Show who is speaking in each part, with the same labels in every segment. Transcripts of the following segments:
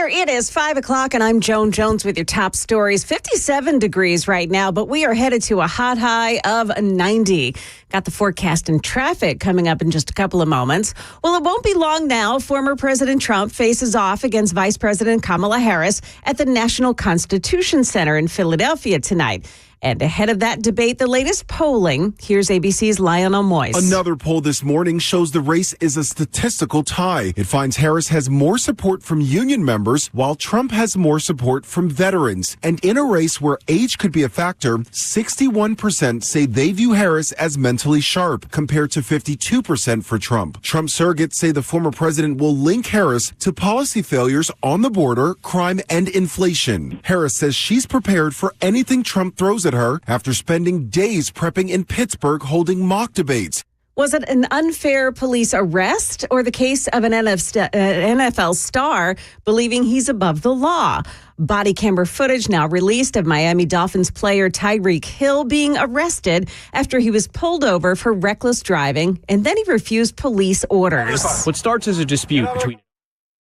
Speaker 1: There it is, 5 o'clock, and I'm Joan Jones with your top stories. 57 degrees right now, but we are headed to a hot high of 90. Got the forecast and traffic coming up in just a couple of moments. Well, it won't be long now. Former President Trump faces off against Vice President Kamala Harris at the National Constitution Center in Philadelphia tonight. And ahead of that debate, the latest polling. Here's ABC's Lionel Moyes.
Speaker 2: Another poll this morning shows the race is a statistical tie. It finds Harris has more support from union members, while Trump has more support from veterans. And in a race where age could be a factor, 61% say they view Harris as mentally sharp, compared to 52% for Trump. Trump surrogates say the former president will link Harris to policy failures on the border, crime, and inflation. Harris says she's prepared for anything Trump throws at her after spending days prepping in Pittsburgh holding mock debates.
Speaker 1: Was it an unfair police arrest or the case of an NFL star believing he's above the law? Body camera footage now released of Miami Dolphins player Tyreek Hill being arrested after he was pulled over for reckless driving and then he refused police orders.
Speaker 3: What starts as a dispute between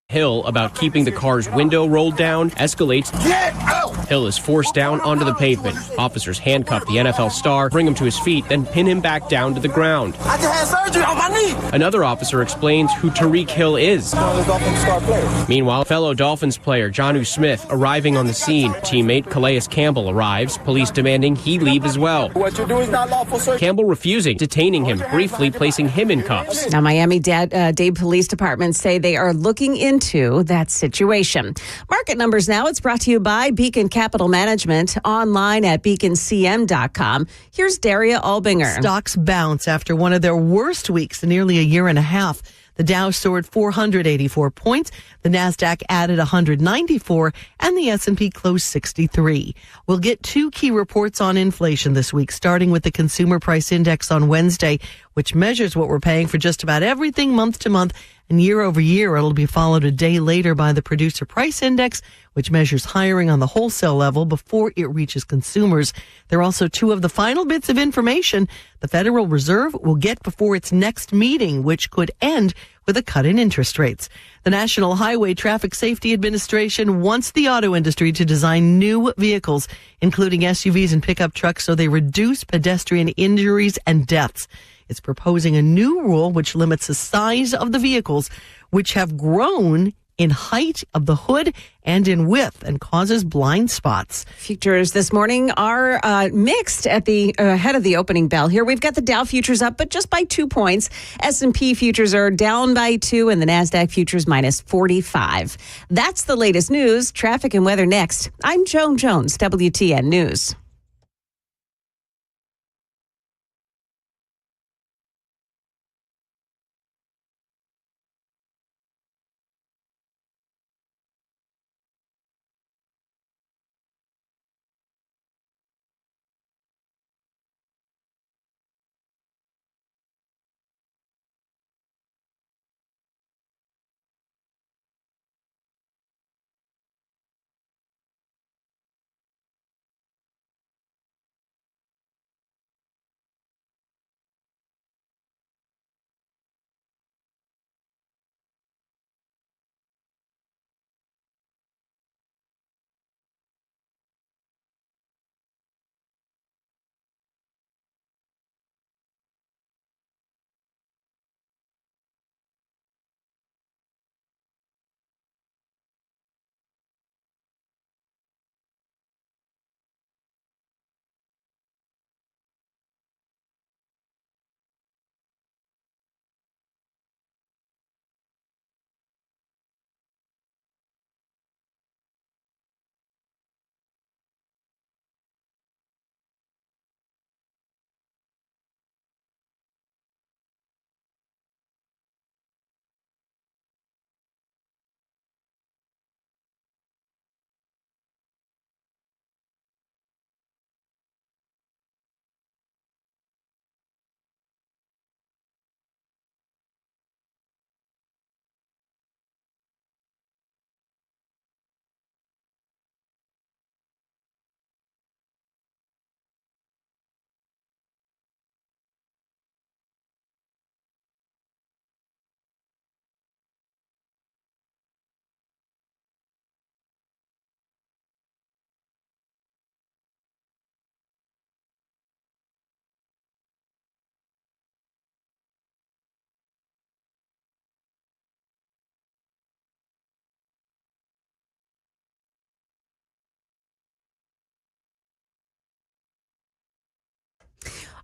Speaker 3: Hill about keeping the car's window rolled down escalates. Hill is forced down onto the pavement. Officers handcuff the NFL star, bring him to his feet, then pin him back down to the ground.
Speaker 4: I just had surgery on my knee.
Speaker 3: Another officer explains who Tyreek Hill is. Meanwhile, fellow Dolphins player Jonnu Smith arriving on the scene. Teammate Calais Campbell arrives, police demanding he leave as well.
Speaker 4: What you do is not lawful, sir.
Speaker 3: Campbell refusing, detaining him, briefly placing him in cuffs.
Speaker 1: Now, Miami-Dade Police Department say they are looking into that situation. Market numbers now. It's brought to you by Beacon Capital Management, online at beaconcm.com. Here's Daria Albinger.
Speaker 5: Stocks bounce after one of their worst weeks in nearly a year and a half. The Dow soared 484 points, the Nasdaq added 194, and the S&P closed 63. We'll get two key reports on inflation this week, starting with the Consumer Price Index on Wednesday, which measures what we're paying for just about everything month to month. And year over year, it'll be followed a day later by the Producer Price Index, which measures hiring on the wholesale level before it reaches consumers. There are also two of the final bits of information the Federal Reserve will get before its next meeting, which could end with a cut in interest rates. The National Highway Traffic Safety Administration wants the auto industry to design new vehicles, including SUVs and pickup trucks, so they reduce pedestrian injuries and deaths. It's proposing a new rule which limits the size of the vehicles, which have grown in height of the hood and in width and causes blind spots.
Speaker 1: Futures this morning are mixed at the ahead of the opening bell here. We've got the Dow futures up, but just by 2 points. S&P futures are down by 2 and the Nasdaq futures minus 45. That's the latest news. Traffic and weather next. I'm Joan Jones, WTN News.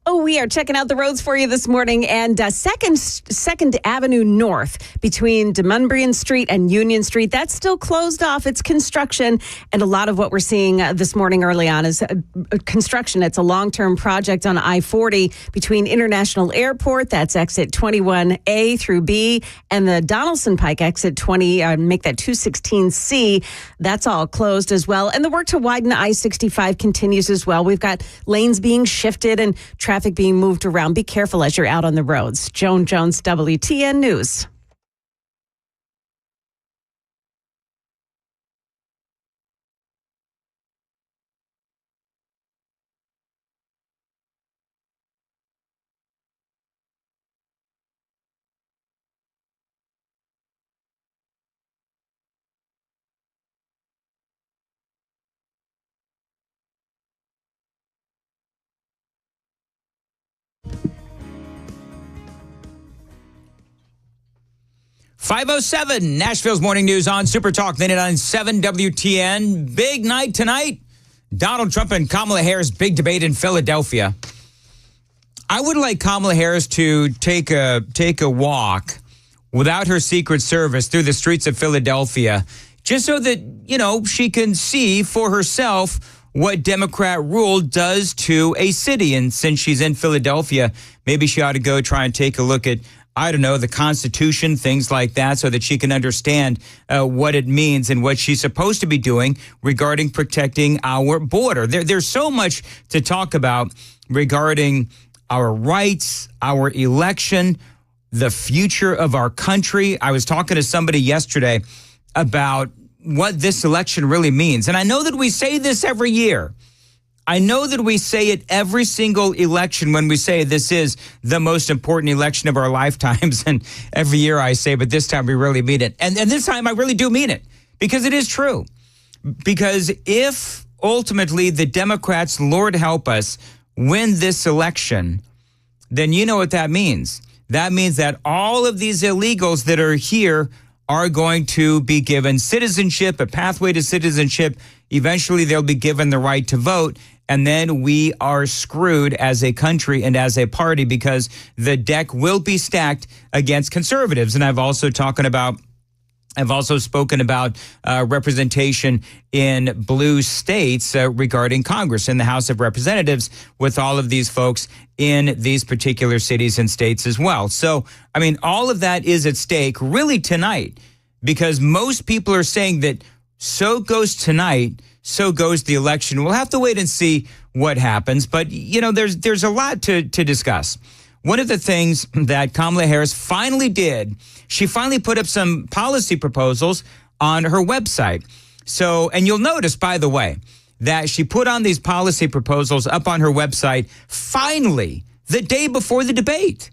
Speaker 1: Oh, we are checking out the roads for you this morning. And Second Avenue North between Demonbreun Street and Union Street, that's still closed off. It's construction. And a lot of what we're seeing this morning early on is construction. It's a long-term project on I-40 between International Airport, that's exit 21A through B, and the Donaldson Pike exit 20, make that 216C. That's all closed as well. And the work to widen I-65 continues as well. We've got lanes being shifted and traffic being moved around. Be careful as you're out on the roads. Joan Jones, WTN News.
Speaker 6: .507 Nashville's Morning News on Super Talk 99.7 WTN. Big night tonight. Donald Trump and Kamala Harris, big debate in Philadelphia. I would like Kamala Harris to take a walk without her Secret Service through the streets of Philadelphia, just so that, she can see for herself what Democrat rule does to a city. And since she's in Philadelphia, maybe she ought to go try and take a look at, the Constitution, things like that, so that she can understand what it means and what she's supposed to be doing regarding protecting our border. There's so much to talk about regarding our rights, our election, the future of our country. I was talking to somebody yesterday about what this election really means. And I know that we say this every year. I know that we say it every single election when we say this is the most important election of our lifetimes. And every year I say, but this time we really mean it. And this time I really do mean it, because it is true. Because if ultimately the Democrats, Lord help us, win this election, then you know what that means. That means that all of these illegals that are here are going to be given citizenship, a pathway to citizenship. Eventually they'll be given the right to vote. And then we are screwed as a country and as a party, because the deck will be stacked against conservatives. And I've also spoken about representation in blue states regarding Congress and the House of Representatives, with all of these folks in these particular cities and states as well. So, all of that is at stake really tonight, because most people are saying that so goes tonight, so goes the election. We'll have to wait and see what happens. But, there's a lot to discuss. One of the things that Kamala Harris finally did, she finally put up some policy proposals on her website. So, and you'll notice, by the way, that she put on these policy proposals up on her website finally the day before the debate.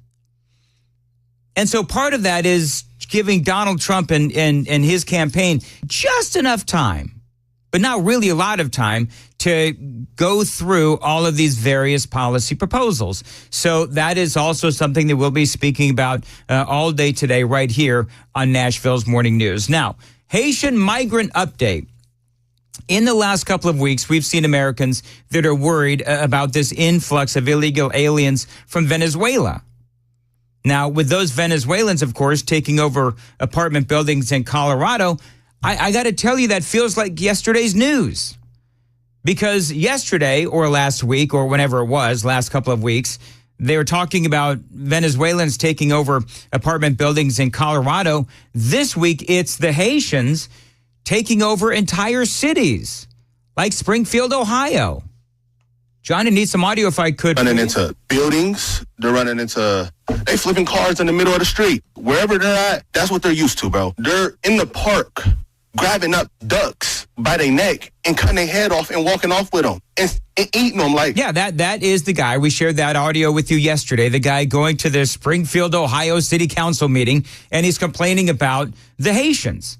Speaker 6: And so part of that is giving Donald Trump and his campaign just enough time, but not really a lot of time, to go through all of these various policy proposals. So that is also something that we'll be speaking about all day today right here on Nashville's Morning News. Now, Haitian migrant update. In the last couple of weeks, we've seen Americans that are worried about this influx of illegal aliens from Venezuela. Now, with those Venezuelans, of course, taking over apartment buildings in Colorado, I got to tell you, that feels like yesterday's news. Because yesterday or last week or whenever it was, last couple of weeks, they were talking about Venezuelans taking over apartment buildings in Colorado. This week, it's the Haitians taking over entire cities like Springfield, Ohio. John, I need some audio if I could.
Speaker 7: Running into buildings, they flipping cars in the middle of the street. Wherever they're at, that's what they're used to, bro. They're in the park grabbing up ducks by their neck and cutting their head off and walking off with them and eating them like.
Speaker 6: Yeah, that is the guy. We shared that audio with you yesterday. The guy going to the Springfield, Ohio City Council meeting, and he's complaining about the Haitians.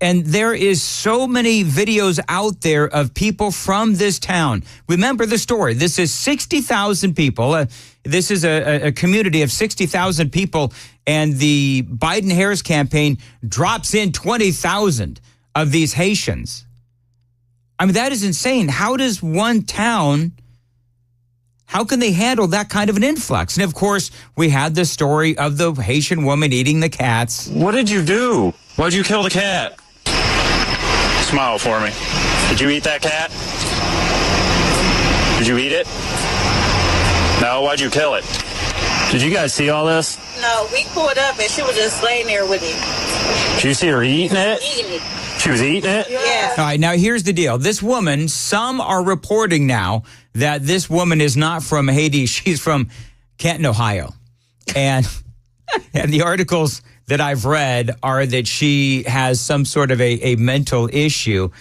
Speaker 6: And there is so many videos out there of people from this town. Remember the story. This is 60,000 people. This is a community of 60,000 people. And the Biden-Harris campaign drops in 20,000 of these Haitians. That is insane. How does one town How can they handle that kind of an influx? And of course, we had the story of the Haitian woman eating the cats.
Speaker 8: What did you do? Why'd you kill the cat? Smile for me. Did you eat that cat? Did you eat it? No, why'd you kill it? Did you guys see all this?
Speaker 9: No, we pulled up and she was just laying there with him.
Speaker 8: Did you see her eating it?
Speaker 9: Eating it.
Speaker 8: She was eating it?
Speaker 9: Yeah.
Speaker 6: All right, now here's the deal. This woman, some are reporting now that this woman is not from Haiti. She's from Canton, Ohio. And the articles that I've read are that she has some sort of a mental issue.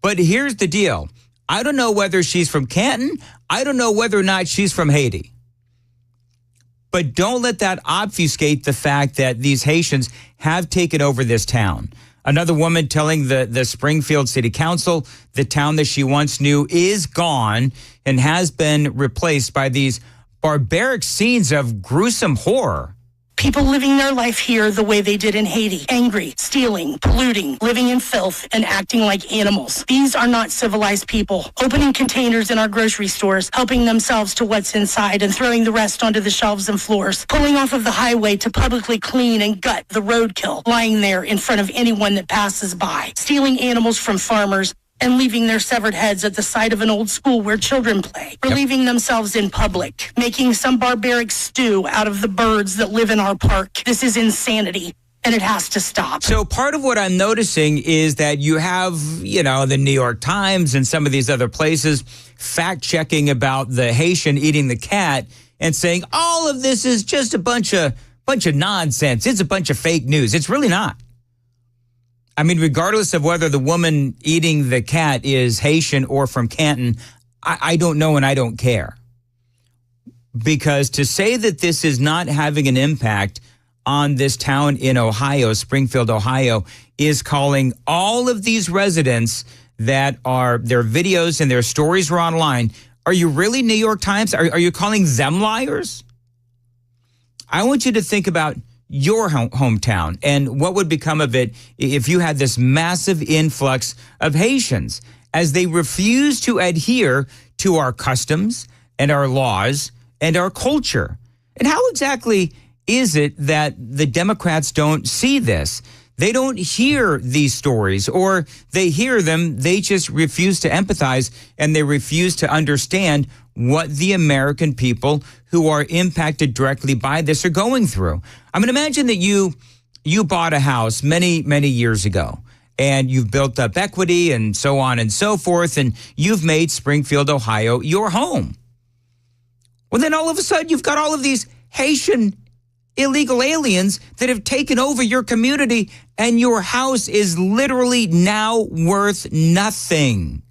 Speaker 6: But here's the deal. I don't know whether she's from Canton. I don't know whether or not she's from Haiti. But don't let that obfuscate the fact that these Haitians have taken over this town. Another woman telling the Springfield City Council the town that she once knew is gone and has been replaced by these barbaric scenes of gruesome horror.
Speaker 10: People living their life here the way they did in Haiti. Angry, stealing, polluting, living in filth, and acting like animals. These are not civilized people. Opening containers in our grocery stores, helping themselves to what's inside and throwing the rest onto the shelves and floors. Pulling off of the highway to publicly clean and gut the roadkill lying there in front of anyone that passes by. Stealing animals from farmers and leaving their severed heads at the side of an old school where children play, relieving themselves in public, making some barbaric stew out of the birds that live in our park. This is insanity, and it has to stop.
Speaker 6: So part of what I'm noticing is that you have, the New York Times and some of these other places fact-checking about the Haitian eating the cat and saying all of this is just a bunch of nonsense. It's a bunch of fake news. It's really not. I mean, regardless of whether the woman eating the cat is Haitian or from Canton, I don't know and I don't care. Because to say that this is not having an impact on this town in Ohio, Springfield, Ohio, is calling all of these residents that are, their videos and their stories are online. Are you really, New York Times? Are you calling them liars? I want you to think about your hometown and what would become of it if you had this massive influx of Haitians as they refuse to adhere to our customs and our laws and our culture. And how exactly is it that the Democrats don't see this? They don't hear these stories, or they hear them, they just refuse to empathize and they refuse to understand what the American people who are impacted directly by this are going through. I mean, imagine that you bought a house many, many years ago and you've built up equity and so on and so forth, and you've made Springfield, Ohio, your home. Well, then all of a sudden you've got all of these Haitian illegal aliens that have taken over your community, and your house is literally now worth nothing.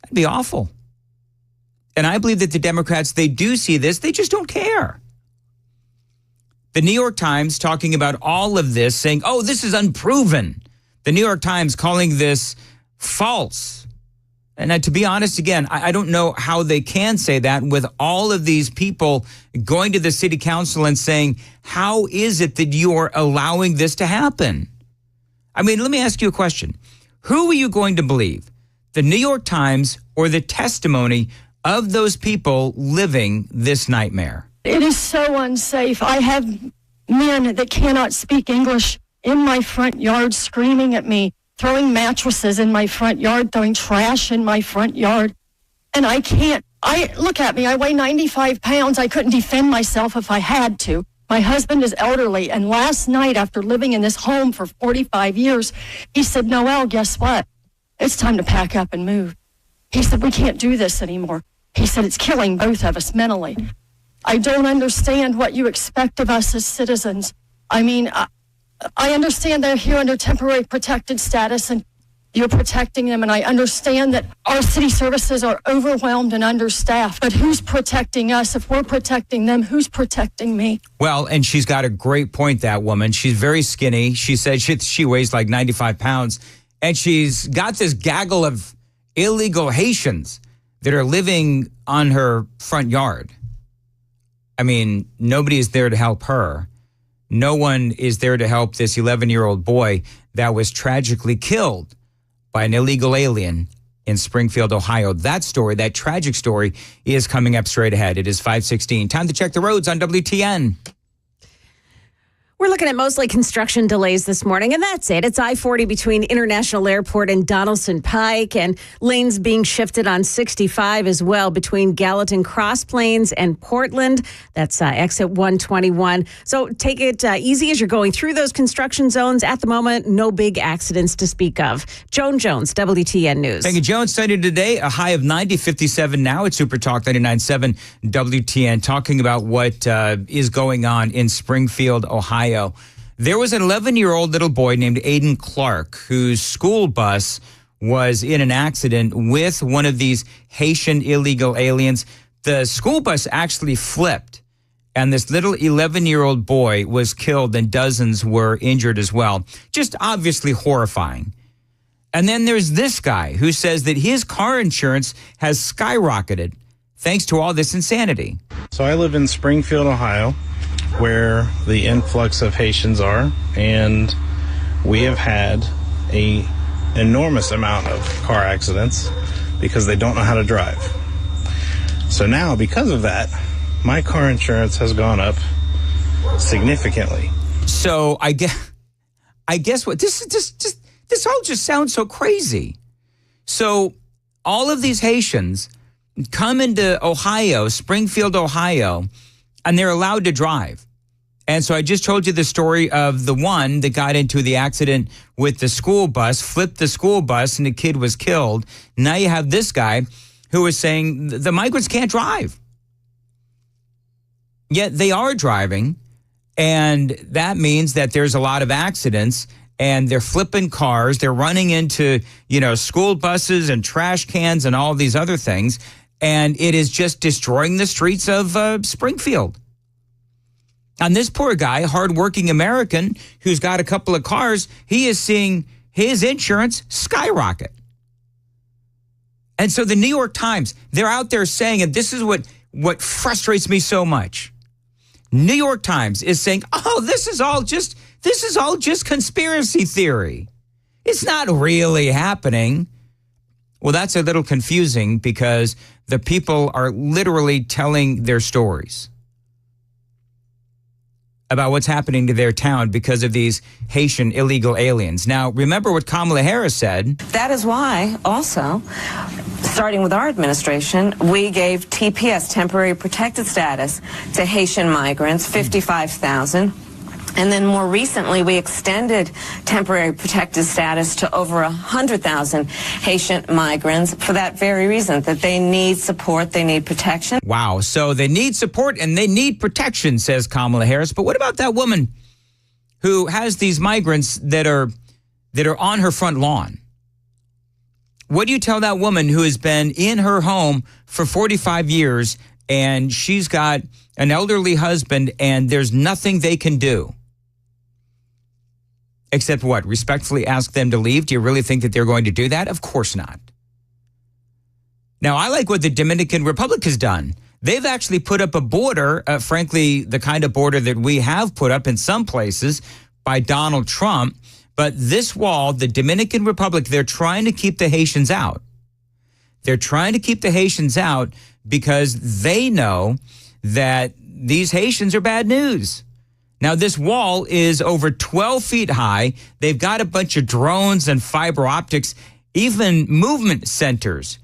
Speaker 6: That'd be awful. And I believe that the Democrats, they do see this. They just don't care. The New York Times talking about all of this, saying, oh, this is unproven. The New York Times calling this false. And to be honest, again, I don't know how they can say that with all of these people going to the city council and saying, how is it that you are allowing this to happen? I mean, let me ask you a question. Who are you going to believe? The New York Times or the testimony of those people living this nightmare?
Speaker 10: It is so unsafe. I have men that cannot speak English in my front yard screaming at me, throwing mattresses in my front yard, throwing trash in my front yard. And I can't, look at me, I weigh 95 pounds. I couldn't defend myself if I had to. My husband is elderly, and last night, after living in this home for 45 years, he said, Noelle, guess what? It's time to pack up and move. He said, we can't do this anymore. He said, it's killing both of us mentally. I don't understand what you expect of us as citizens. I mean, I understand they're here under temporary protected status and you're protecting them. And I understand that our city services are overwhelmed and understaffed. But who's protecting us? If we're protecting them, who's protecting me?
Speaker 6: Well, and she's got a great point, that woman. She's very skinny. She said she weighs like 95 pounds. And she's got this gaggle of illegal Haitians that are living on her front yard. I mean, nobody is there to help her. No one is there to help this 11-year-old boy that was tragically killed by an illegal alien in Springfield, Ohio. That story, that tragic story, is coming up straight ahead. It is 5:16. Time to check the roads on WTN.
Speaker 1: We're looking at mostly construction delays this morning, and that's it. It's I-40 between International Airport and Donaldson Pike, and lanes being shifted on 65 as well between Gallatin Cross Plains and Portland. That's exit 121. So take it easy as you're going through those construction zones. At the moment, no big accidents to speak of. Joan Jones, WTN News.
Speaker 6: Thank you, Joan. Sunny today, a high of 90, 57 now at Super Talk 99.7 WTN, talking about what is going on in Springfield, Ohio. There was an 11-year-old little boy named Aiden Clark whose school bus was in an accident with one of these Haitian illegal aliens. The school bus actually flipped, and this little 11-year-old boy was killed and dozens were injured as well. Just obviously horrifying. And then there's this guy who says that his car insurance has skyrocketed thanks to all this insanity.
Speaker 11: So I live in Springfield, Ohio, where the influx of Haitians are, and we have had an enormous amount of car accidents because they don't know how to drive. So now, because of that, my car insurance has gone up significantly.
Speaker 6: So I guess what this all just sounds so crazy. So all of these Haitians come into Ohio, Springfield, Ohio, and they're allowed to drive. And so I just told you the story of the one that got into the accident with the school bus, flipped the school bus, and the kid was killed. Now you have this guy who is saying the migrants can't drive. Yet they are driving, and that means that there's a lot of accidents, and they're flipping cars. They're running into, school buses and trash cans and all these other things. And it is just destroying the streets of Springfield. And this poor guy, hardworking American, who's got a couple of cars, he is seeing his insurance skyrocket. And so the New York Times, they're out there saying, and this is what frustrates me so much. New York Times is saying, this is all just conspiracy theory. It's not really happening. Well, that's a little confusing because the people are literally telling their stories about what's happening to their town because of these Haitian illegal aliens. Now, remember what Kamala Harris said.
Speaker 12: That is why, also, starting with our administration, we gave TPS, temporary protected status, to Haitian migrants, 55,000. And then more recently, we extended temporary protected status to over 100,000 Haitian migrants for that very reason, that they need support, they need protection.
Speaker 6: Wow. So they need support and they need protection, says Kamala Harris. But what about that woman who has these migrants that are on her front lawn? What do you tell that woman who has been in her home for 45 years and she's got an elderly husband and there's nothing they can do? Except what? Respectfully ask them to leave? Do you really think that they're going to do that? Of course not. Now, I like what the Dominican Republic has done. They've actually put up a border, frankly, the kind of border that we have put up in some places by Donald Trump. But this wall, the Dominican Republic, they're trying to keep the Haitians out. They're trying to keep the Haitians out because they know that these Haitians are bad news. Now, this wall is over 12 feet high. They've got a bunch of drones and fiber optics, even movement centers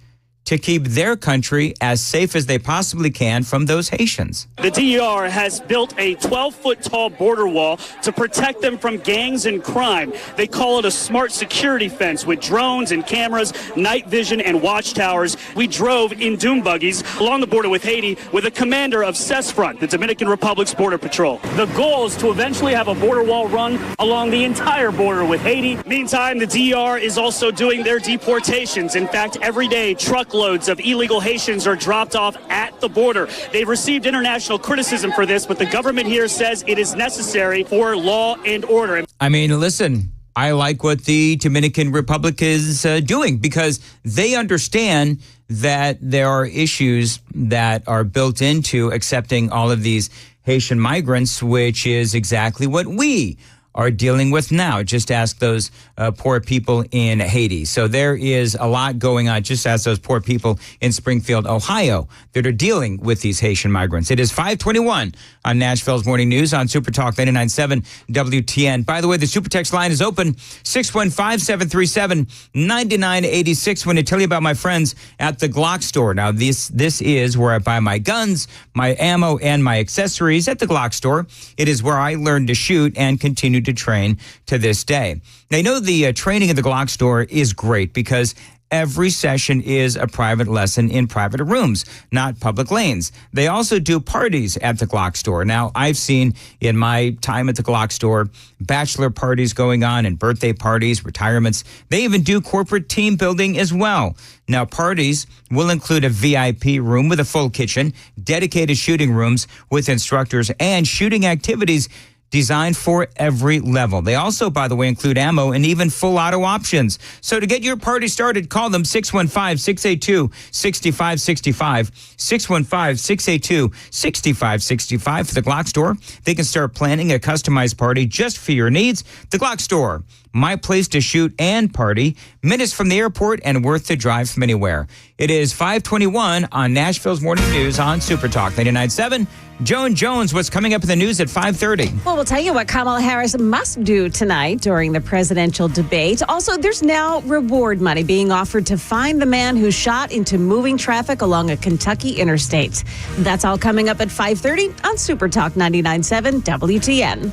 Speaker 6: to keep their country as safe as they possibly can from those Haitians.
Speaker 13: The DER has built a 12-foot tall border wall to protect them from gangs and crime. They call it a smart security fence with drones and cameras, night vision, and watchtowers. We drove in dune buggies along the border with Haiti with a commander of CESFRONT, the Dominican Republic's Border Patrol. The goal is to eventually have a border wall run along the entire border with Haiti. Meantime, the DER is also doing their deportations. In fact, every day, truckloads of illegal Haitians are dropped off at the border. They've received international criticism for this, but the government here says it is necessary for law and order.
Speaker 6: I mean, listen, I like what the Dominican Republic is doing because they understand that there are issues that are built into accepting all of these Haitian migrants, which is exactly what we are dealing with now. Just ask those poor people in Haiti. So there is a lot going on, just as those poor people in Springfield, Ohio, that are dealing with these Haitian migrants. It is 5:21 on Nashville's Morning News on Super Talk 99.7 WTN. By the way, the Super Text line is open, 615-737-9986. When I tell you about my friends at the Glock store. Now, this is where I buy my guns, my ammo, and my accessories at the Glock store. It is where I learned to shoot and continue to train to this day. Now, you know, the training at the Glock store is great because every session is a private lesson in private rooms, not public lanes. They also do parties at the Glock store. Now, I've seen in my time at the Glock store, bachelor parties going on and birthday parties, retirements. They even do corporate team building as well. Now, parties will include a VIP room with a full kitchen, dedicated shooting rooms with instructors, and shooting activities designed for every level. They also, by the way, include ammo and even full auto options. So to get your party started, call them 615-682-6565, 615-682-6565 for the Glock store. They can start planning a customized party just for your needs. The Glock store, my place to shoot and party, minutes from the airport and worth the drive from anywhere. It is 5:21 on Nashville's Morning News on Super Talk 99.7. Joan Jones, what's coming up in the news at 5:30?
Speaker 1: Well, we'll tell you what Kamala Harris must do tonight during the presidential debate. Also, there's now reward money being offered to find the man who shot into moving traffic along a Kentucky interstate. That's all coming up at 5:30 on Super Talk 99.7 WTN.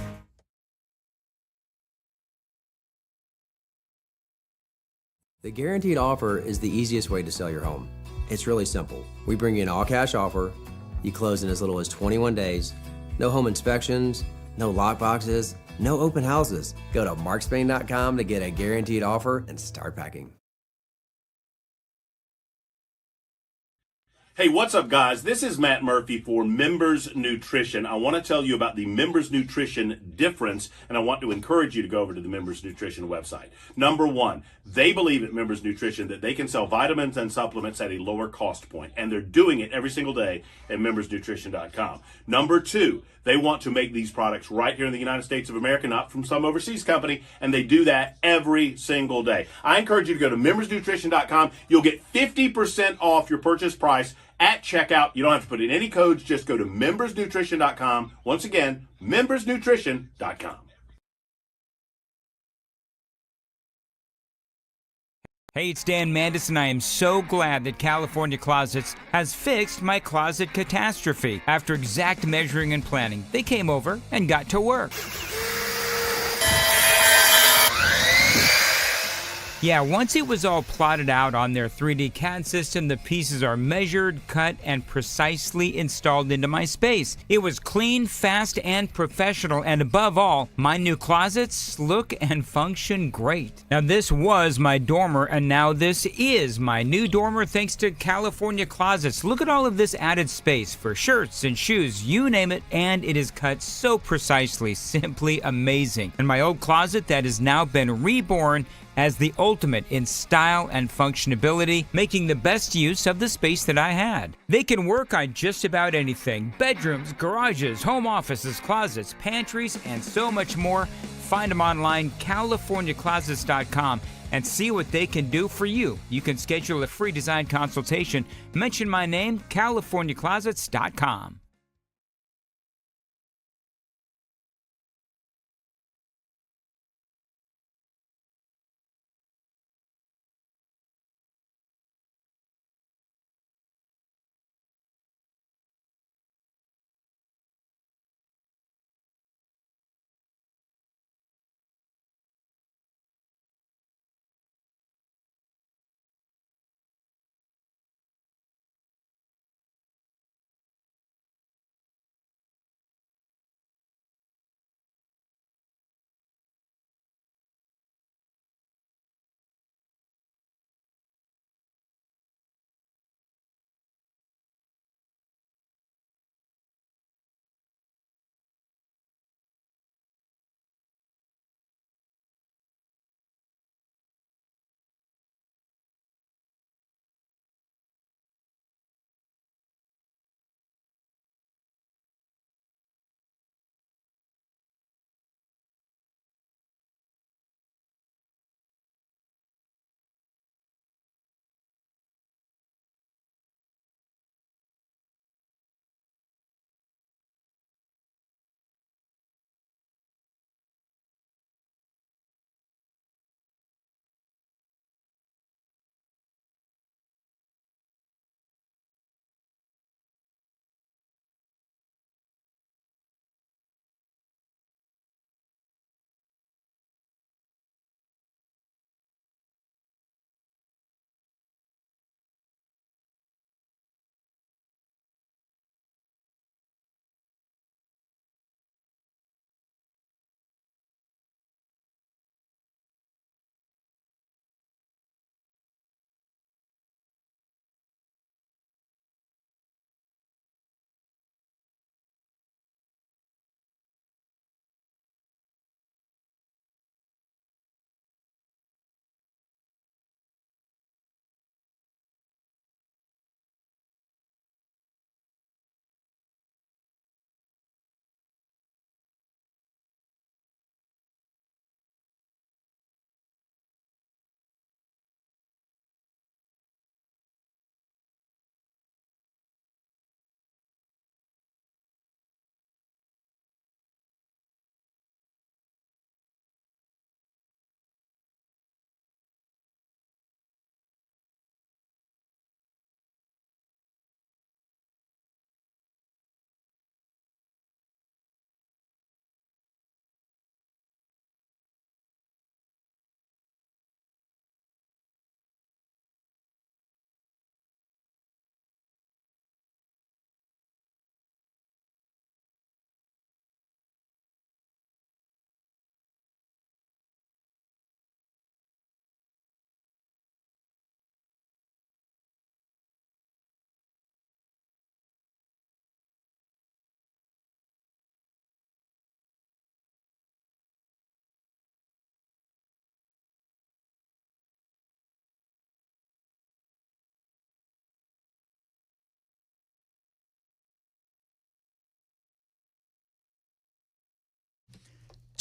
Speaker 14: The guaranteed offer is the easiest way to sell your home. It's really simple. We bring you an all-cash offer. You close in as little as 21 days. No home inspections, no lock boxes, no open houses. Go to markspain.com to get a guaranteed offer and start packing.
Speaker 15: Hey, what's up, guys? This is Matt Murphy for Members Nutrition. I want to tell you about the Members Nutrition difference, and I want to encourage you to go over to the Members Nutrition website. Number one, they believe at Members Nutrition that they can sell vitamins and supplements at a lower cost point, and they're doing it every single day at membersnutrition.com. Number two, they want to make these products right here in the United States of America, not from some overseas company, and they do that every single day. I encourage you to go to membersnutrition.com. You'll get 50% off your purchase price at checkout. You don't have to put in any codes. Just go to membersnutrition.com. Once again, membersnutrition.com.
Speaker 6: Hey, it's Dan Mandis, and I am so glad that California Closets has fixed my closet catastrophe. After exact measuring and planning, they came over and got to work. Yeah, once it was all plotted out on their 3D CAD system, the pieces are measured, cut, and precisely installed into my space. It was clean, fast, and professional, and above all, my new closets look and function great. Now, this was my dormer, and now this is my new dormer thanks to California Closets. Look at all of this added space for shirts and shoes, you name it, and it is cut so precisely, simply amazing. And my old closet that has now been reborn as the ultimate in style and functionability, making the best use of the space that I had. They can work on just about anything: bedrooms, garages, home offices, closets, pantries, and so much more. Find them online, CaliforniaClosets.com, and see what they can do for you. You can schedule a free design consultation. Mention my name, CaliforniaClosets.com.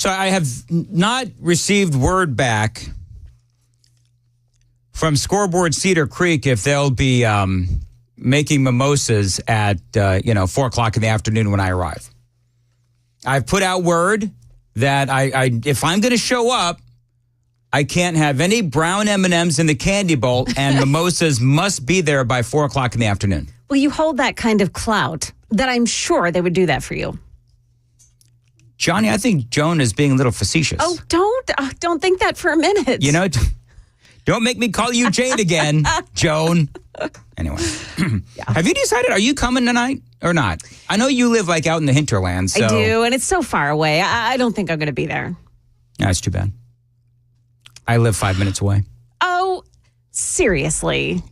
Speaker 6: So I have not received word back from Scoreboard Cedar Creek if they'll be making mimosas at 4:00 in the afternoon when I arrive. I've put out word that I if I'm going to show up, I can't have any brown M&Ms in the candy bowl, and mimosas must be there by 4:00 in the afternoon.
Speaker 1: Well, you hold that kind of clout that I'm sure they would do that for you.
Speaker 6: Johnny, I think Joan is being a little facetious.
Speaker 1: Oh, don't think that for a minute.
Speaker 6: You know, don't make me call you Jane again, Joan. Anyway, Have you decided, are you coming tonight or not? I know you live like out in the hinterland. So.
Speaker 1: I do, and it's so far away. I don't think I'm going to be there.
Speaker 6: That's too bad. I live 5 minutes away.
Speaker 1: Oh, seriously?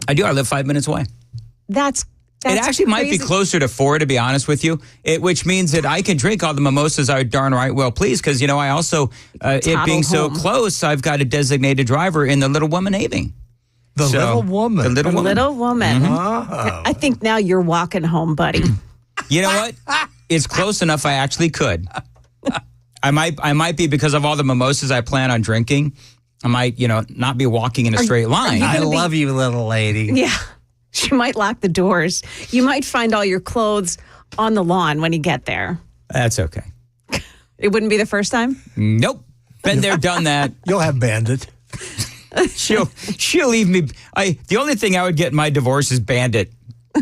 Speaker 6: I do. I live 5 minutes away.
Speaker 1: That's
Speaker 6: it actually
Speaker 1: crazy.
Speaker 6: might be closer to 4, to be honest with you, which means that I can drink all the mimosas I darn right well please, because, I also, it being so close, I've got a designated driver in the Little Woman Aving.
Speaker 16: The Little Woman.
Speaker 6: The Little Woman.
Speaker 1: Little Woman.
Speaker 6: Mm-hmm.
Speaker 16: Oh.
Speaker 1: I think now you're walking home, buddy.
Speaker 6: You know what? It's close enough I actually could. I might be, because of all the mimosas I plan on drinking, I might, not be walking in a straight line.
Speaker 16: I love you, little lady.
Speaker 1: Yeah. She might lock the doors. You might find all your clothes on the lawn when you get there.
Speaker 6: That's okay.
Speaker 1: It wouldn't be the first time?
Speaker 6: Nope. Been there, done that.
Speaker 16: You'll have Bandit.
Speaker 6: She'll leave me. The only thing I would get in my divorce is Bandit.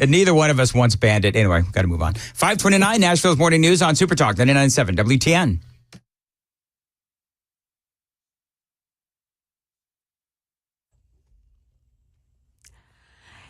Speaker 6: And neither one of us wants Bandit. Anyway, got to move on. 5:29, Nashville's Morning News on Super Talk 99.7 WTN.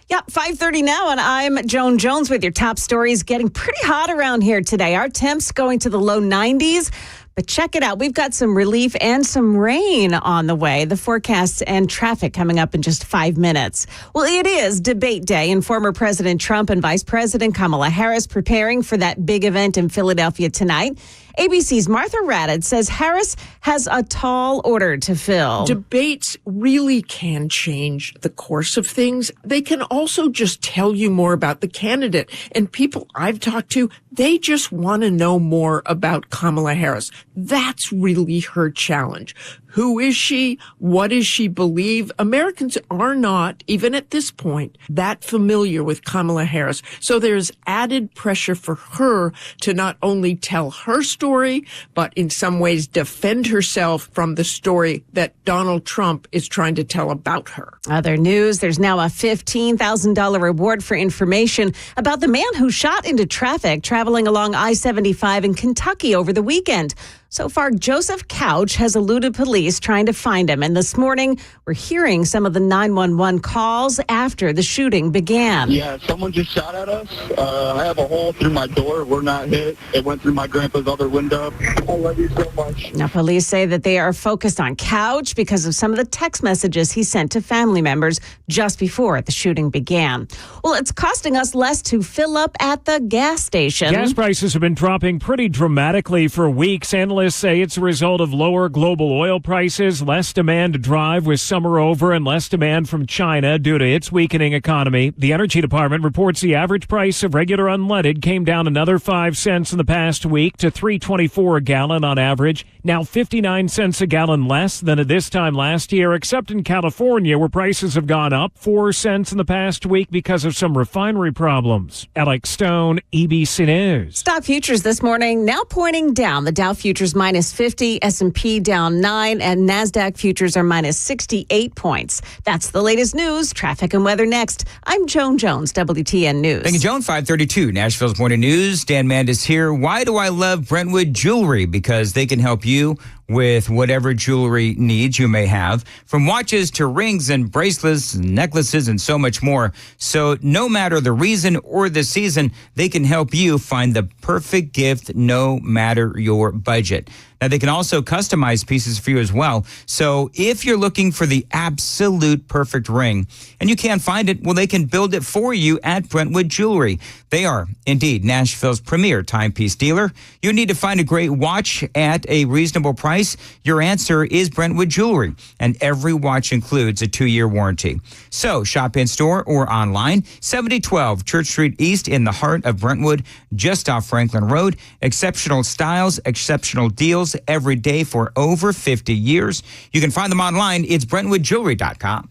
Speaker 1: Yeah, 5:30 now, and I'm Joan Jones with your top stories. Getting pretty hot around here today. Our temps going to the low 90s. But check it out. We've got some relief and some rain on the way. The forecasts and traffic coming up in just 5 minutes. Well, it is debate day, and former President Trump and Vice President Kamala Harris preparing for that big event in Philadelphia tonight. ABC's Martha Raddatz says Harris has a tall order to fill.
Speaker 17: Debates really can change the course of things. They can also just tell you more about the candidate. And people I've talked to, they just want to know more about Kamala Harris. That's really her challenge. Who is she? What does she believe? Americans are not, even at this point, that familiar with Kamala Harris. So there's added pressure for her to not only tell her story, but in some ways defend herself from the story that Donald Trump is trying to tell about her.
Speaker 1: Other news, there's now a $15,000 reward for information about the man who shot into traffic traveling along I-75 in Kentucky over the weekend. So far, Joseph Couch has eluded police trying to find him. And this morning, we're hearing some of the 911 calls after the shooting began.
Speaker 18: Yeah, someone just shot at us. I have a hole through my door. We're not hit. It went through my grandpa's other window. I love you so much.
Speaker 1: Now, police say that they are focused on Couch because of some of the text messages he sent to family members just before the shooting began. Well, it's costing us less to fill up at the gas station.
Speaker 19: Gas prices have been dropping pretty dramatically for weeks. Analysts say it's a result of lower global oil prices, less demand to drive with summer over, and less demand from China due to its weakening economy. The Energy Department reports the average price of regular unleaded came down another 5 cents in the past week to $3.24 a gallon on average. Now 59 cents a gallon less than at this time last year, except in California, where prices have gone up 4 cents in the past week because of some refinery problems. Alex Stone, EBC News.
Speaker 1: Stock futures this morning now pointing down. The Dow futures minus 50, S&P down 9, and NASDAQ futures are minus 68 points. That's the latest news. Traffic and weather next. I'm Joan Jones, WTN News.
Speaker 6: Thank you, Joan. 5:32, Nashville's Morning News. Dan Mandis here. Why do I love Brentwood Jewelry? Because they can help you with whatever jewelry needs you may have, from watches to rings and bracelets, and necklaces, and so much more. So no matter the reason or the season, they can help you find the perfect gift no matter your budget. Now, they can also customize pieces for you as well. So if you're looking for the absolute perfect ring and you can't find it, well, they can build it for you at Brentwood Jewelry. They are indeed Nashville's premier timepiece dealer. You need to find a great watch at a reasonable price. Your answer is Brentwood Jewelry, and every watch includes a 2-year warranty. So shop in store or online, 7012 Church Street East in the heart of Brentwood, just off Franklin Road. Exceptional styles, exceptional deals every day for over 50 years. You can find them online. It's BrentwoodJewelry.com.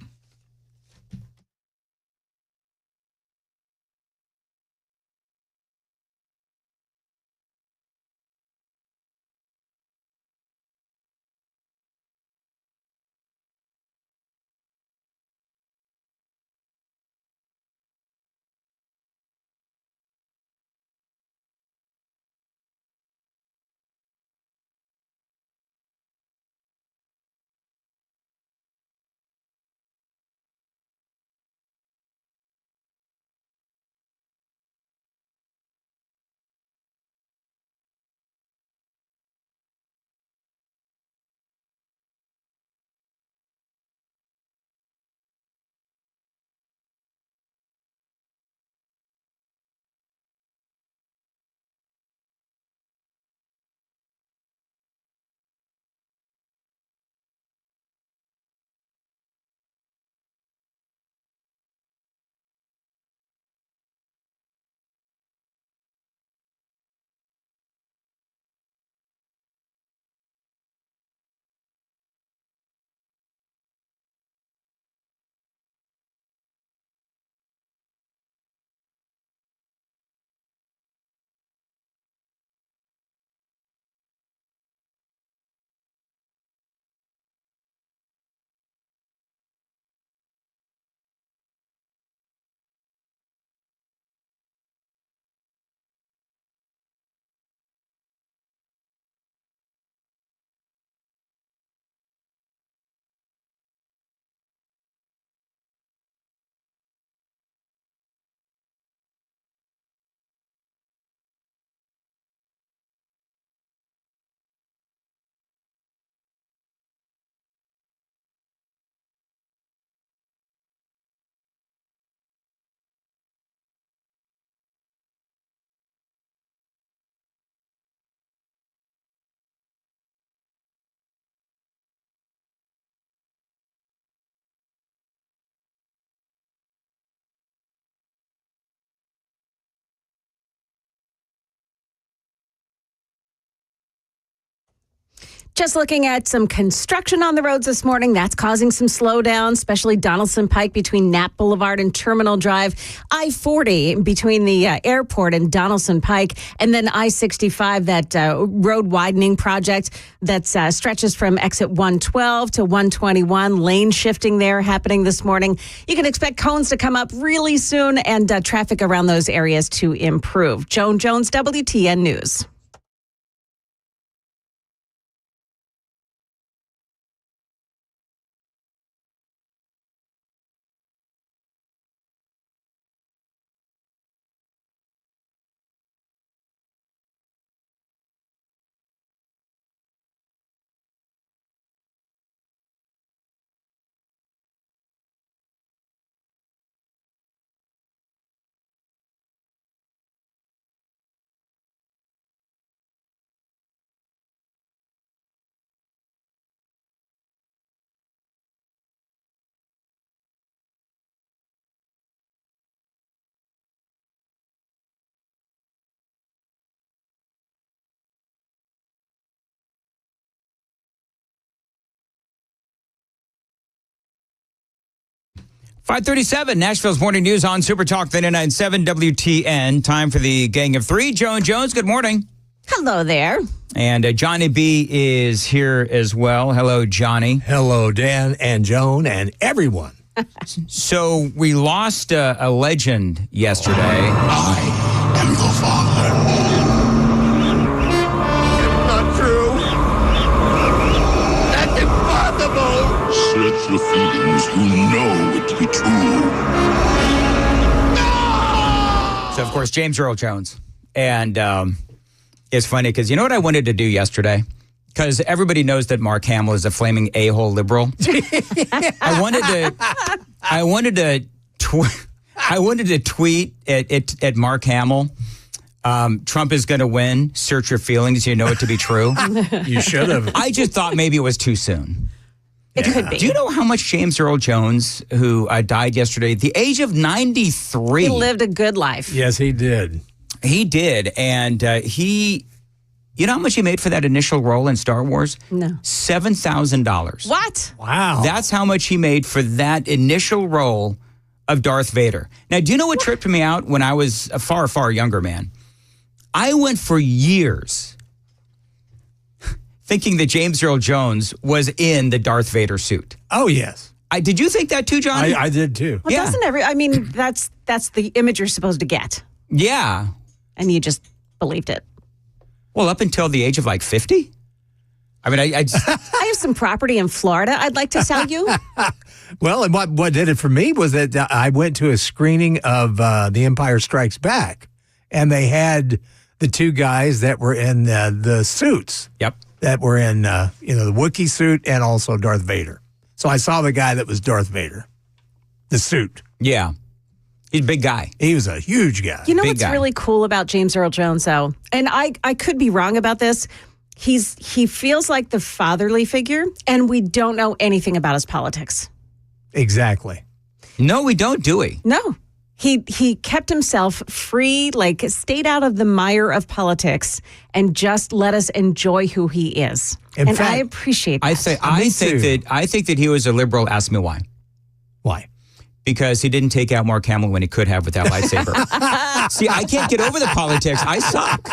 Speaker 1: Just looking at some construction on the roads this morning. That's causing some slowdown, especially Donaldson Pike between Knapp Boulevard and Terminal Drive. I-40 between the airport and Donaldson Pike. And then I-65, that road widening project that stretches from exit 112 to 121. Lane shifting there happening this morning. You can expect cones to come up really soon and traffic around those areas to improve. Joan Jones, WTN News.
Speaker 6: .537, Nashville's Morning News on Super Talk 99.7 WTN. Time for the Gang of Three. Joan Jones, good morning.
Speaker 1: Hello there.
Speaker 6: And Johnny B is here as well. Hello, Johnny.
Speaker 16: Hello, Dan and Joan and everyone.
Speaker 6: So we lost a legend yesterday.
Speaker 18: I am your father. It's not true. That's impossible. Search your feelings. You know it to be true.
Speaker 6: So, of course, James Earl Jones. And it's funny because you know what I wanted to do yesterday? because everybody knows that Mark Hamill is a flaming a-hole liberal. I wanted to tweet at Mark Hamill. Trump is going to win. Search your feelings. You know it to be true.
Speaker 16: You should have.
Speaker 6: I just thought maybe it was too soon.
Speaker 1: It could be.
Speaker 6: Do you know how much James Earl Jones, who died yesterday at the age of 93?
Speaker 1: He lived a good life.
Speaker 16: Yes, he did.
Speaker 6: He did. And you know how much he made for that initial role in Star Wars?
Speaker 1: No.
Speaker 6: $7,000.
Speaker 1: What?
Speaker 16: Wow.
Speaker 6: That's how much he made for that initial role of Darth Vader. Now, do you know what tripped me out when I was a far, far younger man? I went for years thinking that James Earl Jones was in the Darth Vader suit.
Speaker 16: Oh, yes.
Speaker 6: Did you think that too, Johnny?
Speaker 16: I did too.
Speaker 1: Well, doesn't that's the image you're supposed to get.
Speaker 6: Yeah.
Speaker 1: And you just believed it.
Speaker 6: Well, up until the age of like 50? I mean, I just...
Speaker 1: I have some property in Florida I'd like to sell you.
Speaker 16: Well, and what did it for me was that I went to a screening of The Empire Strikes Back, and they had the two guys that were in the suits.
Speaker 6: Yep.
Speaker 16: That were in the Wookiee suit and also Darth Vader. So I saw the guy that was Darth Vader, the suit.
Speaker 6: Yeah. He's a big guy.
Speaker 16: He was a huge guy.
Speaker 1: You know
Speaker 6: Big
Speaker 1: what's
Speaker 6: guy.
Speaker 1: really cool about James Earl Jones, though? And I could be wrong about this. He feels like the fatherly figure, and we don't know anything about his politics.
Speaker 16: Exactly.
Speaker 6: No, we don't, do we?
Speaker 1: No. He kept himself free, like stayed out of the mire of politics, and just let us enjoy who he is.
Speaker 16: In
Speaker 1: and
Speaker 16: fact,
Speaker 1: I appreciate that.
Speaker 6: I think that he was a liberal. Ask me why.
Speaker 16: Why?
Speaker 6: Because he didn't take out Mark Hamill when he could have with that lightsaber. See, I can't get over the politics. I suck.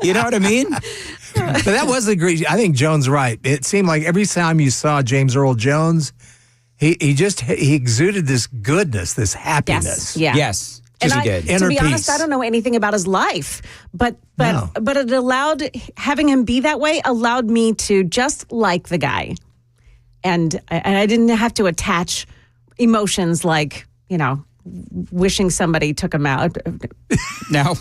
Speaker 6: You know what I mean?
Speaker 16: But that was the great. I think Jones right. It seemed like every time you saw James Earl Jones, he exuded this goodness, this happiness.
Speaker 1: Yes. Yeah.
Speaker 6: Yes.
Speaker 1: And
Speaker 6: he did.
Speaker 1: To be honest, I don't know anything about his life, but it allowed, having him be that way allowed me to just like the guy, and I didn't have to attach emotions like, wishing somebody took him out.
Speaker 6: Now,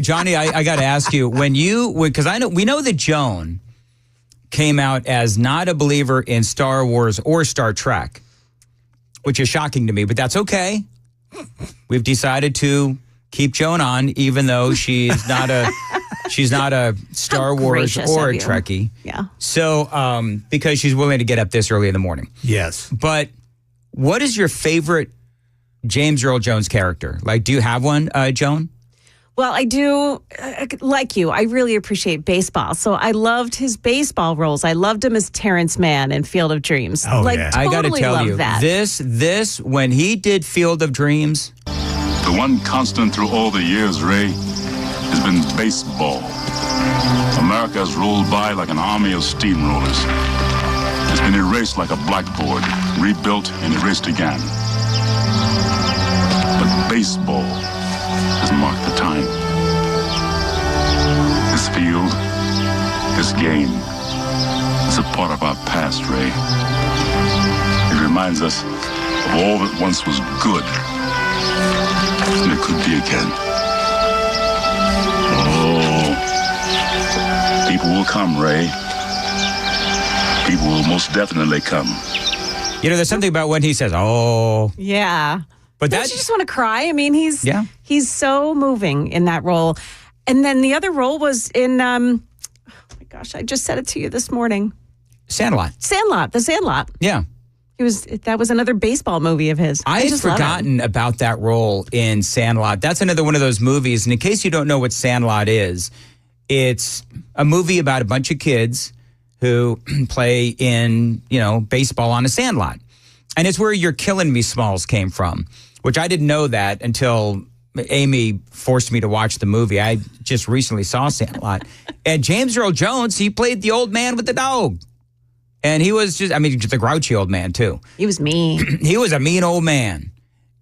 Speaker 6: Johnny, I got to ask you, because we know that Joan came out as not a believer in Star Wars or Star Trek, which is shocking to me, but that's okay. We've decided to keep Joan on, even though she's not a Star Wars or a Trekkie.
Speaker 1: Yeah.
Speaker 6: So, because she's willing to get up this early in the morning.
Speaker 16: Yes.
Speaker 6: But what is your favorite James Earl Jones character? Like, do you have one, Joan?
Speaker 1: Well, I do, like you, I really appreciate baseball. So I loved his baseball roles. I loved him as Terrence Mann in Field of Dreams.
Speaker 16: Oh, yeah.
Speaker 6: I got to tell you,
Speaker 1: that.
Speaker 6: this, when he did Field of Dreams.
Speaker 20: The one constant through all the years, Ray, has been baseball. America has rolled by like an army of steamrollers. It's been erased like a blackboard, rebuilt and erased again. But baseball has marked the time. This field, this game, is a part of our past, Ray. It reminds us of all that once was good, and it could be again. Oh, people will come, Ray. People will most definitely come.
Speaker 6: There's something about when he says, "Oh."
Speaker 1: Yeah.
Speaker 6: But
Speaker 1: Don't you just want to cry? I mean, he's so moving in that role. And then the other role was in, oh my gosh, I just said it to you this morning.
Speaker 6: Sandlot.
Speaker 1: The Sandlot.
Speaker 6: Yeah.
Speaker 1: That was another baseball movie of his.
Speaker 6: I had forgotten about that role in Sandlot. That's another one of those movies. And in case you don't know what Sandlot is, it's a movie about a bunch of kids who play in, baseball on a sandlot. And it's where You're Killing Me Smalls came from, which I didn't know that until Amy forced me to watch the movie. I just recently saw Sandlot. And James Earl Jones, he played the old man with the dog. And he was just a grouchy old man, too.
Speaker 1: He was mean.
Speaker 6: He was a mean old man.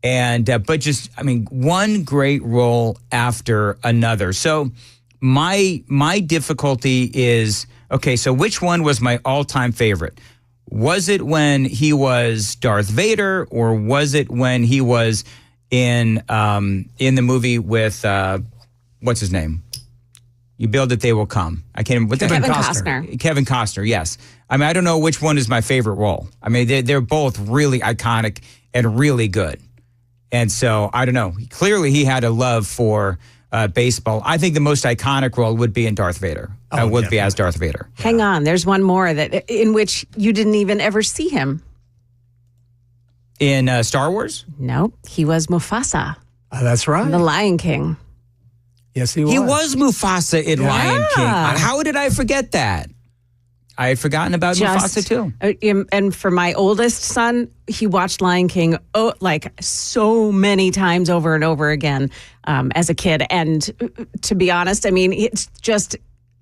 Speaker 6: And, but one great role after another. So my difficulty is, okay, so which one was my all-time favorite? Was it when he was Darth Vader, or was it when he was in the movie with, what's his name? You build it, they will come. I can't. What's
Speaker 1: Kevin Costner.
Speaker 6: Kevin Costner. Yes. I mean, I don't know which one is my favorite role. I mean, they're both really iconic and really good. And so I don't know. Clearly, he had a love for baseball. I think the most iconic role would be in Darth Vader. Would be as Darth Vader.
Speaker 1: Hang on, there's one more in which you didn't even ever see him.
Speaker 6: In Star Wars?
Speaker 1: No, he was Mufasa.
Speaker 16: That's right.
Speaker 1: The Lion King.
Speaker 16: Yes, he was.
Speaker 6: He was Mufasa in Lion King. How did I forget that? I had forgotten about Mufasa too.
Speaker 1: And for my oldest son, he watched Lion King like so many times over and over again as a kid. And to be honest, I mean, it's just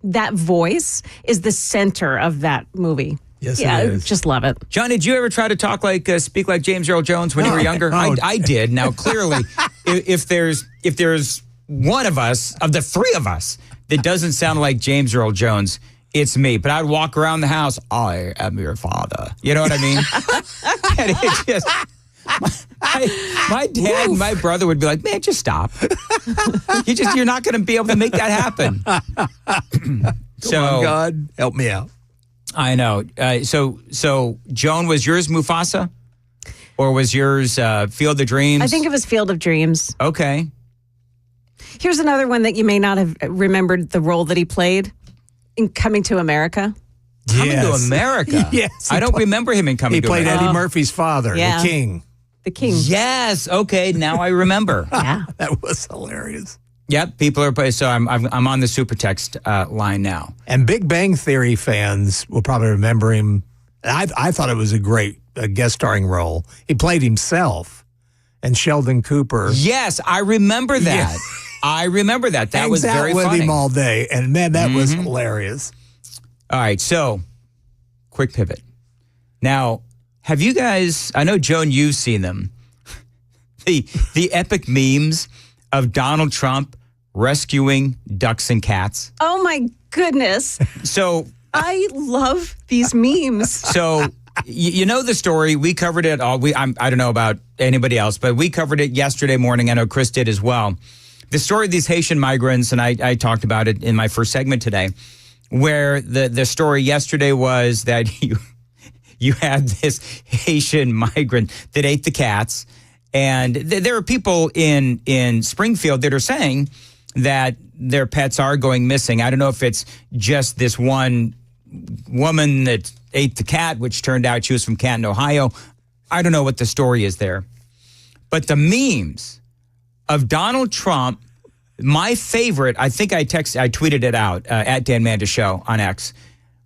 Speaker 1: that voice is the center of that movie.
Speaker 16: Yes, it is.
Speaker 1: Just love it.
Speaker 6: John, did you ever try to speak like James Earl Jones when you were younger? I did. Now, clearly, if there's one of us, of the three of us, that doesn't sound like James Earl Jones, it's me. But I'd walk around the house, I am your father. You know what I mean? And it just, my dad and my brother would be like, man, just stop. You're not going to be able to make that happen.
Speaker 16: Come on, God, help me out.
Speaker 6: I know. So Joan, was yours Mufasa? Or was yours Field of Dreams?
Speaker 1: I think it was Field of Dreams.
Speaker 6: Okay.
Speaker 1: Here's another one that you may not have remembered the role that he played in Coming to America.
Speaker 6: Coming to America?
Speaker 16: Yes.
Speaker 6: I don't remember him in Coming to America.
Speaker 16: He played Eddie Murphy's father, the King.
Speaker 1: The King.
Speaker 6: Yes. Okay. Now I remember.
Speaker 1: Yeah.
Speaker 16: That was hilarious.
Speaker 6: Yep. People are, so I'm on the super text line now.
Speaker 16: And Big Bang Theory fans will probably remember him. I thought it was a great guest starring role. He played himself and Sheldon Cooper.
Speaker 6: Yes, I remember that.
Speaker 16: Yeah.
Speaker 6: I remember that. That was very
Speaker 16: with
Speaker 6: funny.
Speaker 16: him all day, and man, that was hilarious.
Speaker 6: All right, so quick pivot. Now, have you guys? I know, Joan, you've seen them. The epic memes of Donald Trump rescuing ducks and cats.
Speaker 1: Oh my goodness!
Speaker 6: So
Speaker 1: I love these memes.
Speaker 6: So. You know the story. We covered it all. I don't know about anybody else, but we covered it yesterday morning. I know Chris did as well. The story of these Haitian migrants, and I talked about it in my first segment today, where the story yesterday was that you had this Haitian migrant that ate the cats. And there are people in Springfield that are saying that their pets are going missing. I don't know if it's just this one woman that ate the cat, which turned out she was from Canton, Ohio. I don't know what the story is there. But the memes of Donald Trump, my favorite, I think I tweeted it out at Dan Mandis Show on X,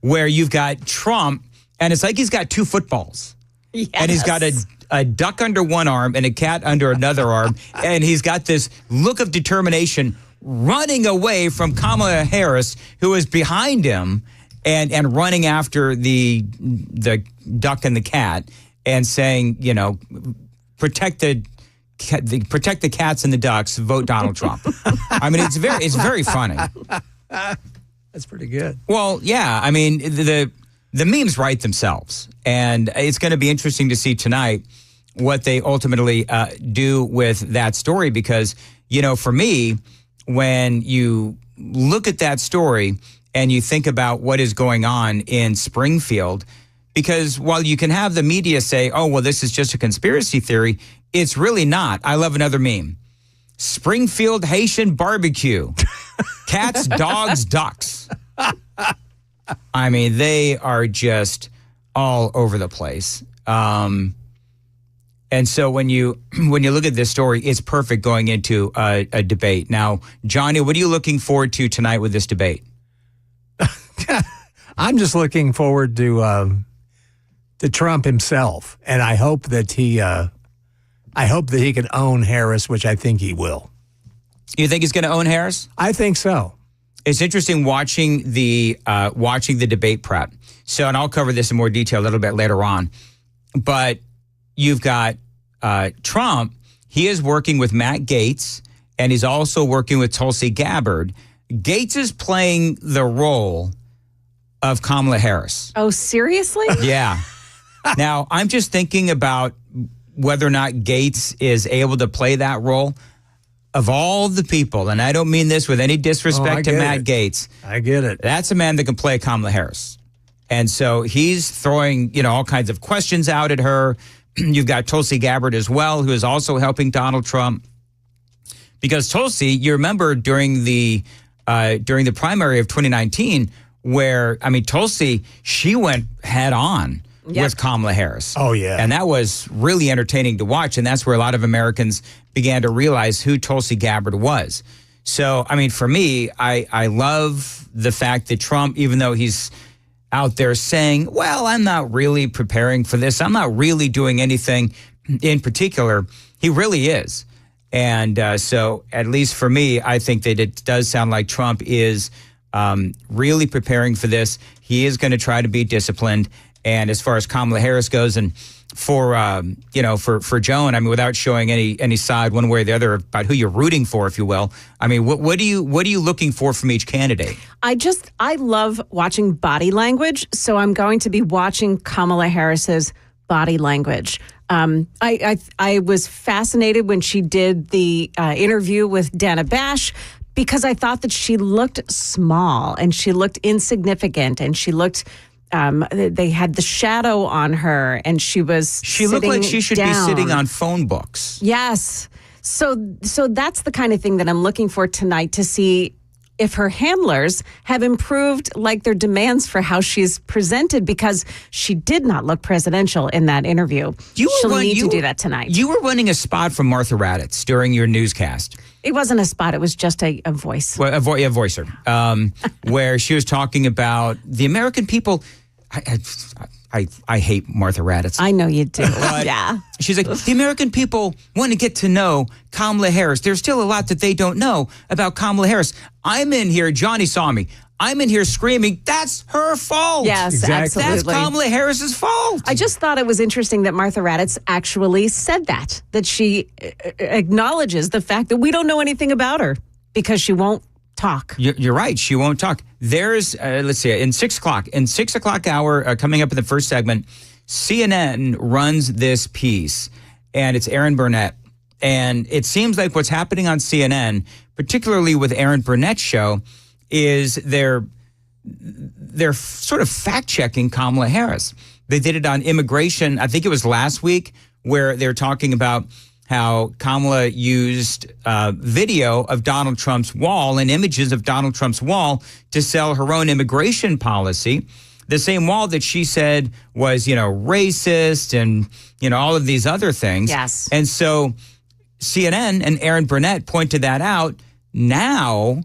Speaker 6: where you've got Trump, and it's like he's got two footballs.
Speaker 1: Yes.
Speaker 6: And he's got a duck under one arm and a cat under another arm. And he's got this look of determination running away from Kamala Harris, who is behind him, and running after the duck and the cat and saying, you know, protect the cats and the ducks, vote Donald Trump. I mean, it's very funny.
Speaker 16: That's pretty good.
Speaker 6: Well, yeah. I mean, the memes write themselves, and it's going to be interesting to see tonight what they ultimately do with that story, because, you know, for me, when you look at that story and you think about what is going on in Springfield, because while you can have the media say, oh, well, this is just a conspiracy theory, it's really not. I love another meme. Springfield Haitian barbecue. Cats, dogs, ducks. I mean, they are just all over the place. And so when you look at this story, it's perfect going into a debate. Now, Johnny, what are you looking forward to tonight with this debate?
Speaker 16: I'm just looking forward to Trump himself, and I hope that he can own Harris, which I think he will.
Speaker 6: You think he's going to own Harris?
Speaker 16: I think so.
Speaker 6: It's interesting watching the debate prep. So, and I'll cover this in more detail a little bit later on. But you've got Trump. He is working with Matt Gaetz, and he's also working with Tulsi Gabbard. Gaetz is playing the role of Kamala Harris.
Speaker 1: Oh, seriously?
Speaker 6: Yeah. Now, I'm just thinking about whether or not Gaetz is able to play that role. of all the people, and I don't mean this with any disrespect to Matt Gaetz.
Speaker 16: I get it.
Speaker 6: That's a man that can play Kamala Harris. And so he's throwing, all kinds of questions out at her. You've got Tulsi Gabbard as well, who is also helping Donald Trump. Because Tulsi, you remember during the primary of 2019, where, Tulsi, she went head on with Kamala Harris.
Speaker 16: Oh, yeah.
Speaker 6: And that was really entertaining to watch. And that's where a lot of Americans began to realize who Tulsi Gabbard was. So, for me, I love the fact that Trump, even though he's out there saying, well, I'm not really preparing for this, I'm not really doing anything in particular, he really is. And so, at least for me, I think that it does sound like Trump is really preparing for this. He is going to try to be disciplined. And as far as Kamala Harris goes, and for Joan, without showing any side one way or the other about who you're rooting for, if you will, what are you looking for from each candidate?
Speaker 1: I love watching body language, so I'm going to be watching Kamala Harris's body language. I was fascinated when she did the interview with Dana Bash, because I thought that she looked small and she looked insignificant and she looked. They had the shadow on her, and she
Speaker 6: looked like she should be sitting on phone books.
Speaker 1: Yes. So that's the kind of thing that I'm looking for tonight, to see if her handlers have improved their demands for how she's presented, because she did not look presidential in that interview. She'll need to do that tonight.
Speaker 6: You were running a spot from Martha Raddatz during your newscast.
Speaker 1: It wasn't a spot. It was just a voice.
Speaker 6: Well, a voicer, where she was talking about the American people. I hate Martha Raddatz.
Speaker 1: I know you do. Yeah.
Speaker 6: She's like, the American people want to get to know Kamala Harris. There's still a lot that they don't know about Kamala Harris. I'm in here, Johnny saw me. I'm in here screaming, that's her fault.
Speaker 1: Yes, exactly.
Speaker 6: That's Kamala Harris's fault.
Speaker 1: I just thought it was interesting that Martha Raddatz actually said that she acknowledges the fact that we don't know anything about her because she won't talk.
Speaker 6: You're right. She won't talk. There's, let's see, in 6 o'clock hour, coming up in the first segment, CNN runs this piece, and it's Aaron Burnett. And it seems like what's happening on CNN, particularly with Aaron Burnett's show, is they're sort of fact-checking Kamala Harris. They did it on immigration. I think it was last week, where they're talking about how Kamala used video of Donald Trump's wall and images of Donald Trump's wall to sell her own immigration policy. The same wall that she said was, racist and, all of these other things.
Speaker 1: Yes.
Speaker 6: And so CNN and Aaron Burnett pointed that out. Now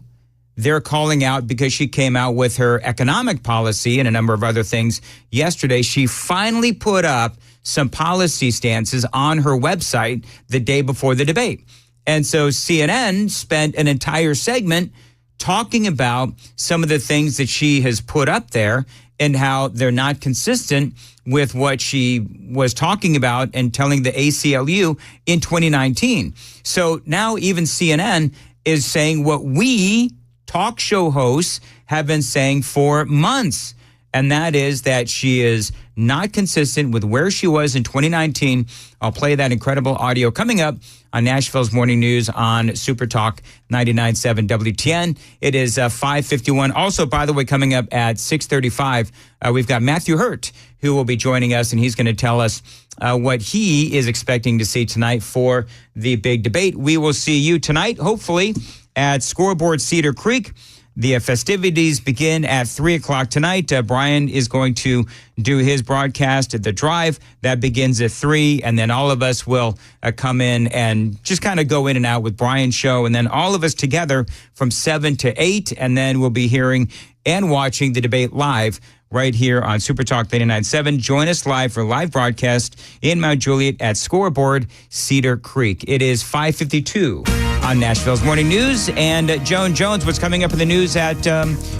Speaker 6: they're calling out because she came out with her economic policy and a number of other things yesterday. She finally put up some policy stances on her website the day before the debate. And so CNN spent an entire segment talking about some of the things that she has put up there and how they're not consistent with what she was talking about and telling the ACLU in 2019. So now even CNN is saying what we talk show hosts have been saying for months. And that is that she is not consistent with where she was in 2019. I'll play that incredible audio coming up on Nashville's Morning News on Super Talk 99.7 WTN. It is 5:51. Also, by the way, coming up at 6:35, we've got Matthew Hurt, who will be joining us, and he's going to tell us what he is expecting to see tonight for the big debate. We will see you tonight, hopefully, at Scoreboard Cedar Creek. The festivities begin at 3 o'clock tonight. Brian is going to do his broadcast at The Drive. That begins at 3, and then all of us will come in and just kind of go in and out with Brian's show, and then all of us together from 7 to 8, and then we'll be hearing and watching the debate live right here on Super Talk 99.7. Join us live for a live broadcast in Mount Juliet at Scoreboard Cedar Creek. It is 5:52 on Nashville's Morning News. And Joan Jones, what's coming up in the news at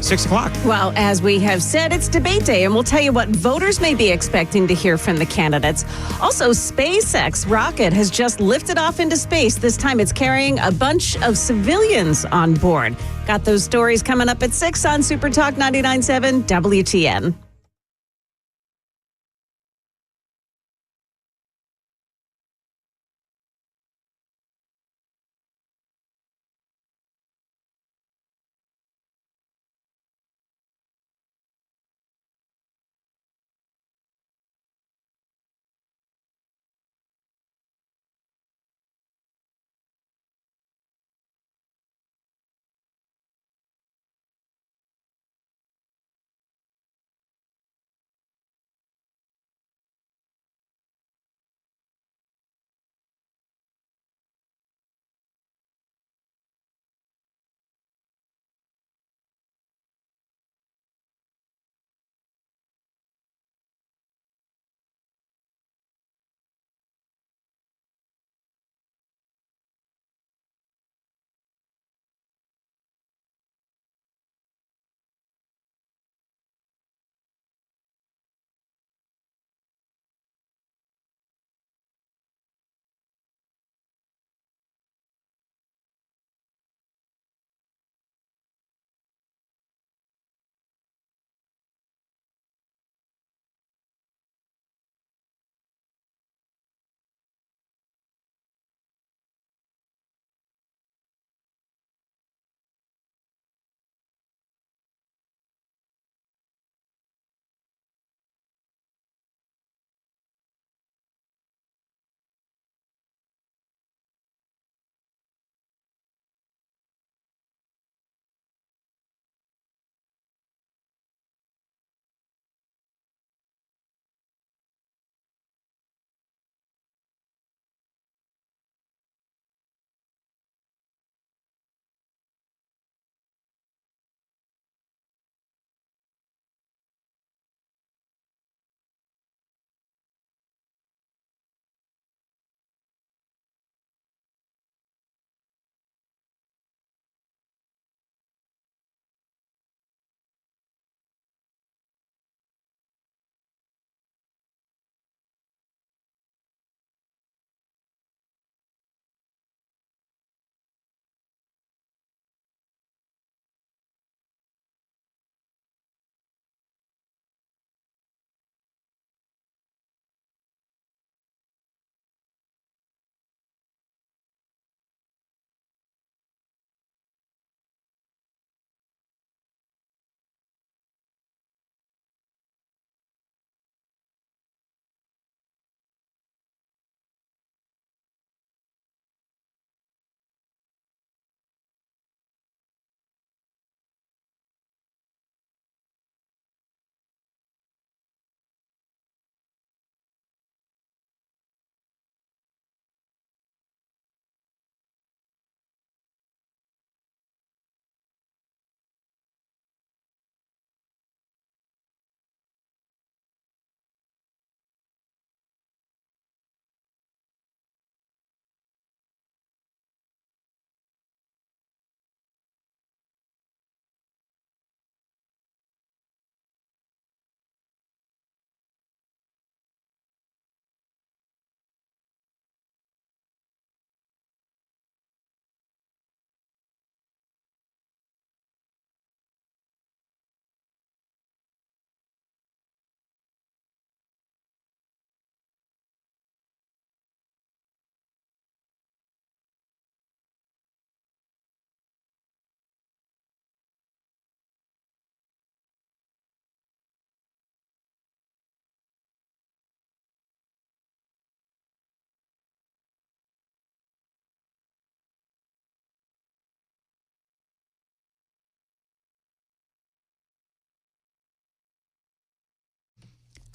Speaker 6: 6 o'clock?
Speaker 1: Well, as we have said, it's debate day, and we'll tell you what voters may be expecting to hear from the candidates. Also, SpaceX rocket has just lifted off into space. This time it's carrying a bunch of civilians on board. Got those stories coming up at 6 on Super Talk 99.7 WTN.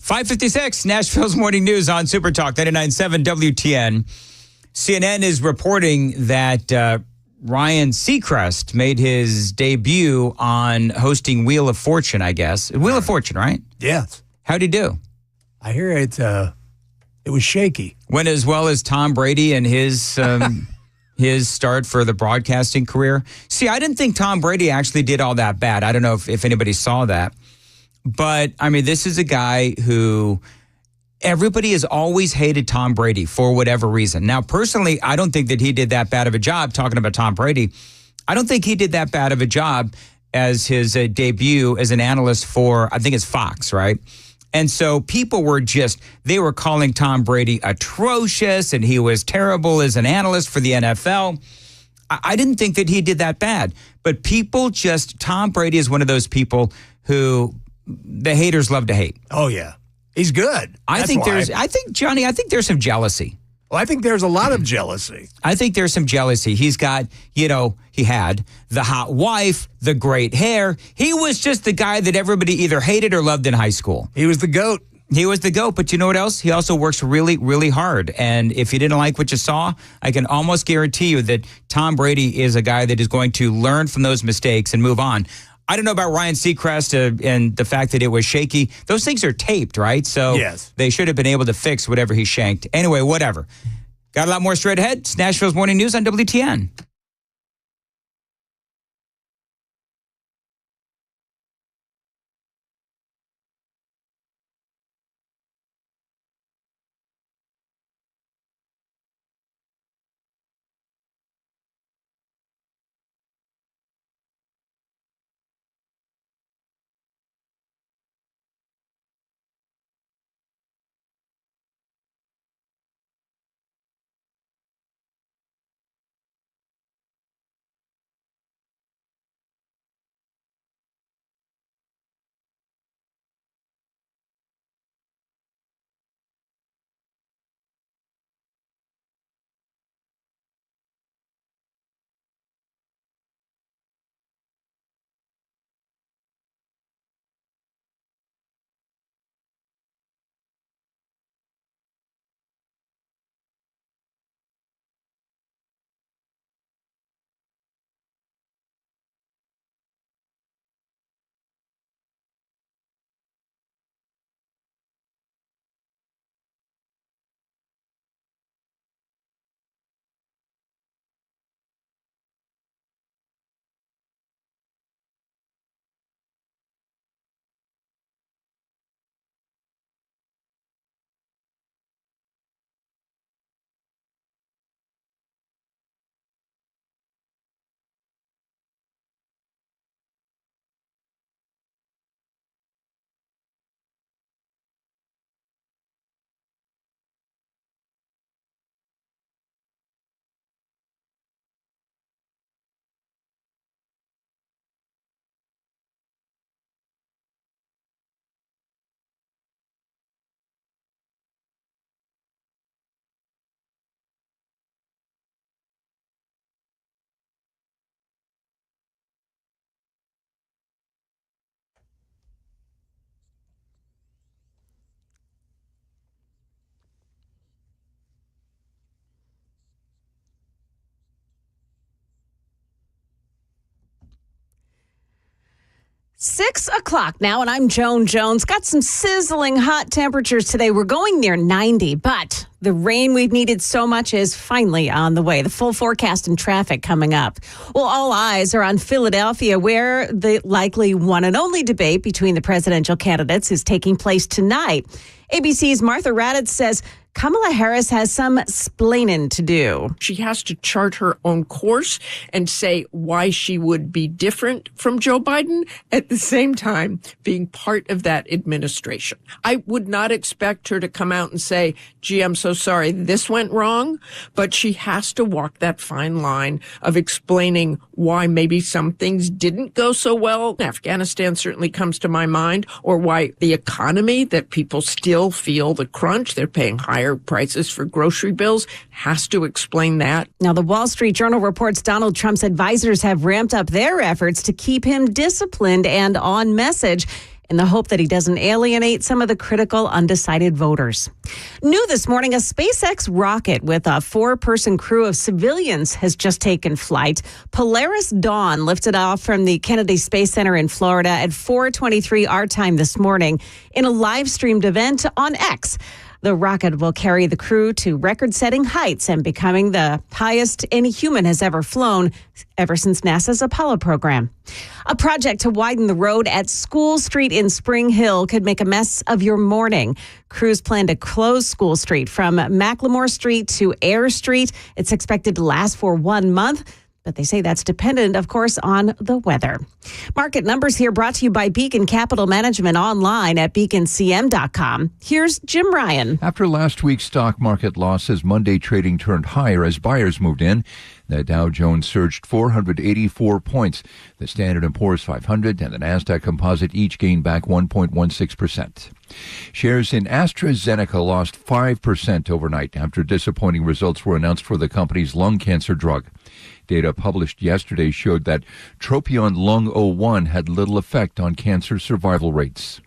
Speaker 6: 5:56, Nashville's Morning News on Super Talk 99.7 WTN. CNN is reporting that Ryan Seacrest made his debut on hosting Wheel of Fortune, I guess. Wheel of Fortune, right?
Speaker 16: Yes.
Speaker 6: How'd he do?
Speaker 16: I hear it was shaky.
Speaker 6: Went as well as Tom Brady and his his start for the broadcasting career. See, I didn't think Tom Brady actually did all that bad. I don't know if anybody saw that. But, I mean, this is a guy who everybody has always hated Tom Brady for whatever reason. Now, personally, I don't think that he did that bad of a job talking about Tom Brady. I don't think he did that bad of a job as his debut as an analyst for, I think it's Fox, right? And so people were they were calling Tom Brady atrocious and he was terrible as an analyst for the NFL. I didn't think that he did that bad. But Tom Brady is one of those people who the haters love to hate.
Speaker 16: Oh, yeah. He's good.
Speaker 6: I think there's some jealousy.
Speaker 16: Well, I think there's a lot of jealousy.
Speaker 6: I think there's some jealousy. He's got, he had the hot wife, the great hair. He was just the guy that everybody either hated or loved in high school.
Speaker 16: He was the GOAT.
Speaker 6: He was the GOAT, but you know what else? He also works really, really hard. And if you didn't like what you saw, I can almost guarantee you that Tom Brady is a guy that is going to learn from those mistakes and move on. I don't know about Ryan Seacrest and the fact that it was shaky. Those things are taped, right? So
Speaker 16: yes.
Speaker 6: They should have been able to fix whatever he shanked. Anyway, whatever. Got a lot more straight ahead. It's Nashville's Morning News on WTN.
Speaker 1: Six o'clock now, and I'm Joan Jones. Got some sizzling hot temperatures today. We're going near 90, but the rain we've needed so much is finally on the way. The full forecast and traffic coming up. Well, all eyes are on Philadelphia, where the likely one and only debate between the presidential candidates is taking place tonight. ABC's Martha Raddatz says Kamala Harris has some splaining to do.
Speaker 17: She has to chart her own course and say why she would be different from Joe Biden, at the same time being part of that administration. I would not expect her to come out and say, gee, I'm so sorry, this went wrong. But she has to walk that fine line of explaining why maybe some things didn't go so well. Afghanistan certainly comes to my mind, or why the economy, that people still feel the crunch, they're paying higher prices for grocery bills, has to explain that.
Speaker 1: Now, the Wall Street Journal reports Donald Trump's advisors have ramped up their efforts to keep him disciplined and on message. in the hope that he doesn't alienate some of the critical undecided voters. New this morning, a SpaceX rocket with a 4-person crew of civilians has just taken flight. Polaris Dawn lifted off from the Kennedy Space Center in Florida at 4:23 our time this morning in a live-streamed event on X. The rocket will carry the crew to record-setting heights and becoming the highest any human has ever flown ever since NASA's Apollo program. A project to widen the road at School Street in Spring Hill could make a mess of your morning. Crews plan to close School Street from Macklemore Street to Air Street. It's expected to last for 1 month. But they say that's dependent, of course, on the weather. Market numbers here brought to you by Beacon Capital Management online at beaconcm.com. Here's Jim Ryan.
Speaker 21: After last week's stock market losses, Monday trading turned higher as buyers moved in. The Dow Jones surged 484 points. The Standard & Poor's 500 and the Nasdaq Composite each gained back 1.16%. Shares in AstraZeneca lost 5% overnight after disappointing results were announced for the company's lung cancer drug. Data published yesterday showed that Tropion Lung 01 had little effect on cancer survival rates.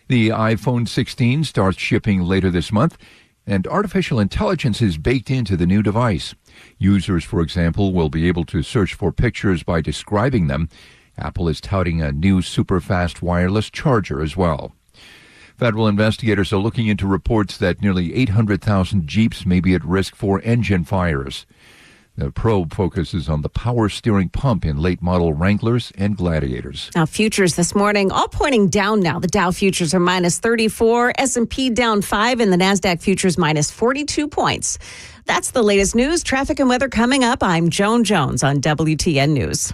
Speaker 21: The iPhone 16 starts shipping later this month, and artificial intelligence is baked into the new device. Users, for example, will be able to search for pictures by describing them. Apple is touting a new super-fast wireless charger as well. Federal investigators are looking into reports that nearly 800,000 Jeeps may be at risk for engine fires. The probe focuses on the power steering pump in late-model Wranglers and Gladiators.
Speaker 1: Now, futures this morning, all pointing down now. The Dow futures are minus 34, S&P down 5, and the NASDAQ futures minus 42 points. That's the latest news, traffic, and weather coming up. I'm Joan Jones on WTN News.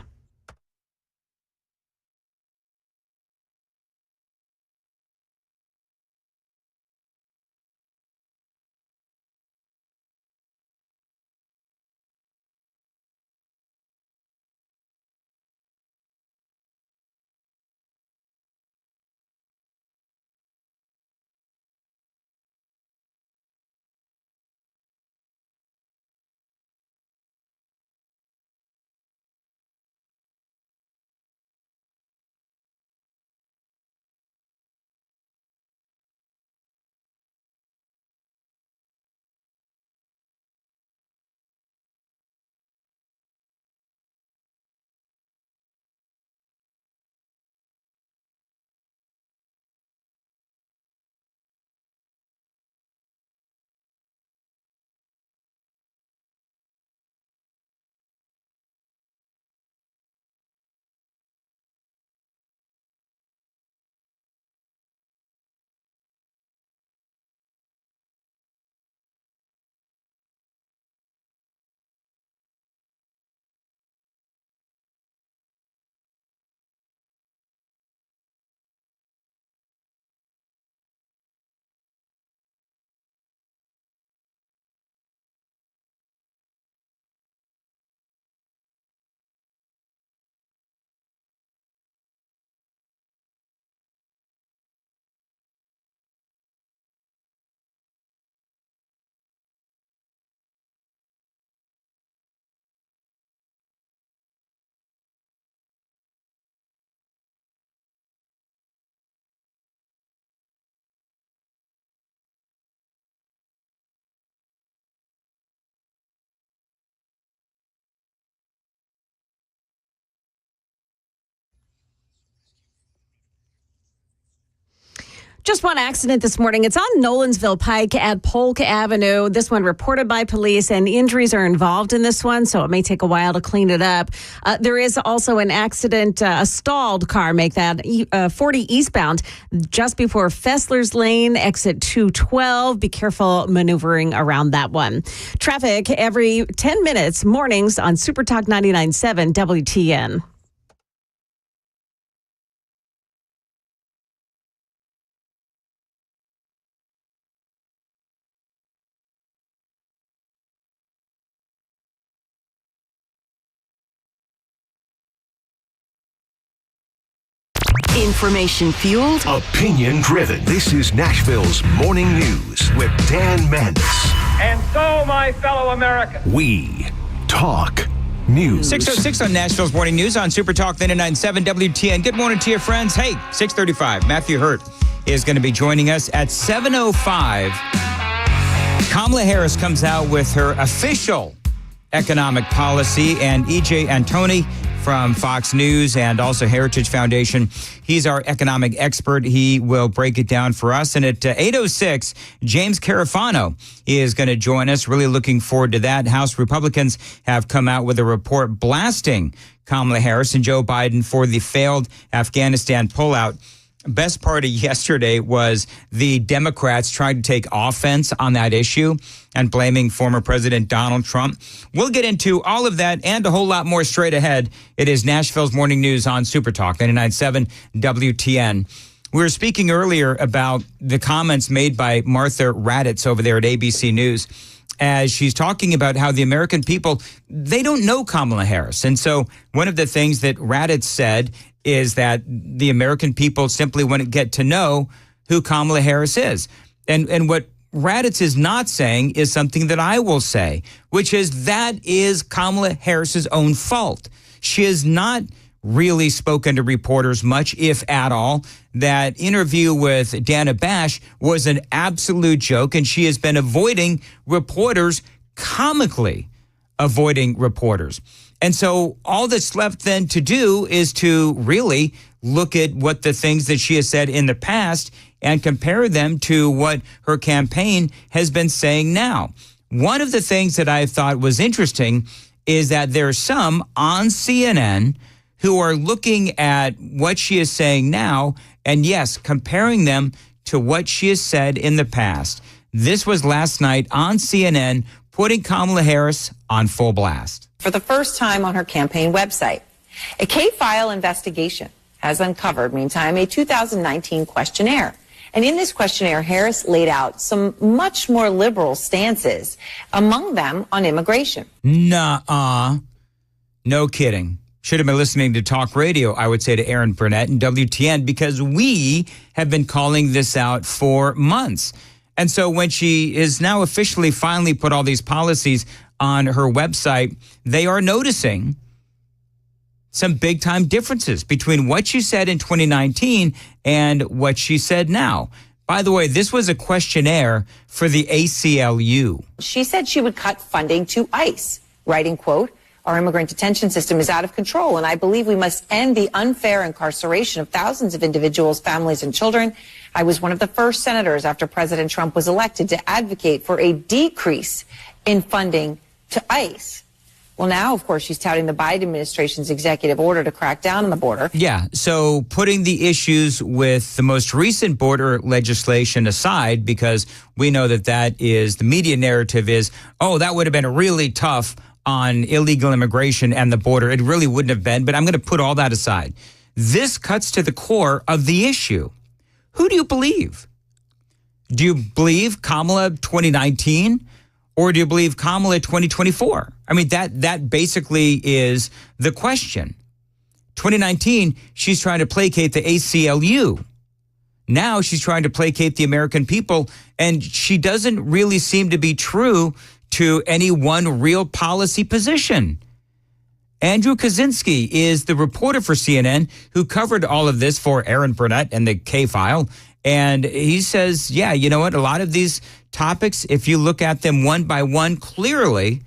Speaker 1: Just one accident this morning. It's on Nolensville Pike at Polk Avenue. This one reported by police, and injuries are involved in this one, so it may take a while to clean it up. There is also an accident, a stalled car, make that 40 eastbound, just before Fessler's Lane, exit 212. Be careful maneuvering around that one. Traffic every 10 minutes, mornings on Super Talk 99.7 WTN.
Speaker 22: Information fueled, opinion driven. This is Nashville's Morning News with Dan Mandis.
Speaker 23: And so, my fellow Americans,
Speaker 22: We talk News.
Speaker 6: 6:06 on Nashville's Morning News on Super Talk 99.7 WTN. Good morning to you, friends. Hey, 6:35. Matthew Hurt is going to be joining us at 7:05. Kamala Harris comes out with her official economic policy, and E.J. Antoni from Fox News and also Heritage Foundation, he's our economic expert. He will break it down for us. And at 8:06, James Carafano is going to join us. Really looking forward to that. House Republicans have come out with a report blasting Kamala Harris and Joe Biden for the failed Afghanistan pullout. Best part of yesterday was the Democrats trying to take offense on that issue and blaming former President Donald Trump. We'll get into all of that and a whole lot more straight ahead. It is Nashville's Morning News on Super Talk 99.7 WTN. We were speaking earlier about the comments made by Martha Raddatz over there at ABC News, as she's talking about how the American people, they don't know Kamala Harris. And so one of the things that Raddatz said is that the American people simply want to get to know who Kamala Harris is. And what Raddatz is not saying is something that I will say, which is that is Kamala Harris's own fault. She has not really spoken to reporters much, if at all. That interview with Dana Bash was an absolute joke, and she has been avoiding reporters, comically avoiding reporters. And so all that's left then to do is to really look at what the things that she has said in the past and compare them to what her campaign has been saying now. One of the things that I thought was interesting is that there are some on CNN who are looking at what she is saying now and, yes, comparing them to what she has said in the past. This was last night on CNN, putting Kamala Harris on full blast.
Speaker 2: For the first time on her campaign website, a K-file investigation has uncovered, meantime, a 2019 questionnaire. And in this questionnaire, Harris laid out some much more liberal stances, among them on immigration.
Speaker 6: Nuh-uh. No kidding. Should have been listening to talk radio, I would say, to Aaron Burnett and WTN, because we have been calling this out for months. And so when she is now officially finally put all these policies on her website, they are noticing some big time differences between what she said in 2019 and what she said now. By the way, this was a questionnaire for the ACLU.
Speaker 2: She said she would cut funding to ICE, writing, quote, "Our immigrant detention system is out of control, and I believe we must end the unfair incarceration of thousands of individuals, families, and children. I was one of the first senators after President Trump was elected to advocate for a decrease in funding to ICE." Well, now, of course, she's touting the Biden administration's executive order to crack down on the border.
Speaker 6: Yeah, so putting the issues with the most recent border legislation aside, because we know that that is, the media narrative is, oh, that would have been really tough on illegal immigration and the border. It really wouldn't have been, but I'm going to put all that aside. This cuts to the core of the issue. Who do you believe? Do you believe Kamala 2019? Or do you believe Kamala 2024? I mean, that basically is the question. 2019, she's trying to placate the ACLU. Now she's trying to placate the American people, and she doesn't really seem to be true to any one real policy position. Andrew Kaczynski is the reporter for CNN who covered all of this for Aaron Burnett and the K-File. And he says, yeah, you know what? A lot of these topics, if you look at them one by one, clearly,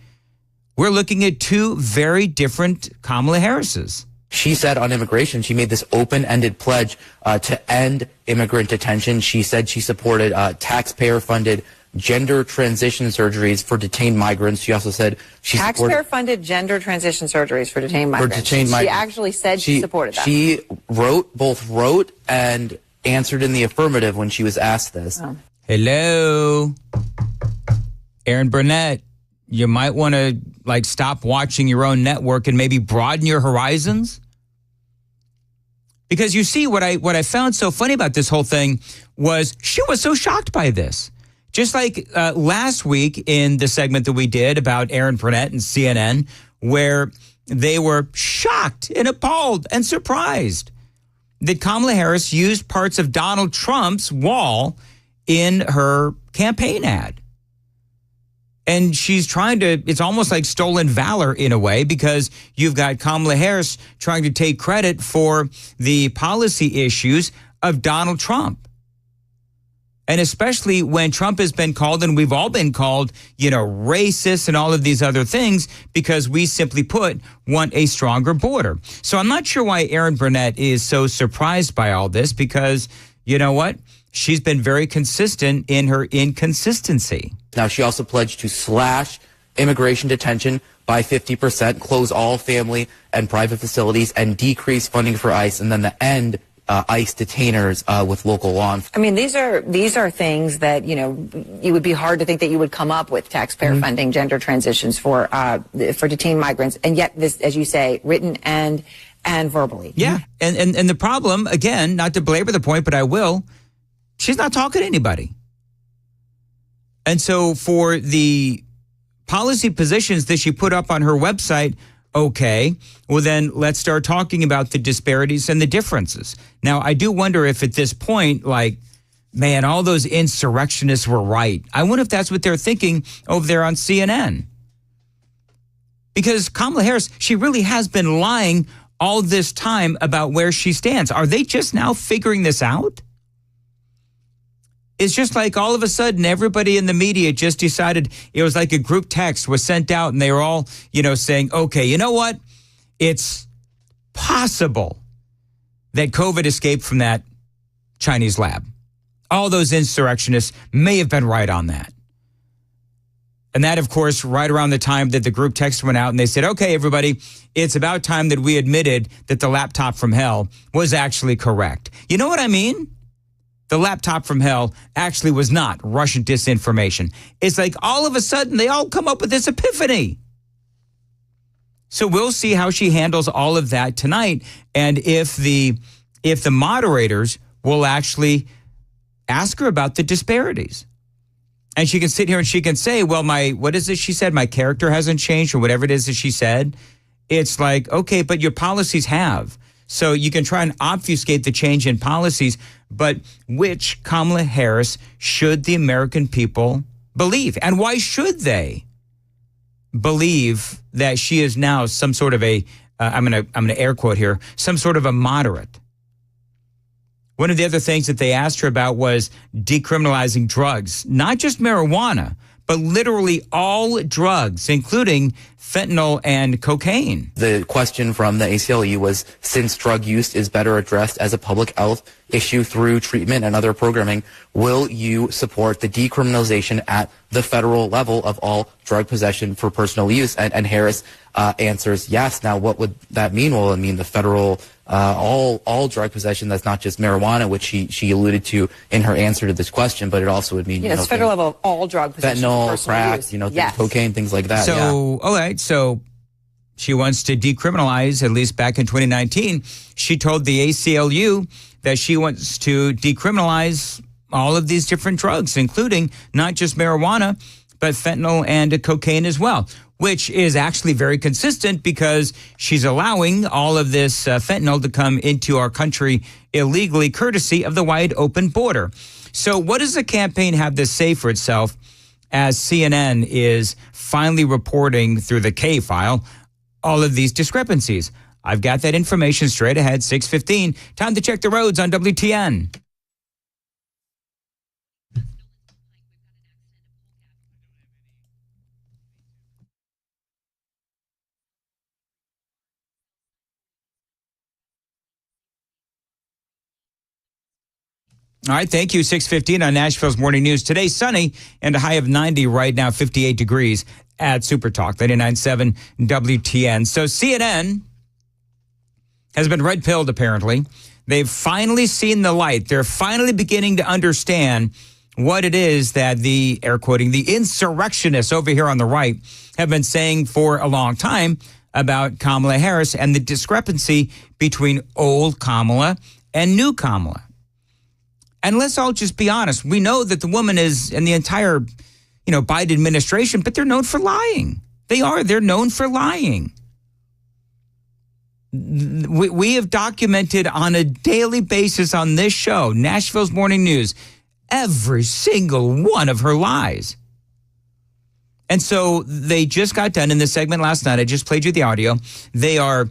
Speaker 6: we're looking at two very different Kamala Harrises.
Speaker 4: She said on immigration, she made this open-ended pledge to end immigrant detention. She said she supported taxpayer-funded gender transition surgeries for detained migrants. She also said she supported
Speaker 2: Taxpayer-funded gender transition surgeries for detained migrants.
Speaker 4: She
Speaker 2: actually said she supported that.
Speaker 4: She both wrote and answered in the affirmative when she was asked this.
Speaker 2: Oh.
Speaker 6: Hello, Aaron Burnett. You might want to stop watching your own network and maybe broaden your horizons. Because you see, what I found so funny about this whole thing was she was so shocked by this. Just like last week in the segment that we did about Aaron Burnett and CNN, where they were shocked and appalled and surprised that Kamala Harris used parts of Donald Trump's wall in her campaign ad. And she's trying to, it's almost like stolen valor in a way, because you've got Kamala Harris trying to take credit for the policy issues of Donald Trump. And especially when Trump has been called, and we've all been called, racist and all of these other things, because we simply put want a stronger border. So I'm not sure why Erin Burnett is so surprised by all this, because you know what? She's been very consistent in her inconsistency.
Speaker 4: Now, she also pledged to slash immigration detention by 50%, close all family and private facilities, and decrease funding for ICE, and then the end ICE detainers with local law enforcement.
Speaker 2: I mean, these are things that, it would be hard to think that you would come up with taxpayer funding, gender transitions for detained migrants. And yet this, as you say, written and verbally.
Speaker 6: Yeah. And the problem, again, not to belabor the point, but I will, she's not talking to anybody. And so for the policy positions that she put up on her website, okay, well then let's start talking about the disparities and the differences. Now, I do wonder if at this point, man, all those insurrectionists were right. I wonder if that's what they're thinking over there on CNN. Because Kamala Harris, she really has been lying all this time about where she stands. Are they just now figuring this out? It's just like all of a sudden everybody in the media just decided, it was like a group text was sent out and they were all, saying, okay, you know what? It's possible that COVID escaped from that Chinese lab. All those insurrectionists may have been right on that. And that, of course, right around the time that the group text went out and they said, okay, everybody, it's about time that we admitted that the laptop from hell was actually correct. You know what I mean? The laptop from hell actually was not Russian disinformation. It's like all of a sudden they all come up with this epiphany. So we'll see how she handles all of that tonight, and if the moderators will actually ask her about the disparities. And she can sit here and she can say, well, what is it she said? My character hasn't changed, or whatever it is that she said. It's like, okay, but your policies have. So you can try and obfuscate the change in policies, but which Kamala Harris should the American people believe? And why should they believe that she is now some sort of I'm going to air quote here, some sort of a moderate? One of the other things that they asked her about was decriminalizing drugs, not just marijuana, but literally all drugs, including fentanyl and cocaine.
Speaker 4: The question from the ACLU was, since drug use is better addressed as a public health issue through treatment and other programming, will you support the decriminalization at the federal level of all drug possession for personal use? And Harris answers yes. Now, what would that mean? Well, it mean the federal all drug possession. That's not just marijuana, which she alluded to in her answer to this question, but it also would mean
Speaker 2: it's federal level of all drug possession,
Speaker 4: fentanyl, crack,
Speaker 2: use. Yes.
Speaker 4: cocaine, things like that.
Speaker 6: So, all right, so she wants to decriminalize. At least back in 2019, she told the ACLU that she wants to decriminalize all of these different drugs, including not just marijuana, but fentanyl and cocaine as well, which is actually very consistent because she's allowing all of this fentanyl to come into our country illegally, courtesy of the wide open border. So what does the campaign have to say for itself as CNN is finally reporting through the K file all of these discrepancies? I've got that information straight ahead, 6:15. Time to check the roads on WTN. All right, thank you. 6:15 on Nashville's Morning News. Today, sunny and a high of 90 right now, 58 degrees at Super Talk, 99.7 WTN. So CNN has been red-pilled, apparently. They've finally seen the light. They're finally beginning to understand what it is that the, air quoting, the insurrectionists over here on the right have been saying for a long time about Kamala Harris and the discrepancy between old Kamala and new Kamala. And let's all just be honest. We know that the woman is in the entire, Biden administration, but they're known for lying. They're known for lying. We have documented on a daily basis on this show, Nashville's Morning News, every single one of her lies. And so they just got done in the segment last night. I just played you the audio. They are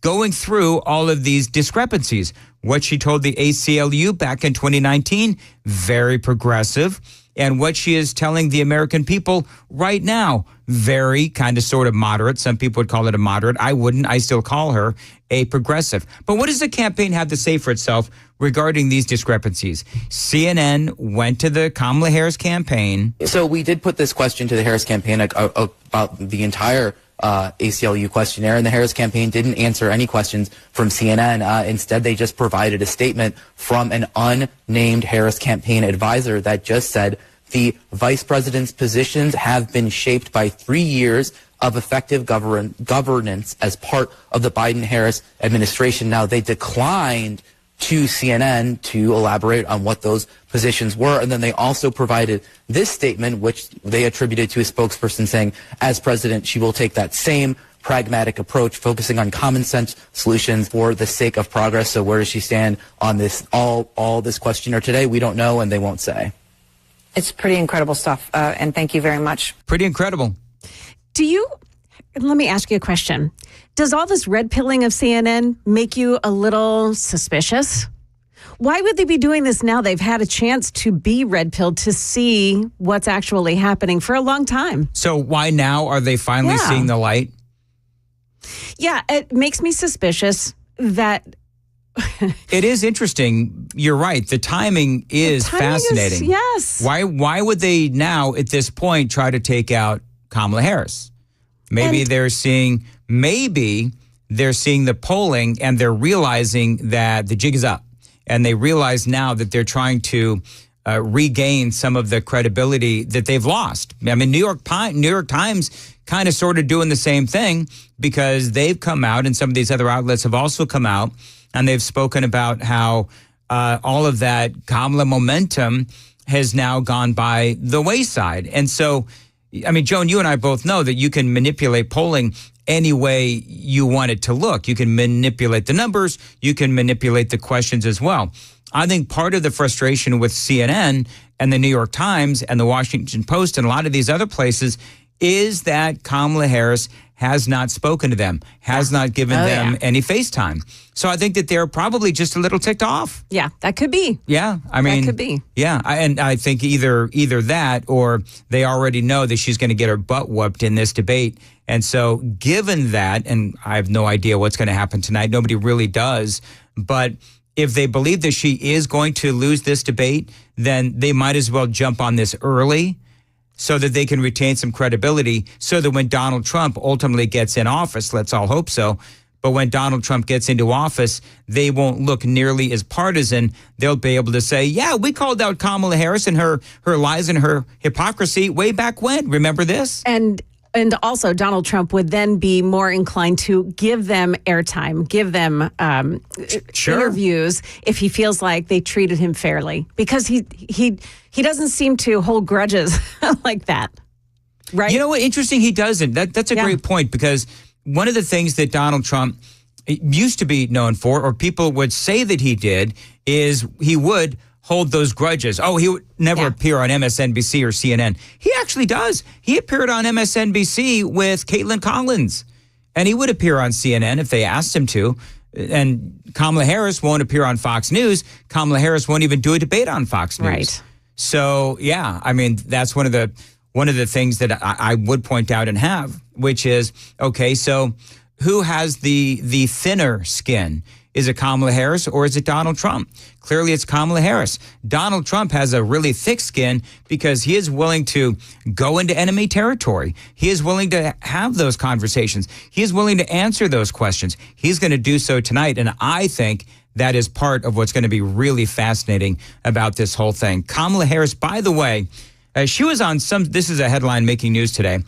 Speaker 6: going through all of these discrepancies. What she told the ACLU back in 2019, very progressive. And what she is telling the American people right now, very kind of sort of moderate. Some people would call it a moderate. I wouldn't. I still call her a progressive. But what does the campaign have to say for itself regarding these discrepancies? CNN went to the Kamala Harris campaign.
Speaker 4: So we did put this question to the Harris campaign about the entire ACLU questionnaire, and the Harris campaign didn't answer any questions from CNN. Instead, they just provided a statement from an unnamed Harris campaign advisor that just said the vice president's positions have been shaped by 3 years of effective governance as part of the Biden-Harris administration. Now, they declined to CNN to elaborate on what those positions were. And then they also provided this statement, which they attributed to a spokesperson saying, as president, she will take that same pragmatic approach, focusing on common sense solutions for the sake of progress. So where does she stand on this, all this questionnaire today? We don't know, and they won't say.
Speaker 2: It's pretty incredible stuff. And thank you very much.
Speaker 6: Pretty incredible.
Speaker 1: Let me ask you a question. Does all this red pilling of CNN make you a little suspicious? Why would they be doing this now? They've had a chance to be red pilled to see what's actually happening for a long time.
Speaker 6: So why now are they finally seeing the light?
Speaker 1: Yeah, it makes me suspicious that...
Speaker 6: It is interesting. You're right. The timing is fascinating.
Speaker 1: Yes.
Speaker 6: Why would they now, at this point, try to take out Kamala Harris? Maybe they're seeing the polling and they're realizing that the jig is up. And they realize now that they're trying to regain some of the credibility that they've lost. I mean, New York Times kind of sort of doing the same thing, because they've come out, and some of these other outlets have also come out, and they've spoken about how all of that Kamala momentum has now gone by the wayside. And so, I mean, Joan, you and I both know that you can manipulate polling any way you want it to look. You can manipulate the numbers. You can manipulate the questions as well. I think part of the frustration with CNN and the New York Times and the Washington Post and a lot of these other places is that Kamala Harris has not spoken to them, has not given them any FaceTime. So I think that they're probably just a little ticked off.
Speaker 1: Yeah, that could be.
Speaker 6: Yeah, I mean,
Speaker 1: that could be.
Speaker 6: Yeah, and I think either that, or they already know that she's going to get her butt whooped in this debate. And so given that, and I have no idea what's going to happen tonight, nobody really does, but if they believe that she is going to lose this debate, then they might as well jump on this early, so that they can retain some credibility, so that when Donald Trump ultimately gets in office, let's all hope so, but when Donald Trump gets into office, they won't look nearly as partisan. They'll be able to say, yeah, we called out Kamala Harris and her lies and her hypocrisy way back when. Remember this?
Speaker 1: And also, Donald Trump would then be more inclined to give them airtime, give them interviews if he feels like they treated him fairly, because he doesn't seem to hold grudges like that, right?
Speaker 6: You know what? Interesting, he doesn't. That's a great point, because one of the things that Donald Trump used to be known for, or people would say that he did, is he would hold those grudges. Oh, he would never appear on MSNBC or CNN. He actually does. He appeared on MSNBC with Caitlin Collins, and he would appear on CNN if they asked him to. And Kamala Harris won't appear on Fox News. Kamala Harris won't even do a debate on Fox News. Right. So, yeah, I mean, that's one of the things that I would point out and have, which is, okay, so who has the thinner skin? Is it Kamala Harris or is it Donald Trump? Clearly, it's Kamala Harris. Donald Trump has a really thick skin because he is willing to go into enemy territory. He is willing to have those conversations. He is willing to answer those questions. He's going to do so tonight, and I think that is part of what's going to be really fascinating about this whole thing. Kamala Harris, by the way, she was on this is a headline making news today.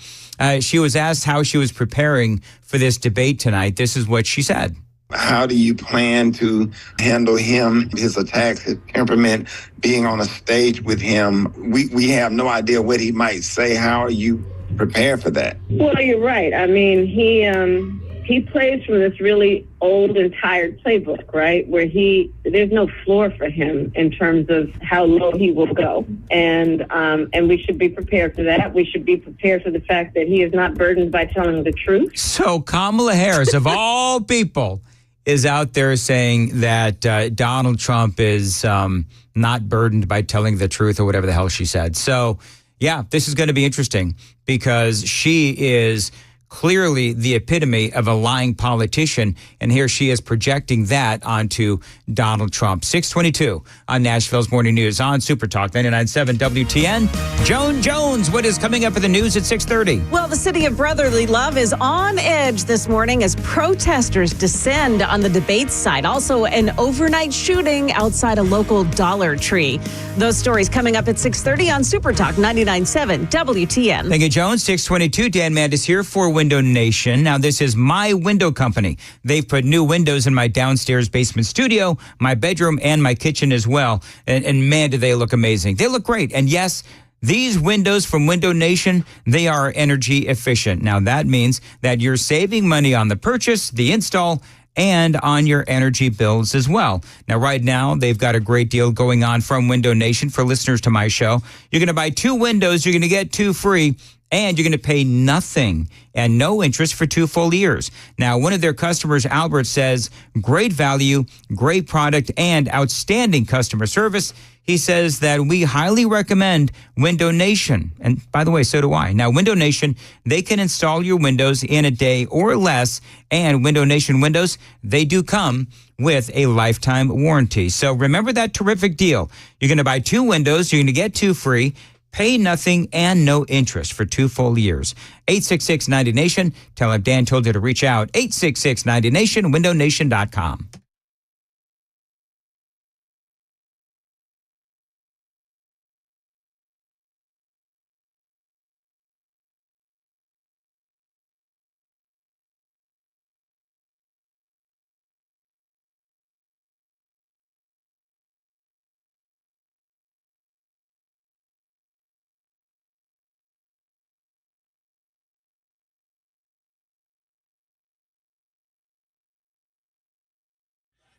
Speaker 6: She was asked how she was preparing for this debate tonight. This is what she said.
Speaker 3: How do you plan to handle him, his attacks, his temperament, being on a stage with him? We have no idea what he might say. How are you prepared for that?
Speaker 5: Well, you're right. I mean, he plays from this really old and tired playbook, right? Where there's no floor for him in terms of how low he will go. And we should be prepared for that. We should be prepared for the fact that he is not burdened by telling the truth.
Speaker 6: So Kamala Harris, of all people, is out there saying that Donald Trump is not burdened by telling the truth or whatever the hell she said. So, yeah, this is going to be interesting because she is clearly the epitome of a lying politician. And here she is projecting that onto Donald Trump. 622 on Nashville's Morning News on Super Talk 99.7 WTN. Joan Jones, what is coming up in the news at 6:30?
Speaker 1: Well, the city of brotherly love is on edge this morning as protesters descend on the debate site. Also, an overnight shooting outside a local Dollar Tree. Those stories coming up at 6:30 on Super Talk 99.7 WTN.
Speaker 6: Thank you, Joan. 622, Dan Mandis here for Window Nation. Now, this is my window company. They've put new windows in my downstairs basement studio, my bedroom, and my kitchen as well. And man, do they look amazing. They look great. And yes, these windows from Window Nation, they are energy efficient. Now, that means that you're saving money on the purchase, the install, and on your energy bills as well. Now, right now, they've got a great deal going on from Window Nation for listeners to my show. You're going to buy 2 windows, you're going to get 2 free. And you're going to pay nothing and no interest for 2 full years. Now, one of their customers, Albert, says, great value, great product, and outstanding customer service. He says that we highly recommend Window Nation. And by the way, so do I. Now, Window Nation, they can install your windows in a day or less. And Window Nation windows, they do come with a lifetime warranty. So remember that terrific deal. You're going to buy 2 windows. You're going to get 2 free. Pay nothing and no interest for 2 full years. 866-90-NATION. Tell him Dan told you to reach out. 866-90-NATION, windownation.com.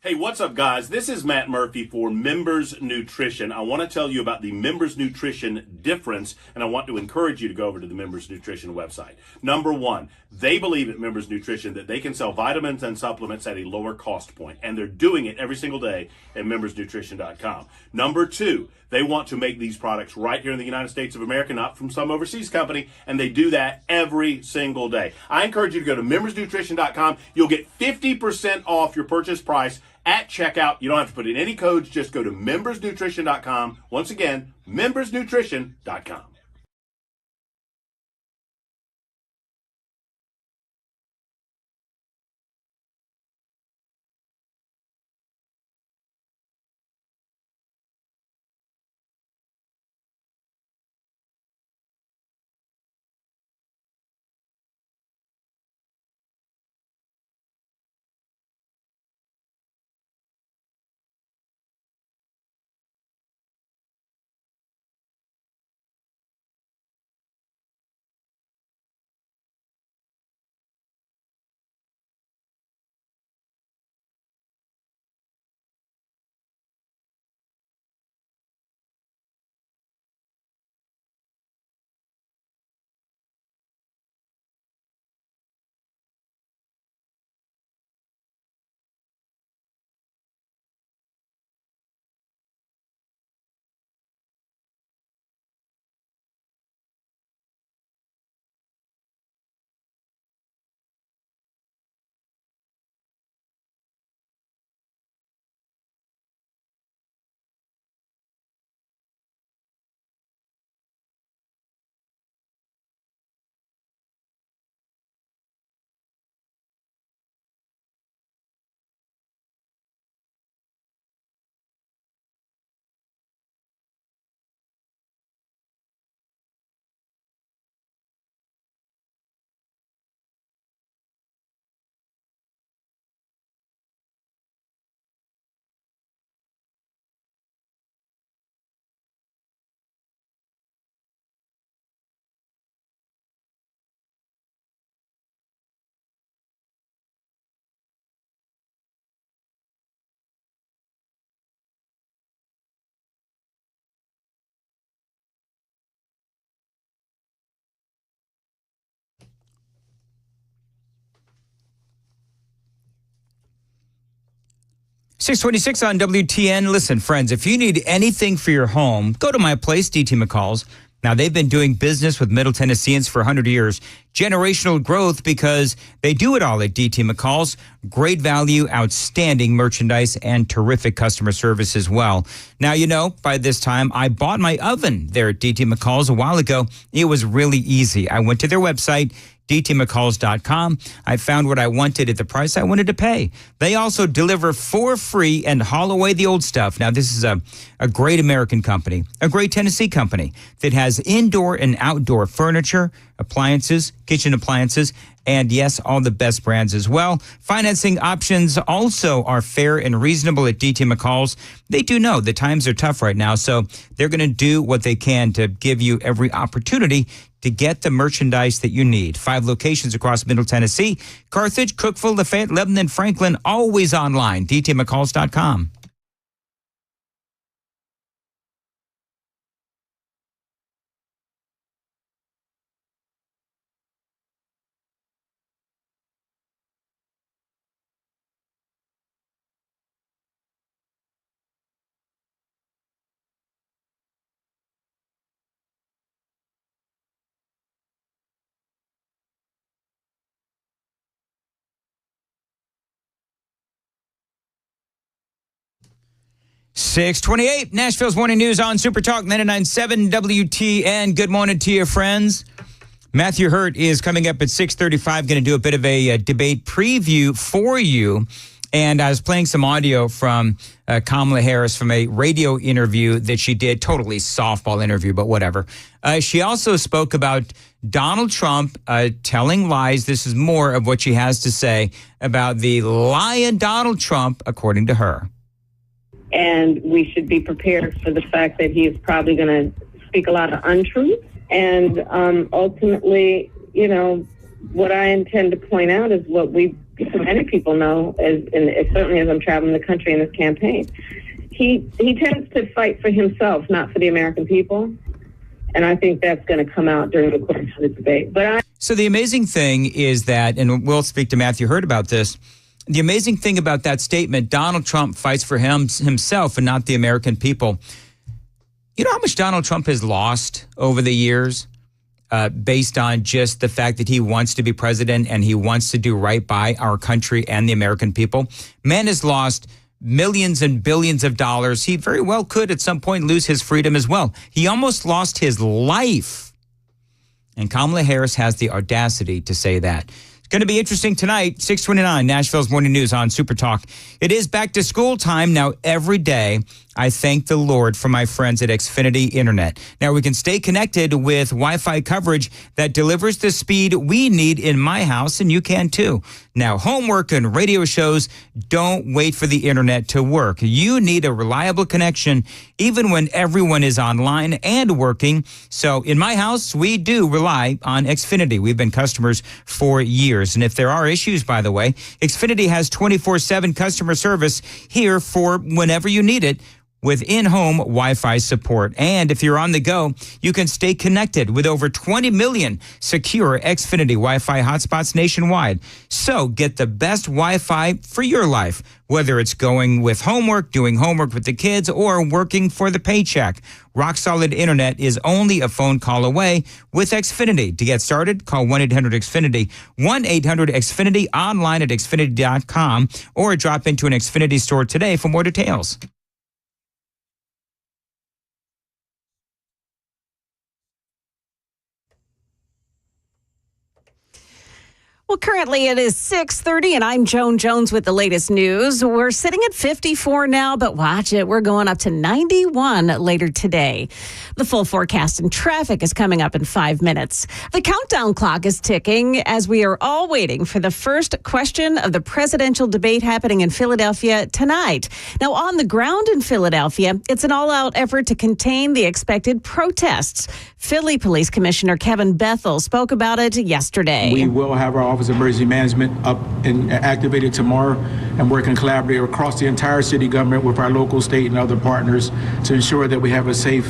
Speaker 15: Hey, what's up, guys? This is Matt Murphy for Members Nutrition. I want to tell you about the Members Nutrition difference, and I want to encourage you to go over to the Members Nutrition website. Number one, they believe at Members Nutrition that they can sell vitamins and supplements at a lower cost point, and they're doing it every single day at membersnutrition.com. Number two, they want to make these products right here in the United States of America, not from some overseas company, and they do that every single day. I encourage you to go to membersnutrition.com. You'll get 50% off your purchase price at checkout. You don't have to put in any codes. Just go to membersnutrition.com. Once again, membersnutrition.com.
Speaker 6: 626 on WTN. Listen, friends, if you need anything for your home, go to my place, DT McCall's. Now, they've been doing business with Middle Tennesseans for 100 years. Generational growth because they do it all at DT McCall's. Great value, outstanding merchandise, and terrific customer service as well. Now, you know, by this time, I bought my oven there at DT McCall's a while ago. It was really easy. I went to their website, dtmccalls.com. I found what I wanted at the price I wanted to pay. They also deliver for free and haul away the old stuff. Now, this is a great American company, a great Tennessee company that has indoor and outdoor furniture, appliances, kitchen appliances, and yes, all the best brands as well. Financing options also are fair and reasonable at DT McCall's. They do know the times are tough right now, so they're going to do what they can to give you every opportunity to get the merchandise that you need. 5 locations across Middle Tennessee, Carthage, Cookeville, Lafayette, Lebanon, Franklin, always online, dtmccalls.com. .628, Nashville's Morning News on Super Talk 99.7 WTN. Good morning to you, friends. Matthew Hurt is coming up at 6:35, going to do a bit of a debate preview for you. And I was playing some audio from Kamala Harris from a radio interview that she did, totally softball interview, but whatever. She also spoke about Donald Trump telling lies. This is more of what she has to say about the lying Donald Trump, according to her.
Speaker 5: And we should be prepared for the fact that he is probably going to speak a lot of untruths. And ultimately, you know, what I intend to point out is what many people know, certainly as I'm traveling the country in this campaign. He tends to fight for himself, not for the American people. And I think that's going to come out during the course of the debate.
Speaker 6: So the amazing thing is that, and we'll speak to Matthew Hurt about this, the amazing thing about that statement, Donald Trump fights for himself and not the American people. You know how much Donald Trump has lost over the years based on just the fact that he wants to be president and he wants to do right by our country and the American people? Man has lost millions and billions of dollars. He very well could at some point lose his freedom as well. He almost lost his life. And Kamala Harris has the audacity to say that. Going to be interesting tonight, 629, Nashville's Morning News on Super Talk. It is back to school time. Now, every day, I thank the Lord for my friends at Xfinity Internet. Now, we can stay connected with Wi-Fi coverage that delivers the speed we need in my house, and you can too. Now, homework and radio shows don't wait for the Internet to work. You need a reliable connection, even when everyone is online and working. So, in my house, we do rely on Xfinity. We've been customers for years. And if there are issues, by the way, Xfinity has 24/7 customer service here for whenever you need it, with in-home Wi-Fi support. And if you're on the go, you can stay connected with over 20 million secure Xfinity Wi-Fi hotspots nationwide. So get the best Wi-Fi for your life, whether it's going with homework, doing homework with the kids, or working for the paycheck. Rock-solid internet is only a phone call away with Xfinity. To get started, call 1-800-XFINITY, 1-800-XFINITY, online at Xfinity.com, or drop into an Xfinity store today for more details.
Speaker 1: Well, currently it is 6:30, and I'm Joan Jones with the latest news. We're sitting at 54 now, but watch it. We're going up to 91 later today. The full forecast and traffic is coming up in 5 minutes. The countdown clock is ticking as we are all waiting for the first question of the presidential debate happening in Philadelphia tonight. Now, on the ground in Philadelphia, it's an all-out effort to contain the expected protests. Philly Police Commissioner Kevin Bethel spoke about it yesterday.
Speaker 7: We will have our Office of Emergency Management up and activated tomorrow and working collaboratively across the entire city government with our local, state, and other partners to ensure that we have a safe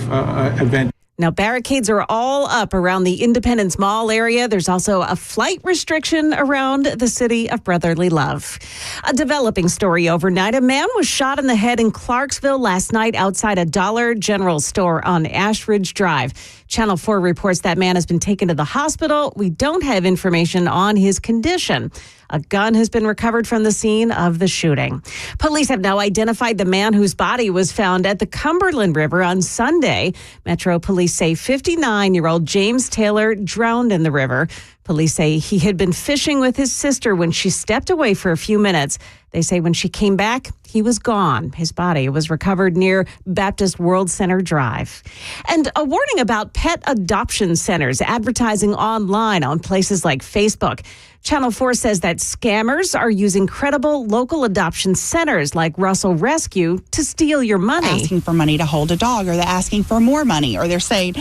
Speaker 7: event.
Speaker 1: Now, barricades are all up around the Independence Mall area. There's also a flight restriction around the city of brotherly love. A developing story overnight. A man was shot in the head in Clarksville last night outside a Dollar General store on Ashridge Drive. Channel 4 reports that man has been taken to the hospital. We don't have information on his condition. A gun has been recovered from the scene of the shooting. Police have now identified the man whose body was found at the Cumberland River on Sunday. Metro Police say 59-year-old James Taylor drowned in the river. Police say he had been fishing with his sister when she stepped away for a few minutes. They say when she came back, he was gone. His body was recovered near Baptist World Center Drive. And a warning about pet adoption centers advertising online on places like Facebook. Channel 4 says that scammers are using credible local adoption centers like Russell Rescue to steal your money.
Speaker 8: Asking for money to hold a dog, or they're asking for more money, or they're saying,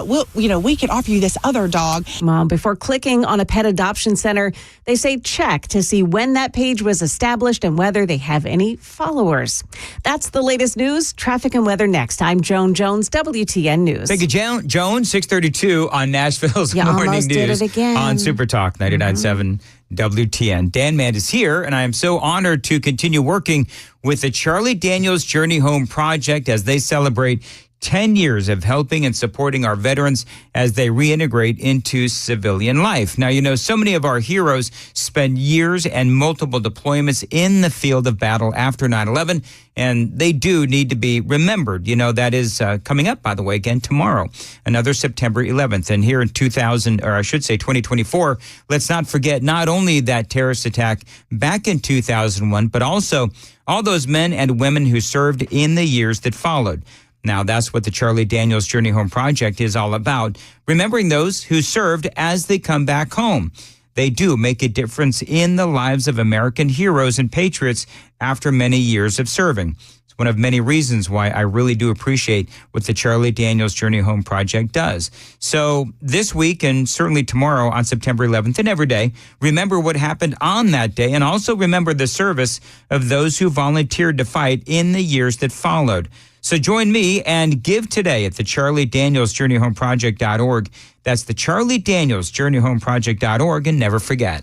Speaker 8: we could offer you this other dog.
Speaker 1: Before clicking on a pet adoption center, they say check to see when that page was established and whether they have any followers. That's the latest news. Traffic and weather next. I'm Joan Jones, WTN News.
Speaker 6: Thank you, Joan. 632 on Nashville's Morning News
Speaker 1: did it again.
Speaker 6: on Super Talk 99.7 WTN. Dan Mandis here, and I am so honored to continue working with the Charlie Daniels Journey Home Project as they celebrate 10 years of helping and supporting our veterans as they reintegrate into civilian life. Now, so many of our heroes spend years and multiple deployments in the field of battle after 9/11, and they do need to be remembered. That is coming up, by the way, again tomorrow, another September 11th. And here in 2024, let's not forget not only that terrorist attack back in 2001, but also all those men and women who served in the years that followed. Now, that's what the Charlie Daniels Journey Home Project is all about, remembering those who served as they come back home. They do make a difference in the lives of American heroes and patriots after many years of serving. It's one of many reasons why I really do appreciate what the Charlie Daniels Journey Home Project does. So this week and certainly tomorrow on September 11th and every day, remember what happened on that day and also remember the service of those who volunteered to fight in the years that followed. So join me and give today at the Charlie Daniels JourneyHomeProject.org. That's the Charlie Daniels JourneyHomeProject.org, and never forget.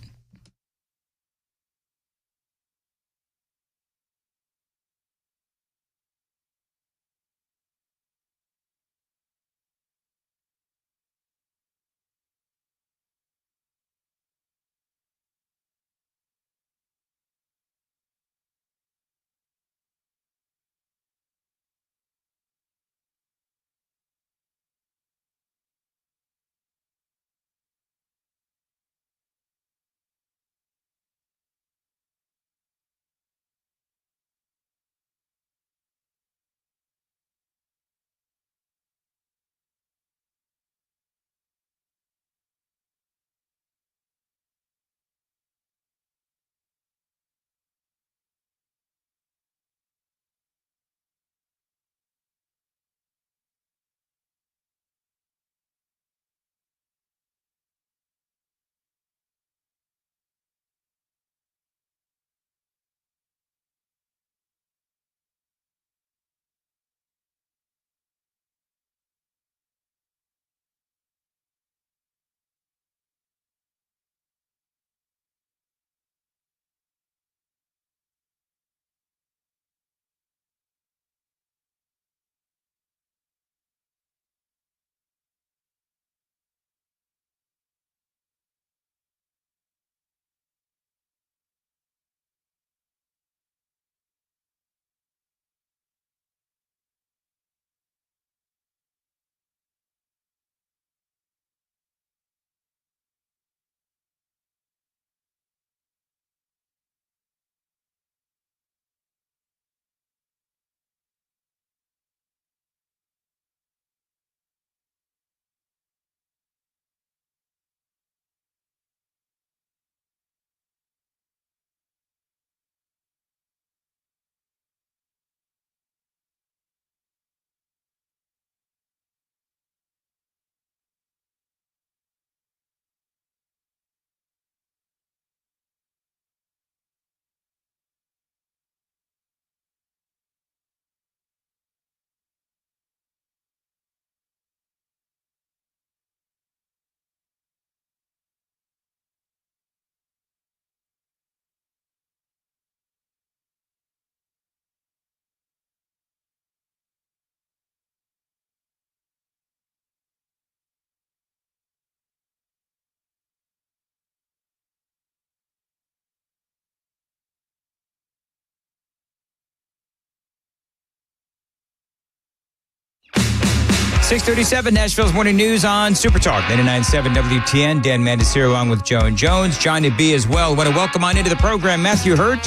Speaker 6: 637 Nashville's Morning News on Super Talk 99.7 WTN. Dan Mandis here along with Joan Jones. Johnny B as well. Want to welcome on into the program Matthew Hurt,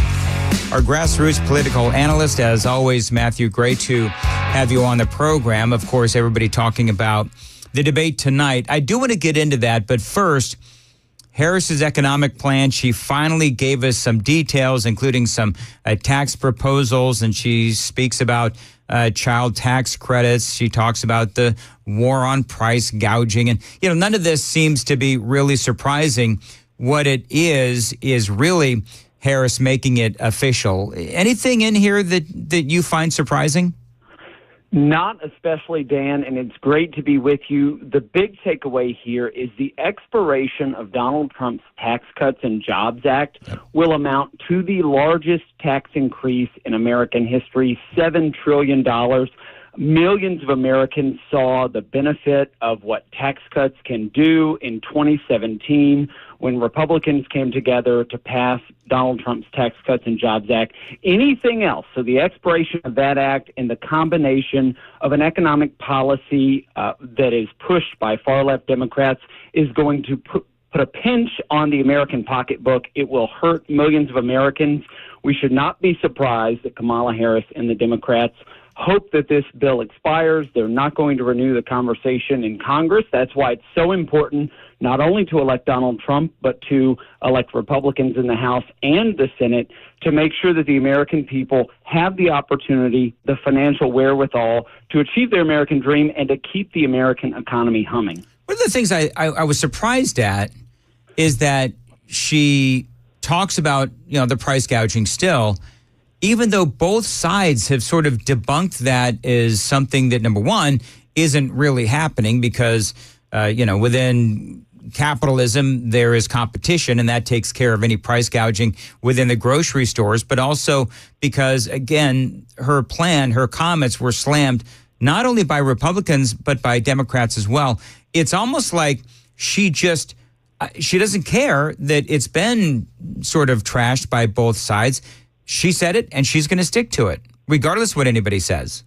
Speaker 6: our grassroots political analyst. As always, Matthew, great to have you on the program. Of course, everybody talking about the debate tonight. I do want to get into that, but first, Harris's economic plan. She finally gave us some details, including some tax proposals, and she speaks about child tax credits. She talks about the war on price gouging. And, none of this seems to be really surprising. What it is really Harris making it official. Anything in here that you find surprising?
Speaker 9: Not especially, Dan, and it's great to be with you. The big takeaway here is the expiration of Donald Trump's Tax Cuts and Jobs Act will amount to the largest tax increase in American history, $7 trillion. Millions of Americans saw the benefit of what tax cuts can do in 2017 when Republicans came together to pass Donald Trump's Tax Cuts and Jobs Act. Anything else, so the expiration of that act and the combination of an economic policy that is pushed by far-left Democrats is going to put a pinch on the American pocketbook. It will hurt millions of Americans. We should not be surprised that Kamala Harris and the Democrats hope that this bill expires. They're not going to renew the conversation in Congress. That's why it's so important not only to elect Donald Trump, but to elect Republicans in the House and the Senate to make sure that the American people have the opportunity, the financial wherewithal to achieve their American dream and to keep the American economy humming.
Speaker 6: One of the things I was surprised at is that she talks about, the price gouging still, even though both sides have sort of debunked that as something that, number one, isn't really happening because, within capitalism, there is competition, and that takes care of any price gouging within the grocery stores. But also because, again, her plan, her comments were slammed not only by Republicans, but by Democrats as well. It's almost like she doesn't care that it's been sort of trashed by both sides. She said it, and she's going to stick to it, regardless of what anybody says.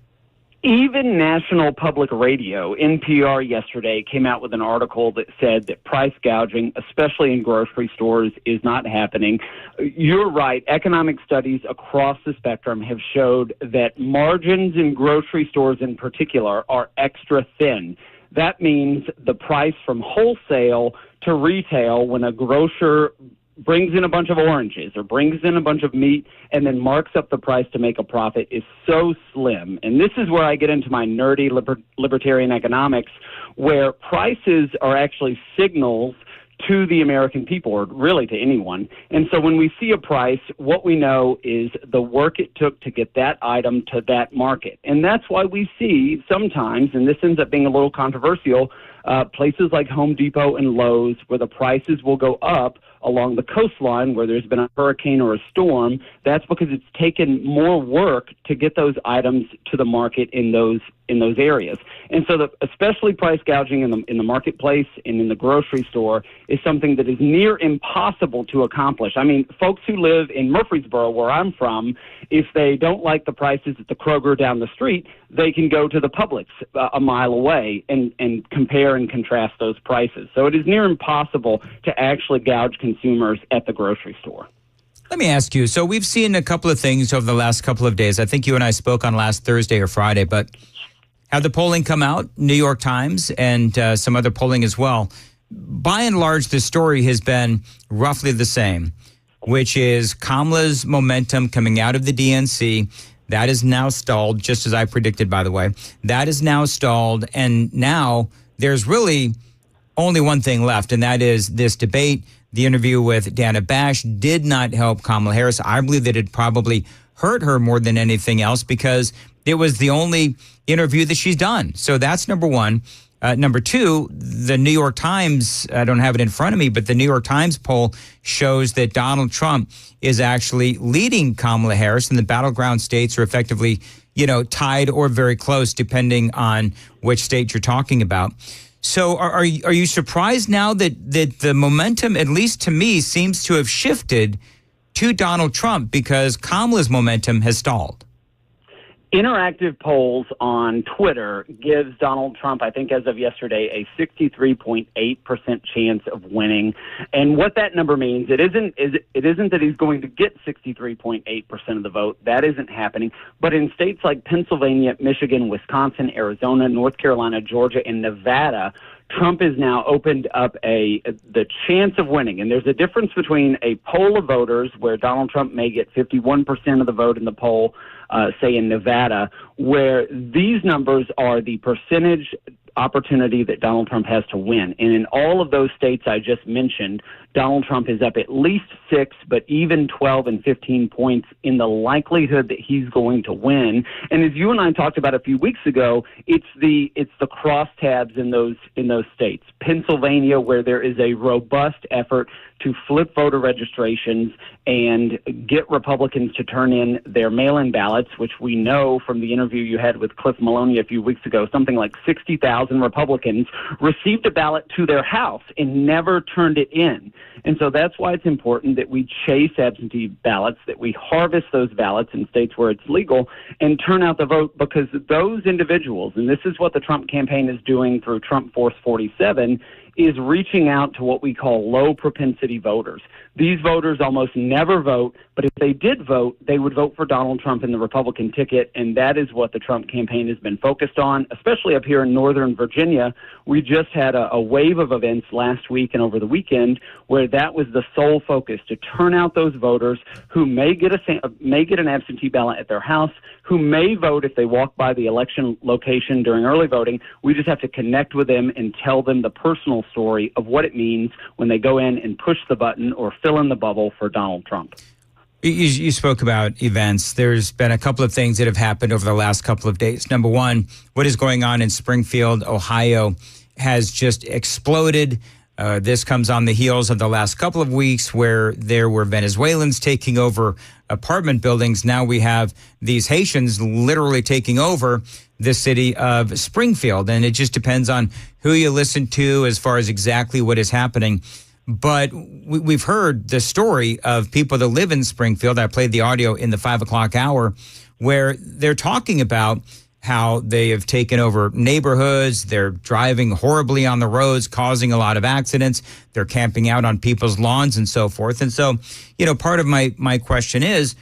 Speaker 9: Even National Public Radio, NPR, yesterday came out with an article that said that price gouging, especially in grocery stores, is not happening. You're right. Economic studies across the spectrum have showed that margins in grocery stores in particular are extra thin. That means the price from wholesale to retail when a grocer brings in a bunch of oranges or brings in a bunch of meat and then marks up the price to make a profit is so slim. And this is where I get into my nerdy libertarian economics, where prices are actually signals to the American people, or really to anyone. And so when we see a price, what we know is the work it took to get that item to that market. And that's why we see sometimes, and this ends up being a little controversial, places like Home Depot and Lowe's where the prices will go up along the coastline where there's been a hurricane or a storm. That's because it's taken more work to get those items to the market in those areas. And so especially price gouging in the marketplace and in the grocery store is something that is near impossible to accomplish. I mean, folks who live in Murfreesboro, where I'm from, if they don't like the prices at the Kroger down the street, they can go to the Publix a mile away and compare and contrast those prices. So it is near impossible to actually gouge consumers at the grocery store.
Speaker 6: Let me ask you, so we've seen a couple of things over the last couple of days. I think you and I spoke on last Thursday or Friday, but have the polling come out, New York Times and some other polling as well. By and large, the story has been roughly the same, which is Kamala's momentum coming out of the DNC. That is now stalled, just as I predicted, by the way. That is now stalled, and now there's really only one thing left, and that is this debate. The interview with Dana Bash did not help Kamala Harris. I believe that it probably hurt her more than anything else because it was the only interview that she's done. So that's number one. Number two, the New York Times, I don't have it in front of me, but the New York Times poll shows that Donald Trump is actually leading Kamala Harris, and the battleground states are effectively, tied or very close, depending on which state you're talking about. So are you surprised now that the momentum, at least to me, seems to have shifted to Donald Trump because Kamala's momentum has stalled?
Speaker 9: Interactive polls on Twitter gives Donald Trump, I think as of yesterday, a 63.8% chance of winning. And what that number means, it isn't that he's going to get 63.8% of the vote. That isn't happening. But in states like Pennsylvania, Michigan, Wisconsin, Arizona, North Carolina, Georgia, and Nevada, Trump has now opened up the chance of winning. And there's a difference between a poll of voters where Donald Trump may get 51% of the vote in the poll, say in Nevada, where these numbers are the percentage opportunity that Donald Trump has to win. And in all of those states I just mentioned, Donald Trump is up at least 6, but even 12 and 15 points in the likelihood that he's going to win. And as you and I talked about a few weeks ago, it's the crosstabs in those states. Pennsylvania, where there is a robust effort to flip voter registrations and get Republicans to turn in their mail-in ballots, which we know from the interview you had with Cliff Maloney a few weeks ago, something like 60,000 Republicans received a ballot to their house and never turned it in. And so that's why it's important that we chase absentee ballots, that we harvest those ballots in states where it's legal and turn out the vote, because those individuals, and this is what the Trump campaign is doing through Trump Force 47, is reaching out to what we call low propensity voters. These voters almost never vote, but if they did vote, they would vote for Donald Trump in the Republican ticket, and that is what the Trump campaign has been focused on, especially up here in Northern Virginia. We just had a wave of events last week and over the weekend where that was the sole focus, to turn out those voters who may get an absentee ballot at their house, who may vote if they walk by the election location during early voting. We just have to connect with them and tell them the personal story of what it means when they go in and push the button or fill in the bubble for Donald Trump.
Speaker 6: You spoke about events. There's been a couple of things that have happened over the last couple of days. Number one, what is going on in Springfield, Ohio, has just exploded. This comes on the heels of the last couple of weeks where there were Venezuelans taking over apartment buildings. Now we have these Haitians literally taking over the city of Springfield. And it just depends on who you listen to as far as exactly what is happening. But we've heard the story of people that live in Springfield. I played the audio in the 5 o'clock hour where they're talking about how they have taken over neighborhoods. They're driving horribly on the roads, causing a lot of accidents. They're camping out on people's lawns and so forth. And so, part of my question is,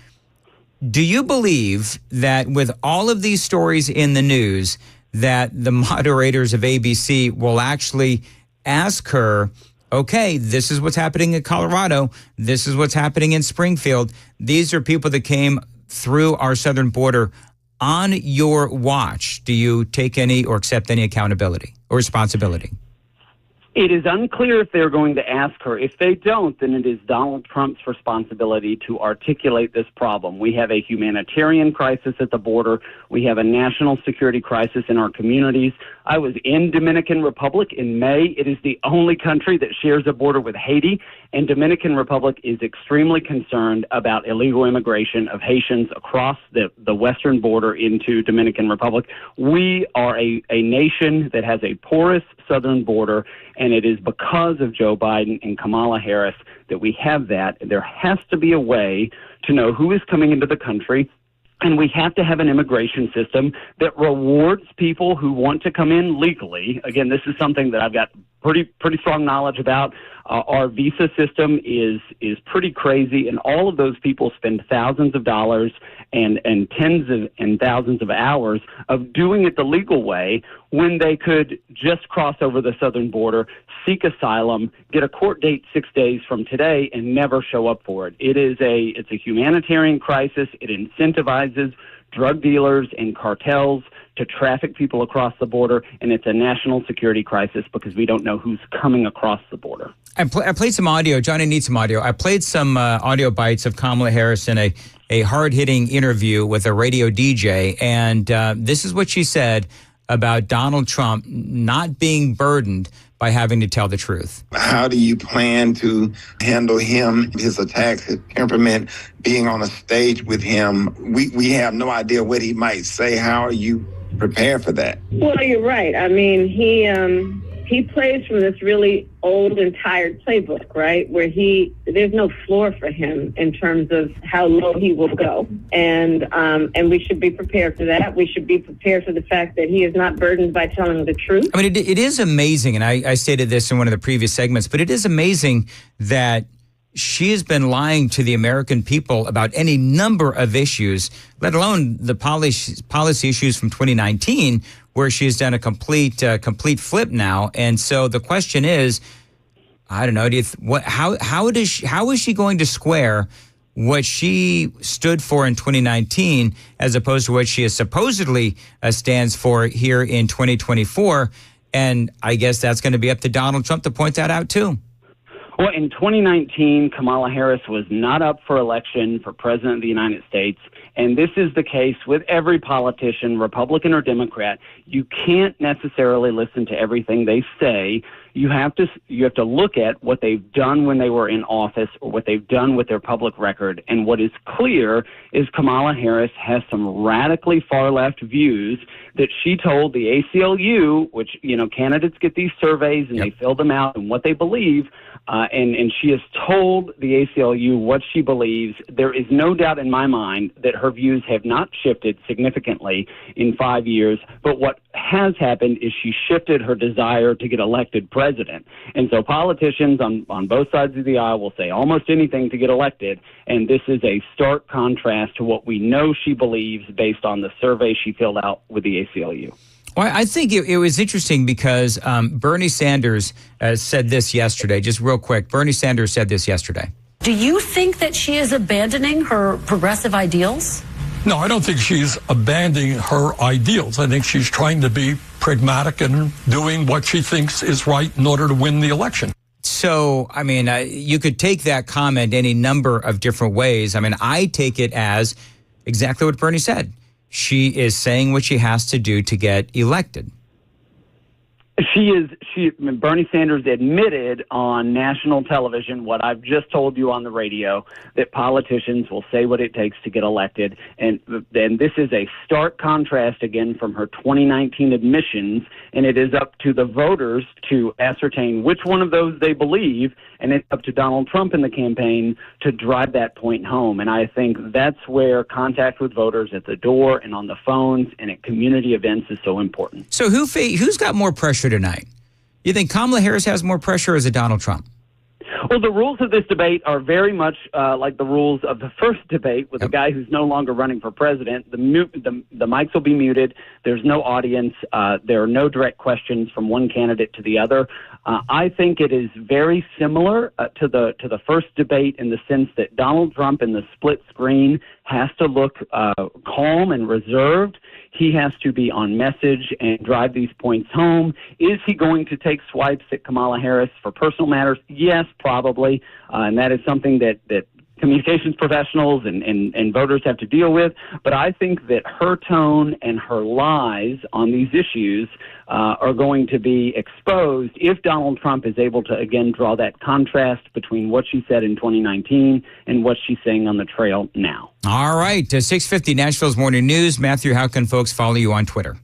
Speaker 6: do you believe that with all of these stories in the news, that the moderators of ABC will actually ask her, okay, this is what's happening in Colorado. This is what's happening in Springfield. These are people that came through our southern border on your watch. Do you take any or accept any accountability or responsibility?
Speaker 9: It is unclear if they're going to ask her. If they don't, then it is Donald Trump's responsibility to articulate this problem. We have a humanitarian crisis at the border. We have a national security crisis in our communities. I was in Dominican Republic in May. It is the only country that shares a border with Haiti, and Dominican Republic is extremely concerned about illegal immigration of Haitians across the western border into Dominican Republic. We are a nation that has a porous southern border, and it is because of Joe Biden and Kamala Harris that we have that. There has to be a way to know who is coming into the country, and we have to have an immigration system that rewards people who want to come in legally. Again, this is something that I've got pretty strong knowledge about. Our visa system is pretty crazy, and all of those people spend thousands of dollars and tens of and thousands of hours of doing it the legal way when they could just cross over the southern border, seek asylum, get a court date 6 days from today, and never show up for it. It's a humanitarian crisis. It incentivizes drug dealers and cartels to traffic people across the border, and it's a national security crisis because we don't know who's coming across the border.
Speaker 6: I played some audio. Johnny needs some audio. I played some audio bites of Kamala Harris in a hard-hitting interview with a radio DJ, and this is what she said about Donald Trump not being burdened by having to tell the truth.
Speaker 3: How do you plan to handle him, his attacks, his temperament, being on a stage with him? We have no idea what he might say. How are you prepared for that?
Speaker 5: Well, you're right. I mean, he he plays from this really old and tired playbook, right? Where there's no floor for him in terms of how low he will go. And we should be prepared for that. We should be prepared for the fact that he is not burdened by telling the truth.
Speaker 6: I mean, it is amazing, and I stated this in one of the previous segments, but it is amazing that she has been lying to the American people about any number of issues, let alone the policy issues from 2019, where she has done a complete flip now. And so the question is, I don't know, how is she going to square what she stood for in 2019 as opposed to what she is supposedly stands for here in 2024? And I guess that's going to be up to Donald Trump to point that out too.
Speaker 9: Well, in 2019, Kamala Harris was not up for election for president of the United States. And this is the case with every politician, Republican or Democrat. You can't necessarily listen to everything they say. You have to look at what they've done when they were in office or what they've done with their public record. And what is clear is Kamala Harris has some radically far left views that she told the ACLU, which, candidates get these surveys and they fill them out and what they believe. And she has told the ACLU what she believes. There is no doubt in my mind that her views have not shifted significantly in 5 years. But what has happened is she shifted her desire to get elected president. And so politicians on both sides of the aisle will say almost anything to get elected. And this is a stark contrast to what we know she believes based on the survey she filled out with the ACLU.
Speaker 6: Well, I think it was interesting because Bernie Sanders said this yesterday. Just real quick, Bernie Sanders said this yesterday.
Speaker 10: Do you think that she is abandoning her progressive ideals?
Speaker 11: No, I don't think she's abandoning her ideals. I think she's trying to be pragmatic and doing what she thinks is right in order to win the election.
Speaker 6: So, I mean, you could take that comment any number of different ways. I mean, I take it as exactly what Bernie said. She is saying what she has to do to get elected.
Speaker 9: Bernie Sanders admitted on national television what I've just told you on the radio, that politicians will say what it takes to get elected. And then this is a stark contrast again from her 2019 admissions, and it is up to the voters to ascertain which one of those they believe, and it's up to Donald Trump in the campaign to drive that point home. And I think that's where contact with voters at the door and on the phones and at community events is so important.
Speaker 6: So who's got more pressure tonight? You think Kamala Harris has more pressure, or is it Donald Trump?
Speaker 9: Well, the rules of this debate are very much like the rules of the first debate with the guy who's no longer running for president. The mics will be muted. There's no audience. There are no direct questions from one candidate to the other. I think it is very similar to the first debate in the sense that Donald Trump in the split screen has to look calm and reserved. He has to be on message and drive these points home. Is he going to take swipes at Kamala Harris for personal matters? Yes, probably. And that is something that communications professionals and voters have to deal with. But I think that her tone and her lies on these issues are going to be exposed if Donald Trump is able to, again, draw that contrast between what she said in 2019 and what she's saying on the trail now.
Speaker 6: All right. 650 Nashville's Morning News. Matthew, how can folks follow you on Twitter?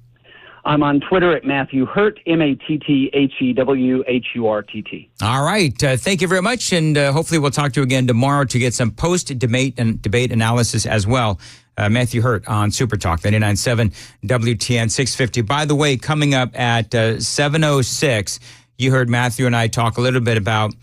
Speaker 9: I'm on Twitter at Matthew Hurt, MattheWHurtt.
Speaker 6: All right. Thank you very much. And hopefully we'll talk to you again tomorrow to get some post-debate and debate analysis as well. Matthew Hurt on Super Talk 99.7 WTN 650. By the way, coming up at 7:06, you heard Matthew and I talk a little bit about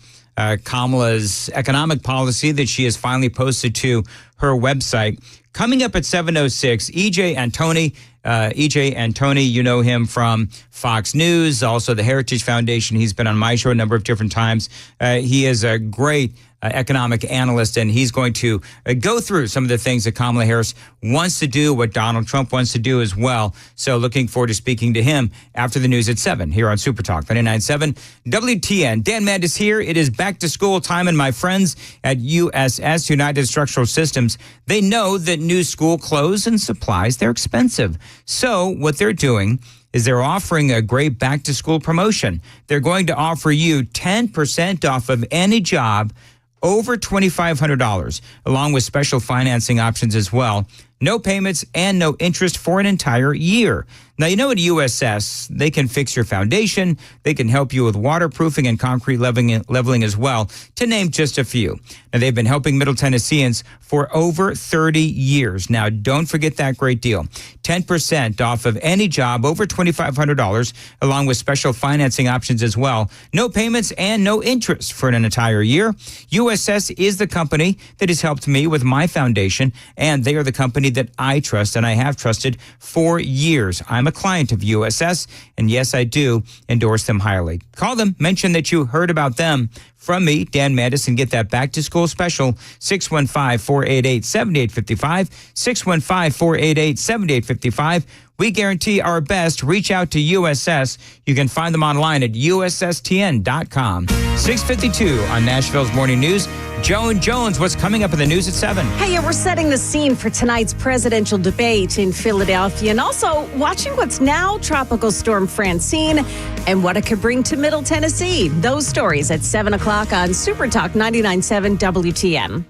Speaker 6: Kamala's economic policy that she has finally posted to her website. Coming up at 7:06, EJ Antoni. EJ Antoni, you know him from Fox News, also the Heritage Foundation. He's been on my show a number of different times. He is a great economic analyst, and he's going to go through some of the things that Kamala Harris wants to do, what Donald Trump wants to do as well. So looking forward to speaking to him after the news at 7 here on Super Talk 99.7 WTN. Dan Mandis here. It is back to school time, and my friends at USS, United Structural Systems, they know that new school clothes and supplies, they're expensive. So what they're doing is they're offering a great back-to-school promotion. They're going to offer you 10% off of any job over $2,500, along with special financing options as well. no payments, and no interest for an entire year. Now, you know at USS, they can fix your foundation, they can help you with waterproofing and concrete leveling as well, to name just a few. Now, they've been helping Middle Tennesseans for over 30 years. Now, don't forget that great deal. 10% off of any job over $2,500, along with special financing options as well. No payments and no interest for an entire year. USS is the company that has helped me with my foundation, and they are the company that I trust and I have trusted for years. I'm a client of USS, and yes, I do endorse them highly. Call them, mention that you heard about them from me, Dan Mandis, and get that back to school special, 615-488-7855, 615-488-7855. We guarantee our best. Reach out to USS. You can find them online at ussTN.com. 652 on Nashville's Morning News. Joan Jones, what's coming up in the news at 7?
Speaker 1: Hey, we're setting the scene for tonight's presidential debate in Philadelphia, and also watching what's now Tropical Storm Francine and what it could bring to Middle Tennessee. Those stories at 7 o'clock on Super Talk 99.7 WTN.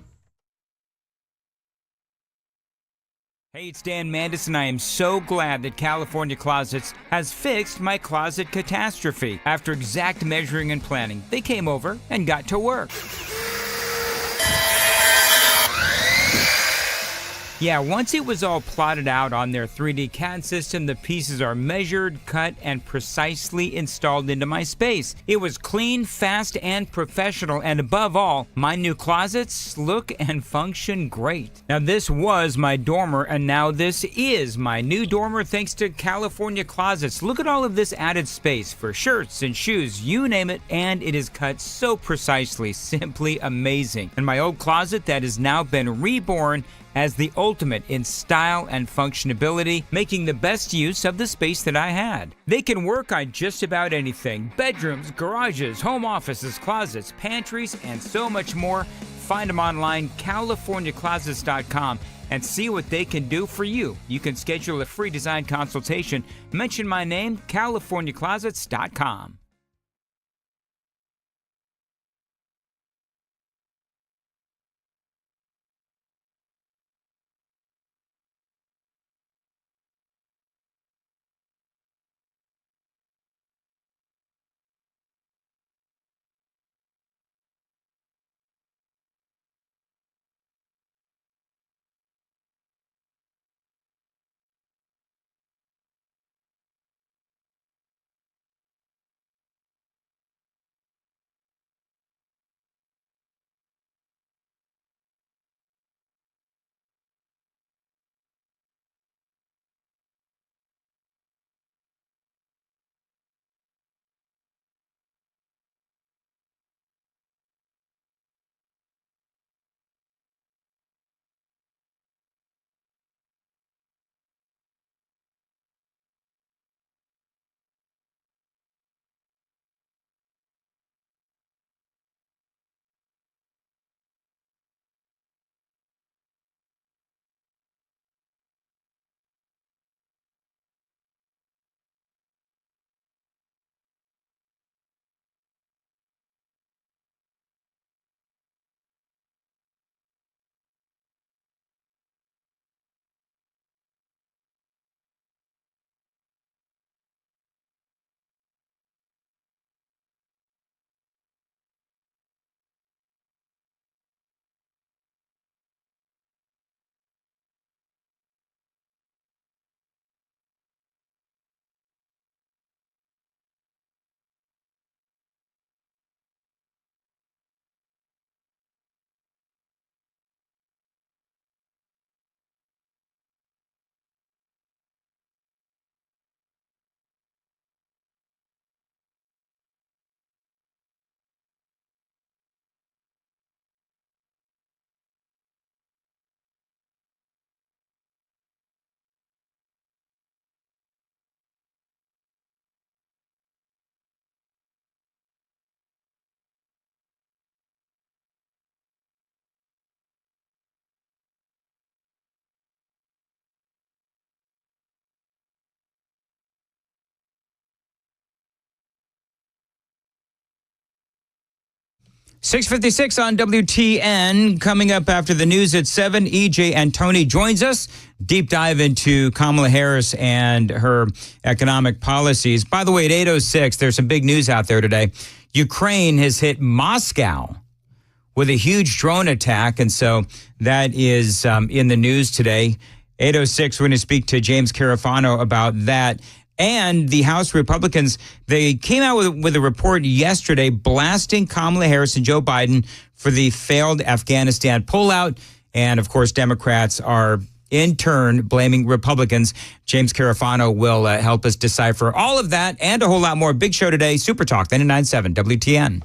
Speaker 6: Hey, it's Dan Mandis, and I am so glad that California Closets has fixed my closet catastrophe. After exact measuring and planning, they came over and got to work. Yeah, once it was all plotted out on their 3D CAD system, the pieces are measured, cut, and precisely installed into my space. It was clean, fast, and professional, and above all, my new closets look and function great. Now, this was my dormer, and now this is my new dormer thanks to California Closets. Look at all of this added space for shirts and shoes, you name it, and it is cut so precisely, simply amazing. And my old closet that has now been reborn as the ultimate in style and functionality, making the best use of the space that I had. They can work on just about anything: bedrooms, garages, home offices, closets, pantries, and so much more. Find them online, CaliforniaClosets.com, and see what they can do for you. You can schedule a free design consultation. Mention my name, CaliforniaClosets.com. 6:56 on WTN. Coming up after the news at 7, EJ and Tony joins us. Deep dive into Kamala Harris and her economic policies. By the way, at 8:06, there's some big news out there today. Ukraine has hit Moscow with a huge drone attack, and so that is in the news today. 8:06, we're going to speak to James Carafano about that. And the House Republicans, they came out with a report yesterday blasting Kamala Harris and Joe Biden for the failed Afghanistan pullout. And, of course, Democrats are in turn blaming Republicans. James Carafano will help us decipher all of that and a whole lot more. Big show today, Super Talk, 99.7 WTN.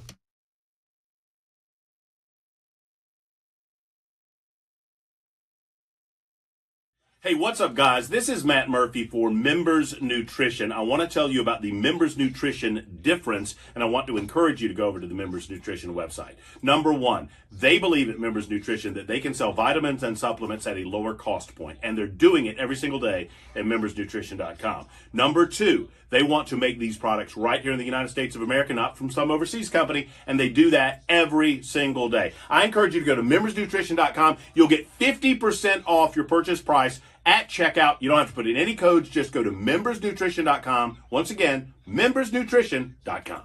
Speaker 15: Hey, what's up, guys? This is Matt Murphy for Members Nutrition. I want to tell you about the Members Nutrition difference, and I want to encourage you to go over to the Members Nutrition website. Number one, they believe at Members Nutrition that they can sell vitamins and supplements at a lower cost point, and they're doing it every single day at membersnutrition.com. Number two, they want to make these products right here in the United States of America, not from some overseas company, and they do that every single day. I encourage you to go to membersnutrition.com. You'll get 50% off your purchase price at checkout. You don't have to put in any codes. Just go to membersnutrition.com. Once again, membersnutrition.com.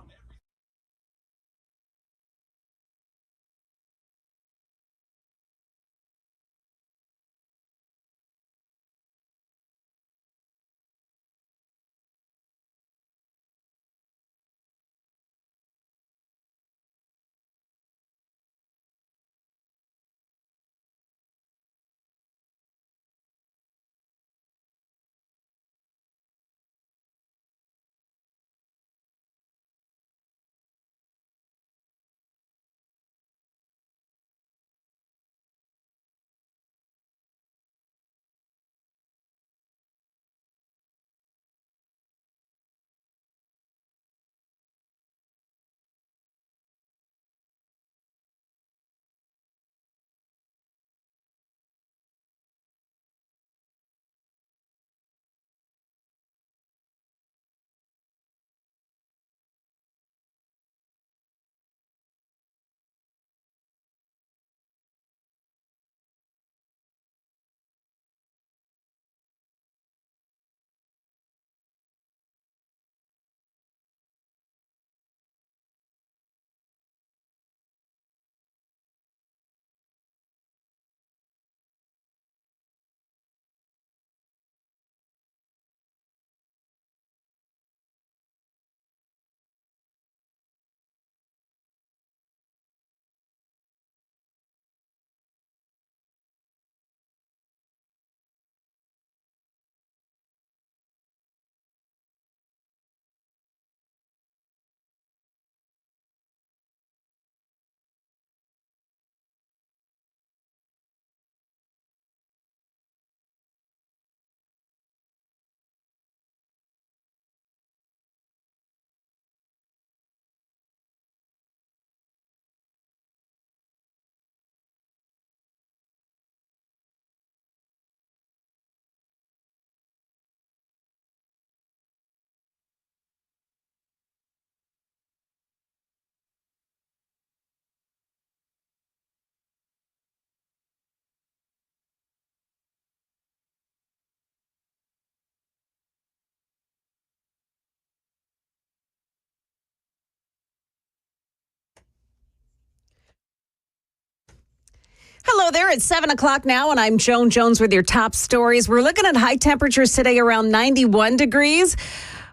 Speaker 1: Hello there. It's 7 o'clock now, and I'm Joan Jones with your top stories. We're looking at high temperatures today around 91 degrees.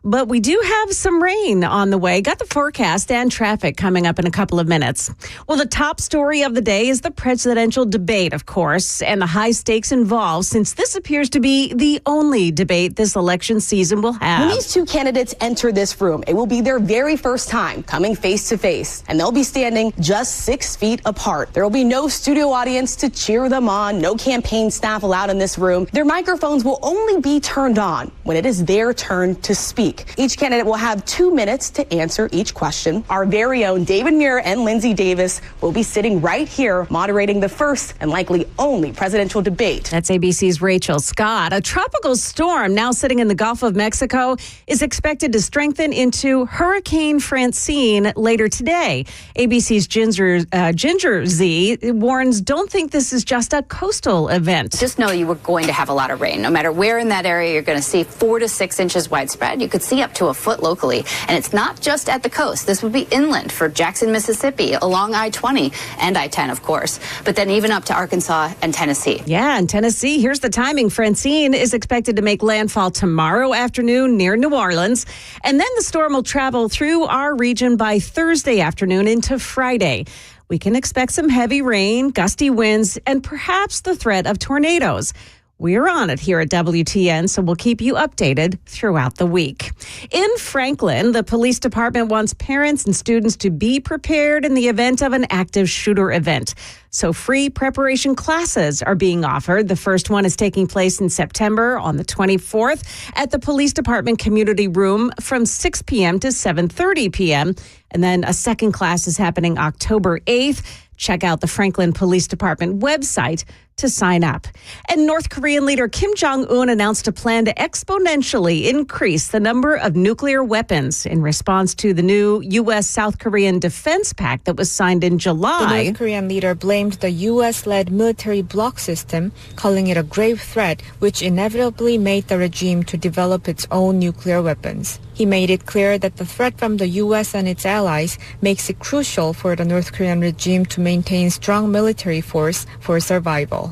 Speaker 1: But we do have some rain on the way. Got the forecast and traffic coming up in a couple of minutes. Well, the top story of the day is the presidential debate, of course, and the high stakes involved, since this appears to be the only debate this election season will have.
Speaker 12: When these two candidates enter this room, it will be their very first time coming face to face, and they'll be standing just 6 feet apart. There will be no studio audience to cheer them on, no campaign staff allowed in this room. Their microphones will only be turned on when it is their turn to speak. week. Each candidate will have 2 minutes to answer each question. Our very own David Muir and Lindsay Davis will be sitting right here moderating the first and likely only presidential debate.
Speaker 1: That's ABC's Rachel Scott. A tropical storm now sitting in the Gulf of Mexico is expected to strengthen into Hurricane Francine later today. ABC's Ginger Z warns, don't think this is just a coastal event.
Speaker 13: Just know you were going to have a lot of rain. No matter where in that area, you're going to see 4 to 6 inches widespread. You could see up to a foot locally. And it's not just at the coast. This would be inland for Jackson, Mississippi, along I-20 and I-10, of course, but then even up to Arkansas and Tennessee.
Speaker 1: Yeah, in Tennessee, here's the timing. Francine is expected to make landfall tomorrow afternoon near New Orleans, and then the storm will travel through our region by Thursday afternoon into Friday. We can expect some heavy rain, gusty winds, and perhaps the threat of tornadoes. We're on it here at WTN, so we'll keep you updated throughout the week. In Franklin, the police department wants parents and students to be prepared in the event of an active shooter event. So free preparation classes are being offered. The first one is taking place in September on the 24th at the police department community room from 6 p.m. to 7:30 p.m. And then a second class is happening October 8th. Check out the Franklin Police Department website to sign up. And North Korean leader Kim Jong-un announced a plan to exponentially increase the number of nuclear weapons in response to the new U.S.-South Korean defense pact that was signed in July.
Speaker 14: The North Korean leader blamed the U.S.-led military bloc system, calling it a grave threat, which inevitably made the regime to develop its own nuclear weapons. He made it clear that the threat from the U.S. and its allies makes it crucial for the North Korean regime to maintain strong military force for survival.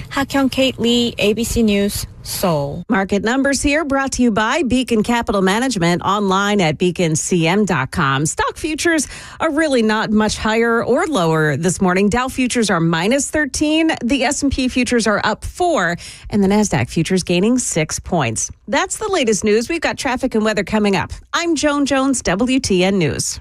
Speaker 14: Hakyung Kate Lee, ABC News, Seoul.
Speaker 1: Market numbers here brought to you by Beacon Capital Management, online at beaconcm.com. Stock futures are really not much higher or lower this morning. Dow futures are minus 13. The S&P futures are up 4, and the NASDAQ futures gaining 6 points. That's the latest news. We've got traffic and weather coming up. I'm Joan Jones, WTN News.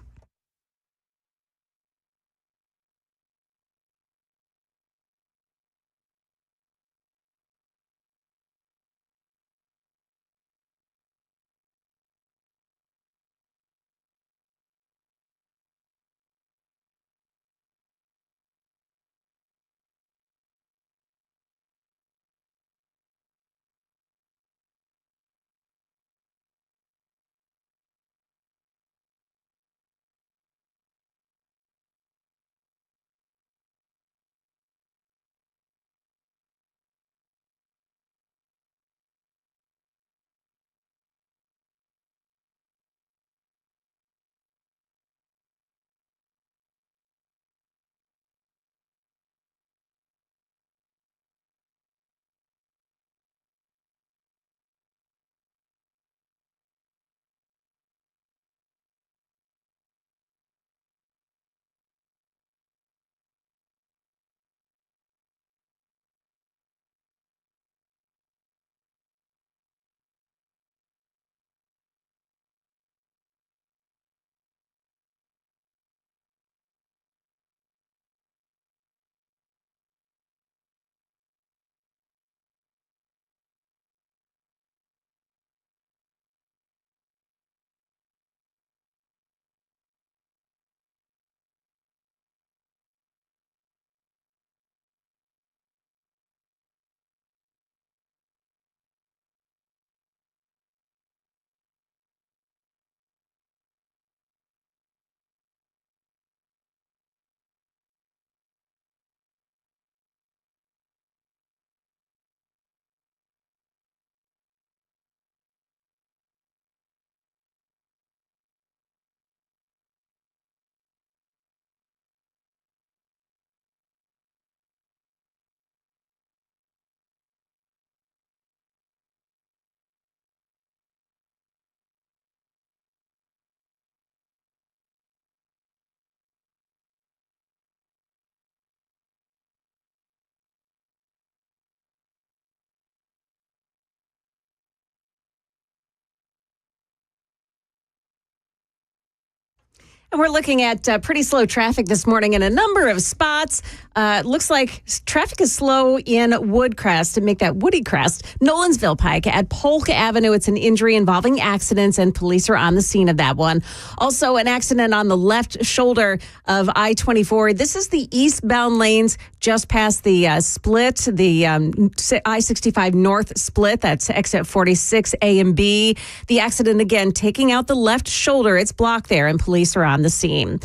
Speaker 1: And we're looking at pretty slow traffic this morning in a number of spots. Looks like traffic is slow in Woodcrest, to make that Woody Crest. Nolensville Pike at Polk Avenue. It's an injury involving accidents, and police are on the scene of that one. Also, an accident on the left shoulder of I-24. This is the eastbound lanes just past the split, the I-65 North split. That's exit 46 A and B. The accident, again, taking out the left shoulder. It's blocked there, and police are on the scene.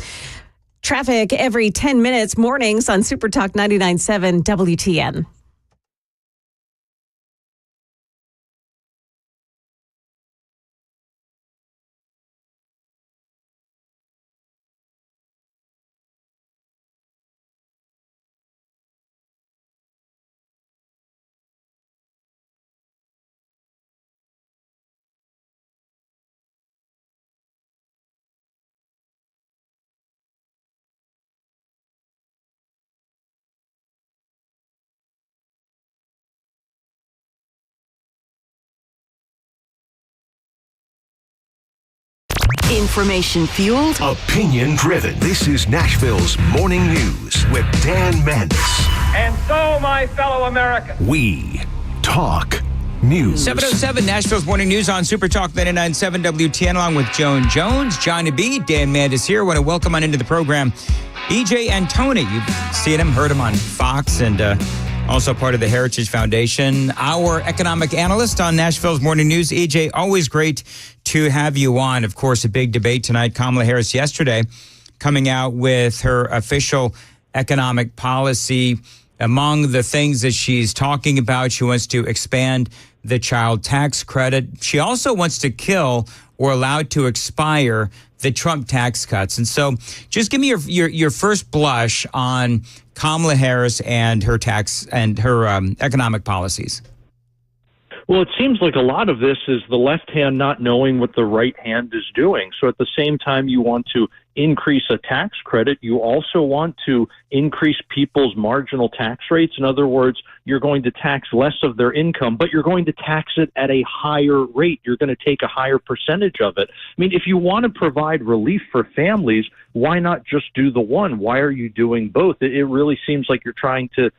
Speaker 1: Traffic every 10 minutes mornings on Super Talk 99.7 WTN.
Speaker 22: Information fueled, opinion driven. This is Nashville's Morning News with Dan Mandis.
Speaker 18: And so, my fellow Americans,
Speaker 22: we talk news.
Speaker 6: 7:07 Nashville's Morning News on Super Talk 99.7 WTN, along with Joan Jones, Johnny B, Dan Mandis here. I want to welcome on into the program EJ and Tony. You've seen him, heard him on Fox, and also part of the Heritage Foundation. Our economic analyst on Nashville's Morning News. EJ, always great to have you on. Of course, a big debate tonight. Kamala Harris yesterday coming out with her official economic policy. Among the things that she's talking about, she wants to expand the child tax credit. She also wants to kill or allow to expire the Trump tax cuts. And so just give me your first blush on Kamala Harris and her tax and her economic policies.
Speaker 18: well, it seems like a lot of this is the left hand not knowing what the right hand is doing. So at the same time you want to increase a tax credit, you also want to increase people's marginal tax rates. In other words, you're going to tax less of their income, but you're going to tax it at a higher rate. You're going to take a higher percentage of it. I mean, if you want to provide relief for families, why not just do the one? Why are you doing both? It really seems like you're trying to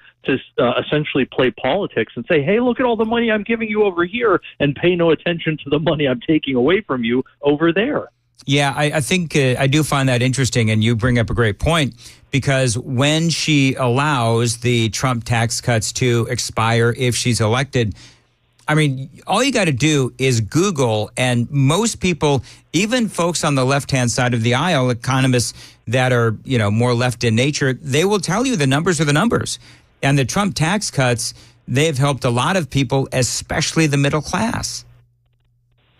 Speaker 18: essentially play politics and say, hey, look at all the money I'm giving you over here and pay no attention to the money I'm taking away from you over there.
Speaker 6: Yeah, I think I do find that interesting, and you bring up a great point, because when she allows the Trump tax cuts to expire if she's elected, I mean, all you got to do is Google, and most people, even folks on the left-hand side of the aisle, economists that are, you know, more left in nature, they will tell you the numbers are the numbers. And the Trump tax cuts, they've helped a lot of people, especially the middle class.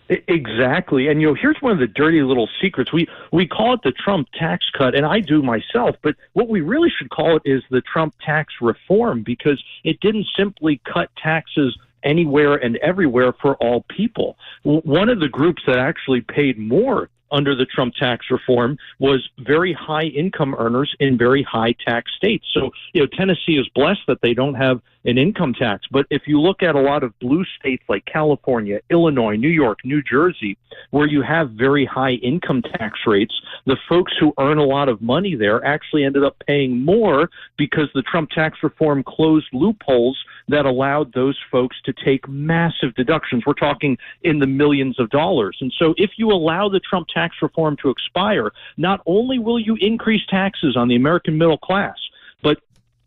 Speaker 18: Exactly. And, you know, here's one of the dirty little secrets. We call it the Trump tax cut, and I do myself, but what we really should call it is the Trump tax reform, because it didn't simply cut taxes anywhere and everywhere for all people. One of the groups that actually paid more under the Trump tax reform was very high income earners in very high tax states. So, you know, Tennessee is blessed that they don't have an income tax. But if you look at a lot of blue states like California, Illinois, New York, New Jersey, where you have very high income tax rates, the folks who earn a lot of money there actually ended up paying more because the Trump tax reform closed loopholes that allowed those folks to take massive deductions. We're talking in the millions of dollars. And so if you allow the Trump tax reform to expire, not only will you increase taxes on the American middle class, but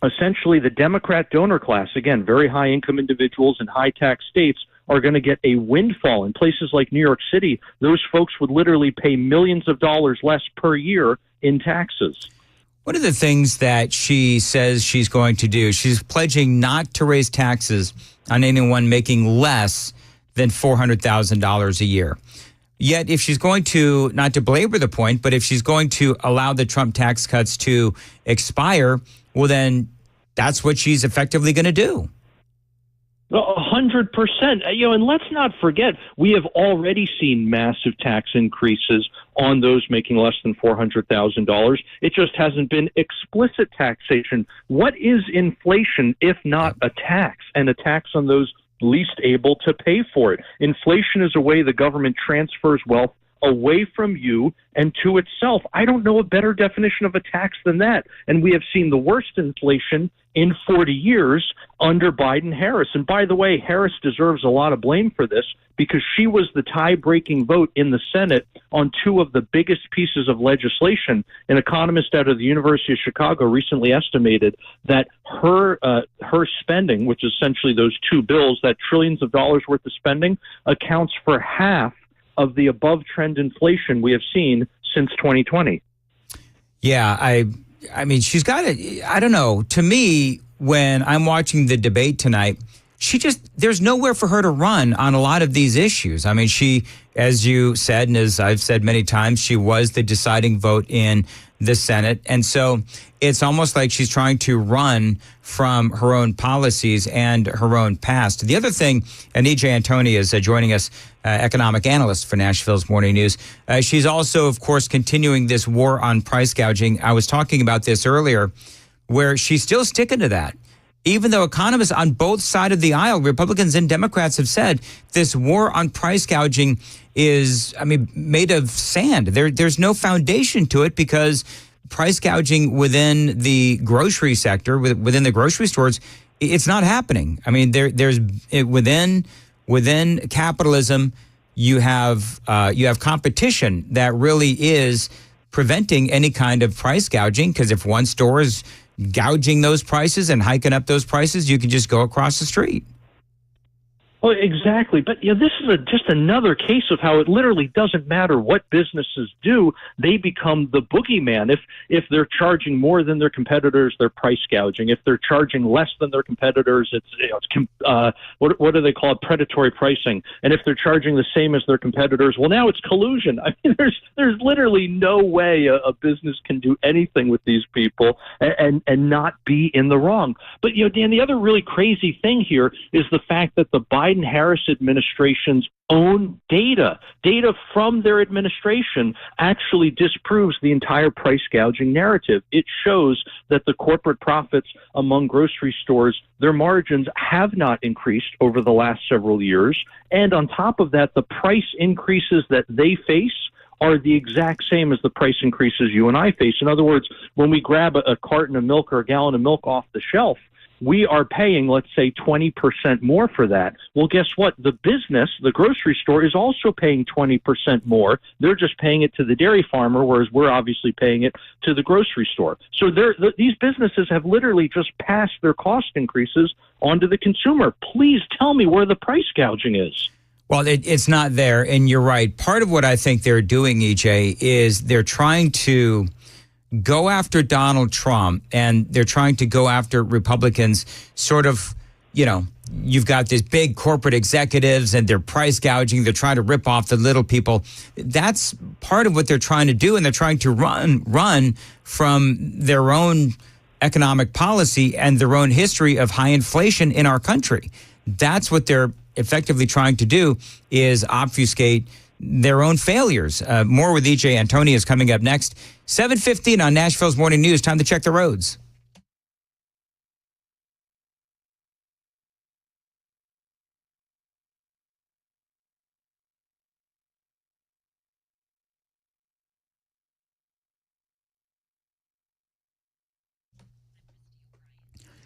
Speaker 18: essentially the Democrat donor class, again, very high income individuals in high tax states, are going to get a windfall. In places like New York City, those folks would literally pay millions of dollars less per year in taxes.
Speaker 6: One of the things that she says she's going to do, she's pledging not to raise taxes on anyone making less than $400,000 a year. Yet if she's going to, not to belabor the point, but if she's going to allow the Trump tax cuts to expire, well, then that's what she's effectively going to do.
Speaker 18: 100%. You know, and let's not forget, we have already seen massive tax increases on those making less than $400,000. It just hasn't been explicit taxation. What is inflation if not a tax, and a tax on those least able to pay for it? Inflation is a way the government transfers wealth away from you and to itself. I don't know a better definition of a tax than that. And we have seen the worst inflation in 40 years under Biden-Harris. And by the way, Harris deserves a lot of blame for this because she was the tie-breaking vote in the Senate on two of the biggest pieces of legislation. An economist out of the University of Chicago recently estimated that her spending, which is essentially those two bills, that trillions of dollars worth of spending, accounts for half of the above-trend inflation we have seen since 2020.
Speaker 6: Yeah, I mean, she's got it. I don't know. To me, when I'm watching the debate tonight, there's nowhere for her to run on a lot of these issues. I mean, she, as you said, and as I've said many times, she was the deciding vote in the Senate. And so it's almost like she's trying to run from her own policies and her own past. The other thing, and E.J. Antoni is joining us, economic analyst for Nashville's Morning News. She's also, of course, continuing this war on price gouging. I was talking about this earlier, where she's still sticking to that. Even though economists on both sides of the aisle, Republicans and Democrats, have said this war on price gouging is, made of sand. There's no foundation to it because price gouging within the grocery sector, within the grocery stores, it's not happening. I mean, within capitalism, you have competition that really is preventing any kind of price gouging, because if one store is gouging those prices and hiking up those prices, you can just go across the street.
Speaker 18: Well, exactly. But this is just another case of how it literally doesn't matter what businesses do. They become the boogeyman. If they're charging more than their competitors, they're price gouging. If they're charging less than their competitors, what do they call it? Predatory pricing. And if they're charging the same as their competitors, well, now it's collusion. I mean, there's literally no way a business can do anything with these people and not be in the wrong. But, Dan, the other really crazy thing here is the fact that the Biden-Harris administration's own data from their administration actually disproves the entire price gouging narrative. It shows that the corporate profits among grocery stores, their margins have not increased over the last several years. And on top of that, the price increases that they face are the exact same as the price increases you and I face. In other words, when we grab a carton of milk or a gallon of milk off the shelf, we are paying, let's say, 20% more for that. Well, guess what? The business, the grocery store, is also paying 20% more. They're just paying it to the dairy farmer, whereas we're obviously paying it to the grocery store. So these businesses have literally just passed their cost increases onto the consumer. Please tell me where the price gouging is.
Speaker 6: Well, it's not there, and you're right. Part of what I think they're doing, EJ, is they're trying to go after Donald Trump, and they're trying to go after Republicans, sort of, you've got these big corporate executives and they're price gouging. They're trying to rip off the little people. That's part of what they're trying to do, and they're trying to run from their own economic policy and their own history of high inflation in our country. That's what they're effectively trying to do, is obfuscate their own failures. More with E.J. Antoni is coming up next. 7:15 on Nashville's Morning News. Time to check the roads.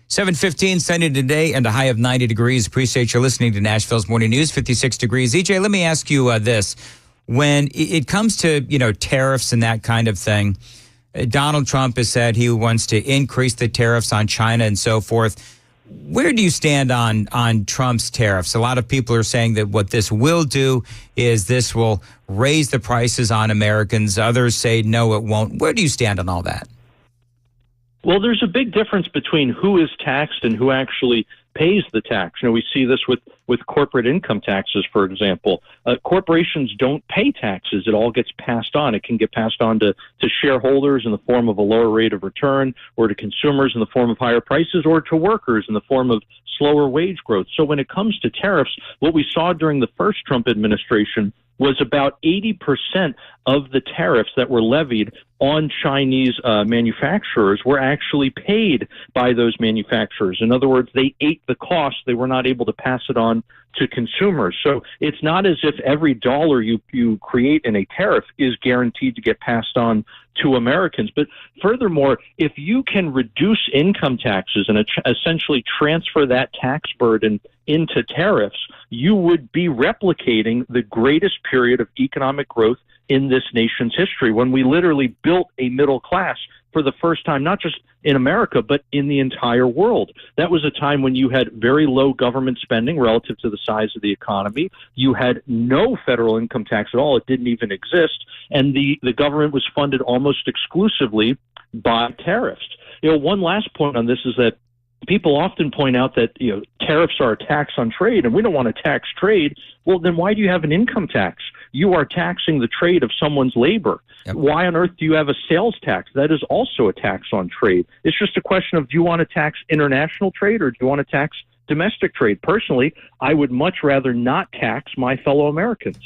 Speaker 6: $7:15, sunny today and a high of 90 degrees. Appreciate you listening to Nashville's Morning News. 56 degrees. EJ, let me ask you this. When it comes to, tariffs and that kind of thing, Donald Trump has said he wants to increase the tariffs on China and so forth. Where do you stand on Trump's tariffs? A lot of people are saying that what this will do is this will raise the prices on Americans. Others say, no, it won't. Where do you stand on all that?
Speaker 18: Well, there's a big difference between who is taxed and who actually pays the tax. We see this with corporate income taxes, for example. Corporations don't pay taxes. It all gets passed on. It can get passed on to shareholders in the form of a lower rate of return, or to consumers in the form of higher prices, or to workers in the form of slower wage growth. So when it comes to tariffs, what we saw during the first Trump administration was about 80% of the tariffs that were levied on Chinese manufacturers were actually paid by those manufacturers. In other words, they ate the cost. They were not able to pass it on to consumers. So it's not as if every dollar you create in a tariff is guaranteed to get passed on to Americans. But furthermore, if you can reduce income taxes and essentially transfer that tax burden into tariffs, you would be replicating the greatest period of economic growth in this nation's history, when we literally built a middle class for the first time, not just in America, but in the entire world. That was a time when you had very low government spending relative to the size of the economy. You had no federal income tax at all. It didn't even exist. And the government was funded almost exclusively by tariffs. One last point on this is that people often point out that tariffs are a tax on trade, and we don't want to tax trade. Well, then why do you have an income tax? You are taxing the trade of someone's labor. Yep. Why on earth do you have a sales tax? That is also a tax on trade. It's just a question of, do you want to tax international trade or do you want to tax domestic trade? Personally, I would much rather not tax my fellow Americans.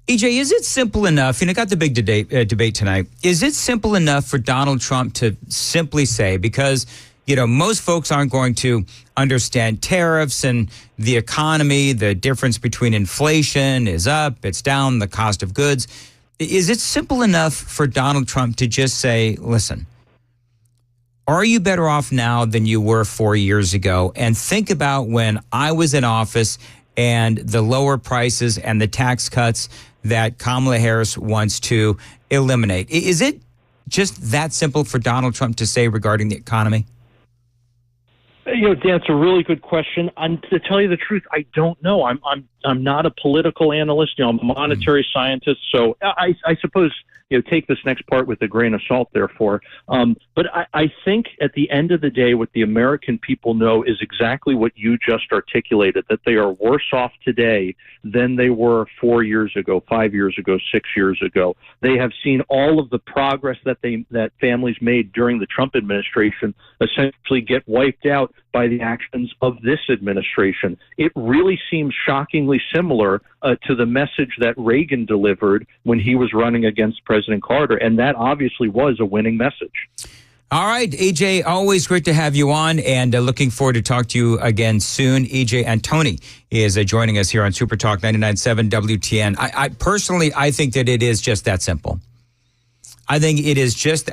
Speaker 6: EJ, is it simple enough, got the big debate tonight, is it simple enough for Donald Trump to simply say, because most folks aren't going to understand tariffs and the economy, the difference between inflation is up, it's down, the cost of goods. Is it simple enough for Donald Trump to just say, listen, are you better off now than you were 4 years ago? And think about when I was in office and the lower prices and the tax cuts that Kamala Harris wants to eliminate. Is it just that simple for Donald Trump to say regarding the economy?
Speaker 18: Dan, it's a really good question. To tell you the truth, I don't know. I'm not a political analyst. I'm a monetary scientist, so I suppose take this next part with a grain of salt. Therefore, but I think at the end of the day, what the American people know is exactly what you just articulated: that they are worse off today than they were 4 years ago, 5 years ago, 6 years ago. They have seen all of the progress that families made during the Trump administration essentially get wiped out by the actions of this administration. It really seems shockingly similar to the message that Reagan delivered when he was running against President Carter, and that obviously was a winning message.
Speaker 6: All right, EJ, always great to have you on, and looking forward to talk to you again soon. EJ Antoni is joining us here on Super Talk 99.7 WTN. I personally, I think that it is just that simple. I think it is just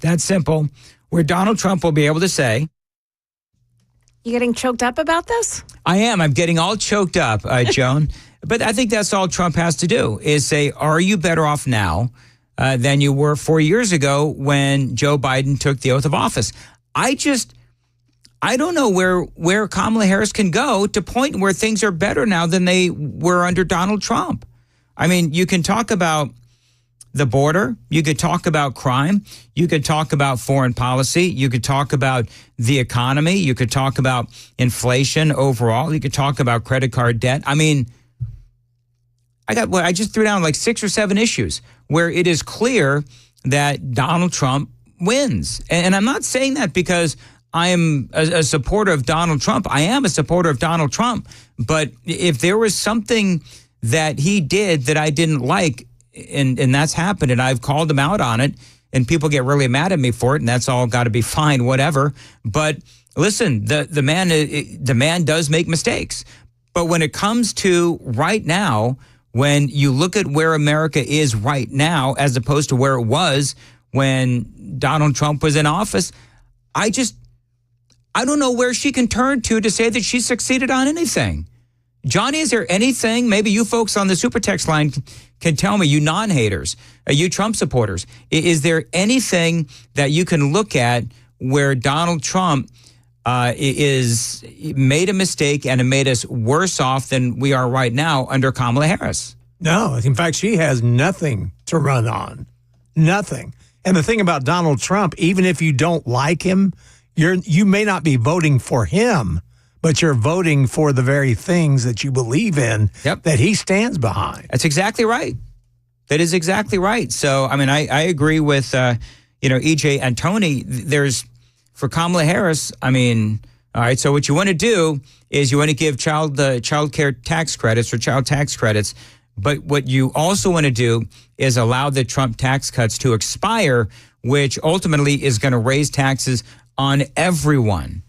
Speaker 6: that simple, where Donald Trump will be able to say,
Speaker 1: you getting choked up about this?
Speaker 6: I am. I'm getting all choked up, Joan. But I think that's all Trump has to do is say, are you better off now than you were 4 years ago when Joe Biden took the oath of office? I don't know where Kamala Harris can go to point where things are better now than they were under Donald Trump. I mean, you can talk about the border, you could talk about crime, you could talk about foreign policy, you could talk about the economy, you could talk about inflation overall, you could talk about credit card debt. I mean, I just threw down like 6 or 7 issues where it is clear that Donald Trump wins. And I'm not saying that because I am a supporter of Donald Trump. I am a supporter of Donald Trump. But if there was something that he did that I didn't like, and that's happened, and I've called him out on it, and people get really mad at me for it, and that's all got to be fine, whatever. But listen, the man does make mistakes. But when it comes to right now, when you look at where America is right now, as opposed to where it was when Donald Trump was in office, I don't know where she can turn to say that she succeeded on anything. Johnny, is there anything, maybe you folks on the super text line can tell me, you non-haters, you Trump supporters, is there anything that you can look at where Donald Trump is made a mistake and it made us worse off than we are right now under Kamala Harris?
Speaker 16: No, in fact, she has nothing to run on. Nothing. And the thing about Donald Trump, even if you don't like him, you may not be voting for him, but you're voting for the very things that you believe in, that he stands behind.
Speaker 6: That's exactly right. That is exactly right. So, I mean, I agree with, EJ Antoni. For Kamala Harris, I mean, all right, so what you want to do is you want to give child care tax credits or child tax credits, But what you also want to do is allow the Trump tax cuts to expire, which ultimately is going to raise taxes on everyone.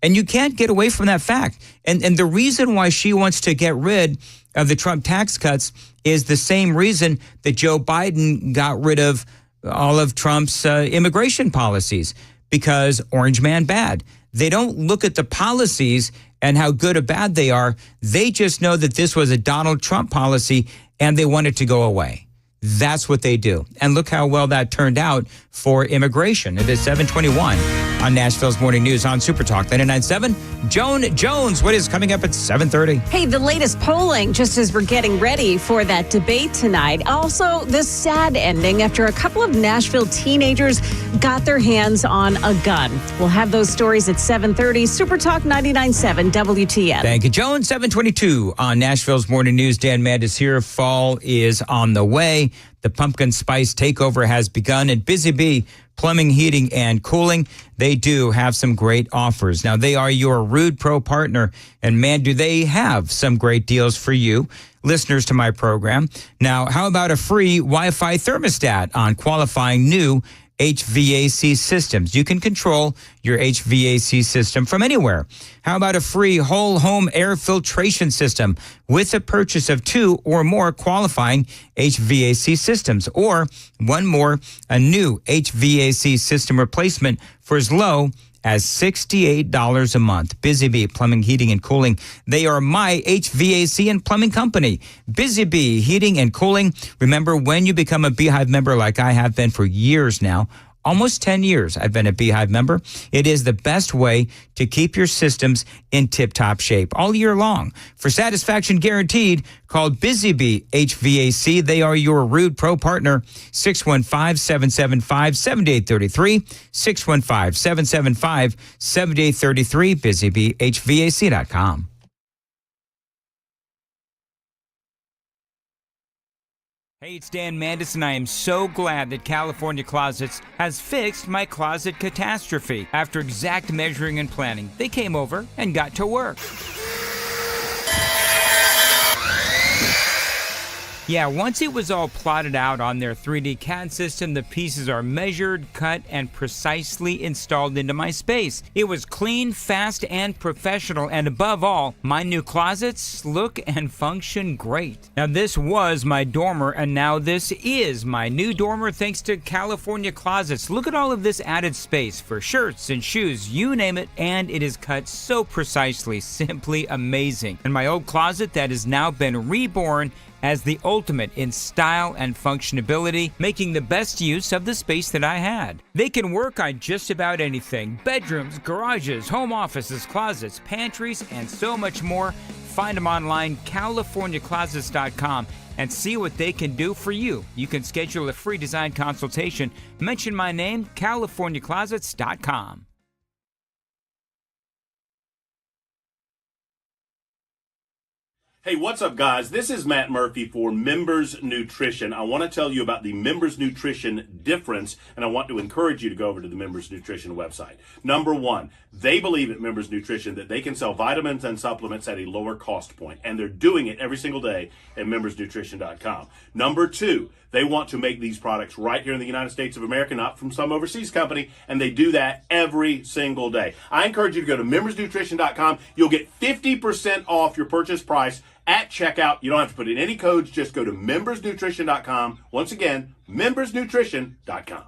Speaker 6: And you can't get away from that fact. And the reason why she wants to get rid of the Trump tax cuts is the same reason that Joe Biden got rid of all of Trump's immigration policies, because Orange Man bad. They don't look at the policies and how good or bad they are. They just know that this was a Donald Trump policy and they want it to go away. That's what they do. And look how well that turned out for immigration. It is 7:21 on Nashville's Morning News on Super Talk 99.7. Joan Jones, what is coming up at 7:30?
Speaker 1: Hey, the latest polling, just as we're getting ready for that debate tonight. Also, the sad ending after a couple of Nashville teenagers got their hands on a gun. We'll have those stories at 7:30. Super Talk 99.7 WTN.
Speaker 6: Thank you, Joan. 7:22 on Nashville's Morning News. Dan Mandis here. Fall is on the way. The pumpkin spice takeover has begun at Busy Bee Plumbing, Heating, and Cooling. They do have some great offers. Now, they are your Rude Pro partner, and man, do they have some great deals for you, listeners to my program. Now, how about a free Wi-Fi thermostat on qualifying new HVAC systems? You can control your HVAC system from anywhere. How about a free whole home air filtration system with the purchase of 2 or more qualifying HVAC systems? Or one more, a new HVAC system replacement for as low as $68 a month. Busy Bee Plumbing, Heating, and Cooling. They are my HVAC and plumbing company. Busy Bee Heating and Cooling. Remember, when you become a Beehive member, like I have been for years now, almost 10 years I've been a Beehive member, it is the best way to keep your systems in tip-top shape all year long. For satisfaction guaranteed, call Busy Bee HVAC. They are your Rude Pro partner. 615-775-7833. 615-775-7833. BusyBeeHVAC.com. Hey, it's Dan Mandis, and I am so glad that California Closets has fixed my closet catastrophe. After exact measuring and planning, they came over and got to work. Yeah, once it was all plotted out on their 3D CAD system, the pieces are measured, cut, and precisely installed into my space. It was clean, fast, and professional, and above all, my new closets look and function great. Now, this was my dormer, and now this is my new dormer thanks to California Closets. Look at all of this added space for shirts and shoes, you name it, and it is cut so precisely, simply amazing. And my old closet that has now been reborn as the ultimate in style and functionability, making the best use of the space that I had. They can work on just about anything: bedrooms, garages, home offices, closets, pantries, and so much more. Find them online, CaliforniaClosets.com, and see what they can do for you. You can schedule a free design consultation. Mention my name, CaliforniaClosets.com.
Speaker 15: Hey, what's up, guys? This is Matt Murphy for Members Nutrition. I want to tell you about the Members Nutrition difference, and I want to encourage you to go over to the Members Nutrition website. Number one, they believe at Members Nutrition that they can sell vitamins and supplements at a lower cost point, and they're doing it every single day at membersnutrition.com. Number two, they want to make these products right here in the United States of America, not from some overseas company, and they do that every single day. I encourage you to go to membersnutrition.com. You'll get 50% off your purchase price at checkout. You don't have to put in any codes. Just go to membersnutrition.com. Once again, membersnutrition.com.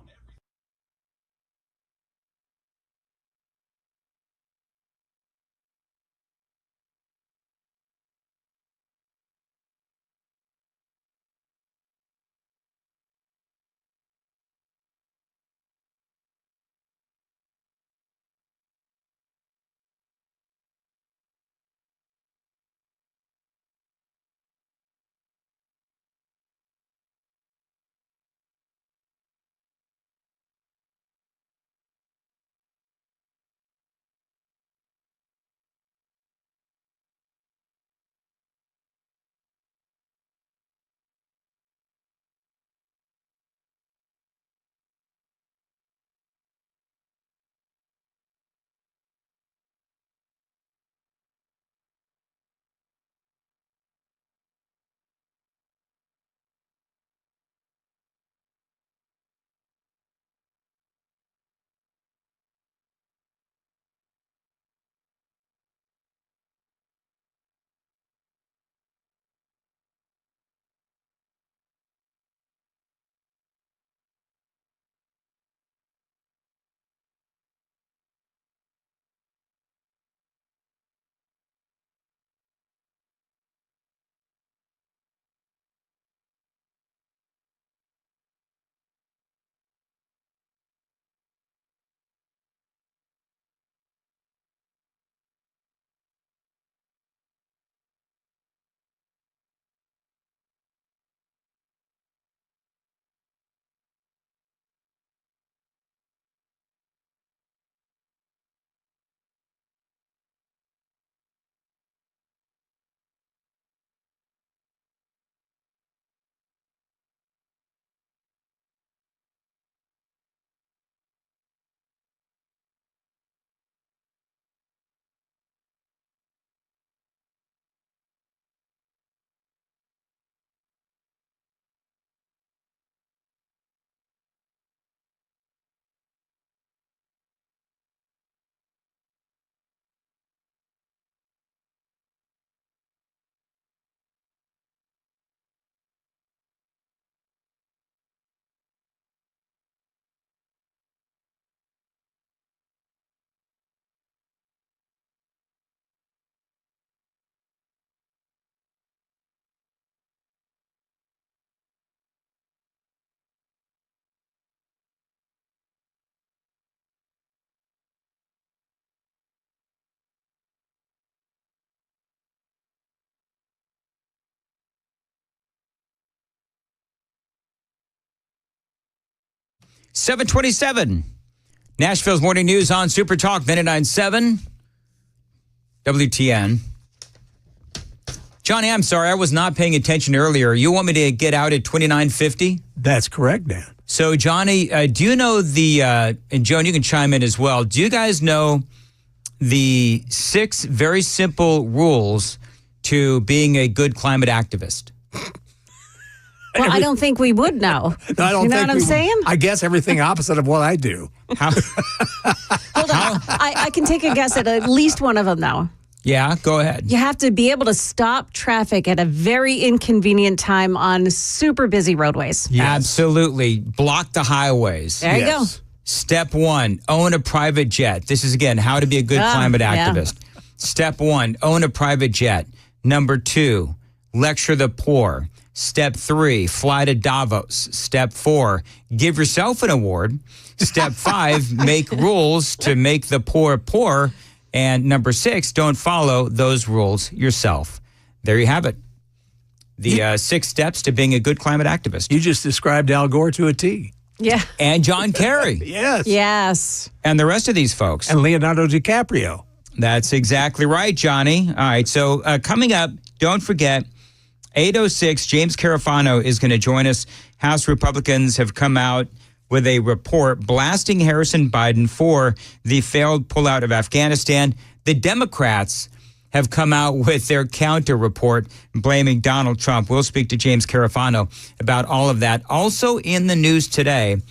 Speaker 6: 727. Nashville's Morning News on Super Talk 99.7 WTN. Johnny, I'm sorry, I was not paying attention earlier. You want me to get out at 29.50?
Speaker 16: That's correct, Dan.
Speaker 6: So, Johnny, do you know and Joan, you can chime in as well. Do you guys know the 6 very simple rules to being a good climate activist?
Speaker 1: Well, I don't think we would know.
Speaker 16: No, I don't
Speaker 1: you know
Speaker 16: think
Speaker 1: what I'm saying?
Speaker 16: I guess everything opposite of what I do.
Speaker 6: How?
Speaker 1: Hold on. I can take a guess at least one of them, though.
Speaker 6: Yeah, go ahead.
Speaker 1: You have to be able to stop traffic at a very inconvenient time on super busy roadways.
Speaker 6: Yes. Absolutely. Block the highways.
Speaker 1: There you go.
Speaker 6: Step 1, own a private jet. This is, again, how to be a good climate activist. Step 1, own a private jet. Number 2, lecture the poor. Step 3, fly to Davos. Step 4, give yourself an award. Step 5, make rules to make the poor poor. And number 6, don't follow those rules yourself. There you have it. The 6 steps to being a good climate activist.
Speaker 16: You just described Al Gore to a T.
Speaker 1: Yeah.
Speaker 6: And John Kerry.
Speaker 16: Yes.
Speaker 1: Yes.
Speaker 6: And the rest of these folks.
Speaker 16: And Leonardo DiCaprio.
Speaker 6: That's exactly right, Johnny. All right, so coming up, don't forget, 8:06, James Carafano is going to join us. House Republicans have come out with a report blasting Harrison Biden for the failed pullout of Afghanistan. The Democrats have come out with their counter report blaming Donald Trump. We'll speak to James Carafano about all of that. Also in the news today,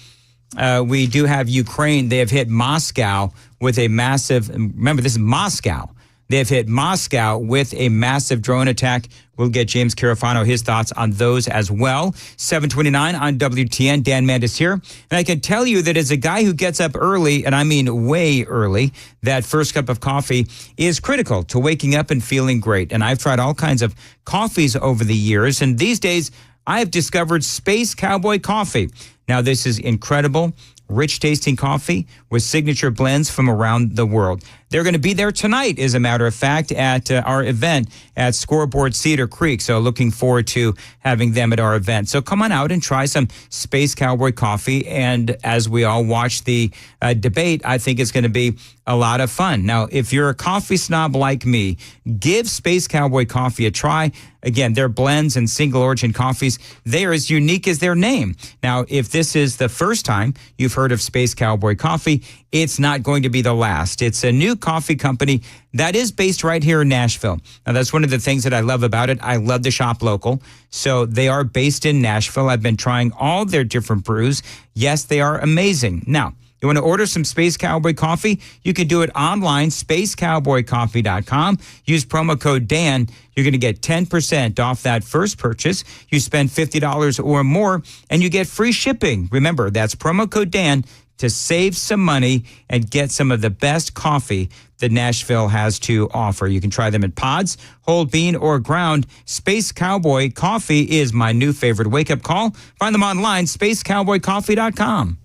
Speaker 6: we do have Ukraine. They have hit Moscow with a massive, remember, this is Moscow. They have hit Moscow with a massive drone attack. We'll get James Carafano, his thoughts on those as well. 729 on WTN, Dan Mandis here. And I can tell you that as a guy who gets up early, and I mean way early, that first cup of coffee is critical to waking up and feeling great. And I've tried all kinds of coffees over the years. And these days, I have discovered Space Cowboy Coffee. Now, this is incredible, rich tasting coffee with signature blends from around the world. They're going to be there tonight, as a matter of fact, at our event at Scoreboard Cedar Creek. So looking forward to having them at our event. So come on out and try some Space Cowboy coffee. And as we all watch the debate, I think it's going to be a lot of fun. Now, if you're a coffee snob like me, give Space Cowboy coffee a try. Again, their blends and single origin coffees, they are as unique as their name. Now, if this is the first time you've heard of Space Cowboy coffee, it's not going to be the last. It's a new coffee company that is based right here in Nashville. Now, that's one of the things that I love about it. I love to shop local. So they are based in Nashville. I've been trying all their different brews. Yes, they are amazing. Now, you want to order some Space Cowboy coffee? You can do it online, spacecowboycoffee.com. Use promo code Dan. You're going to get 10% off that first purchase. You spend $50 or more, and you get free shipping. Remember, that's promo code Dan to save some money and get some of the best coffee that Nashville has to offer. You can try them in pods, whole bean, or ground. Space Cowboy Coffee is my new favorite wake-up call. Find them online, spacecowboycoffee.com.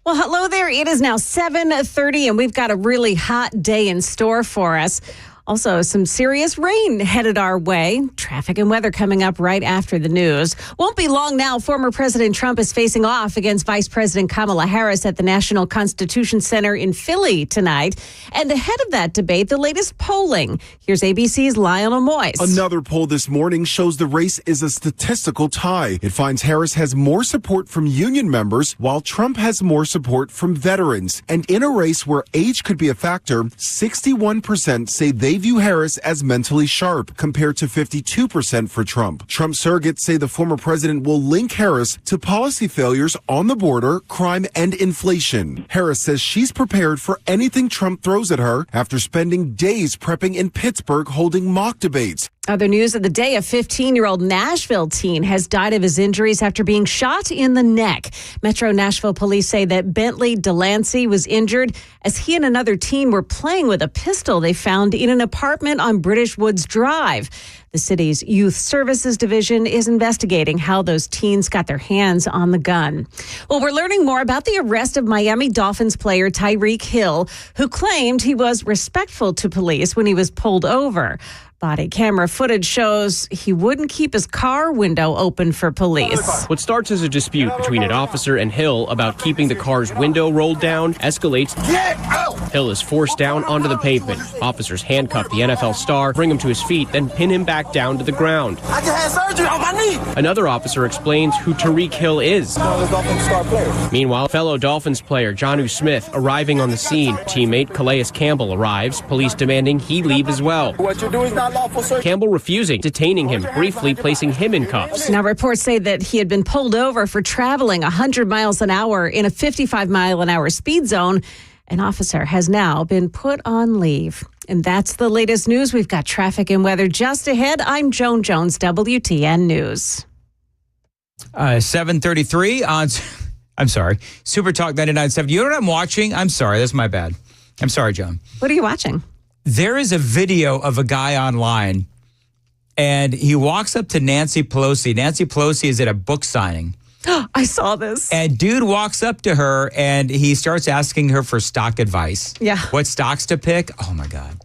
Speaker 1: Well, hello there. It is now 7:30, and we've got a really hot day in store for us. Also, some serious rain headed our way. Traffic and weather coming up right after the news. Won't be long now. Former President Trump is facing off against Vice President Kamala Harris at the National Constitution Center in Philly tonight. And ahead of that debate, the latest polling. Here's ABC's Lionel Moyes.
Speaker 19: Another poll this morning shows the race is a statistical tie. It finds Harris has more support from union members, while Trump has more support from veterans. And in a race where age could be a factor, 61% say they view Harris as mentally sharp, compared to 52% for Trump. Trump surrogates say the former president will link Harris to policy failures on the border, crime, and inflation. Harris says she's prepared for anything Trump throws at her after spending days prepping in Pittsburgh holding mock debates.
Speaker 1: Other news of the day, a 15-year-old Nashville teen has died of his injuries after being shot in the neck. Metro Nashville police say that Bentley Delancey was injured as he and another teen were playing with a pistol they found in an apartment on British Woods Drive. The city's Youth Services Division is investigating how those teens got their hands on the gun. Well, we're learning more about the arrest of Miami Dolphins player Tyreek Hill, who claimed he was respectful to police when he was pulled over. Body camera footage shows he wouldn't keep his car window open for police.
Speaker 17: What starts as a dispute between an officer and Hill about keeping the car's window rolled down escalates. Hill is forced down onto the pavement. Officers handcuff the NFL star, bring him to his feet, then pin him back down to the ground.
Speaker 20: I just had surgery on my knee.
Speaker 17: Another officer explains who Tariq Hill is. Meanwhile, fellow Dolphins player Jonnu Smith arriving on the scene. Teammate Calais Campbell arrives, police demanding he leave as well.
Speaker 20: What you do is not lawful, sir.
Speaker 17: Campbell refusing, detaining him, briefly placing him in cuffs.
Speaker 1: Now, reports say that he had been pulled over for traveling 100 miles an hour in a 55-mile-an-hour speed zone. An officer has now been put on leave. And that's the latest news. We've got traffic and weather just ahead. I'm Joan Jones, WTN News.
Speaker 6: 7:33 on, I'm sorry, Super Talk 99.7. You know what I'm watching? I'm sorry, that's my bad. I'm sorry, Joan.
Speaker 1: What are you watching?
Speaker 6: There is a video of a guy online, and he walks up to Nancy Pelosi. Nancy Pelosi is at a book signing.
Speaker 1: I saw this.
Speaker 6: And dude walks up to her, and he starts asking her for stock advice.
Speaker 1: Yeah.
Speaker 6: What stocks to pick? Oh, my God.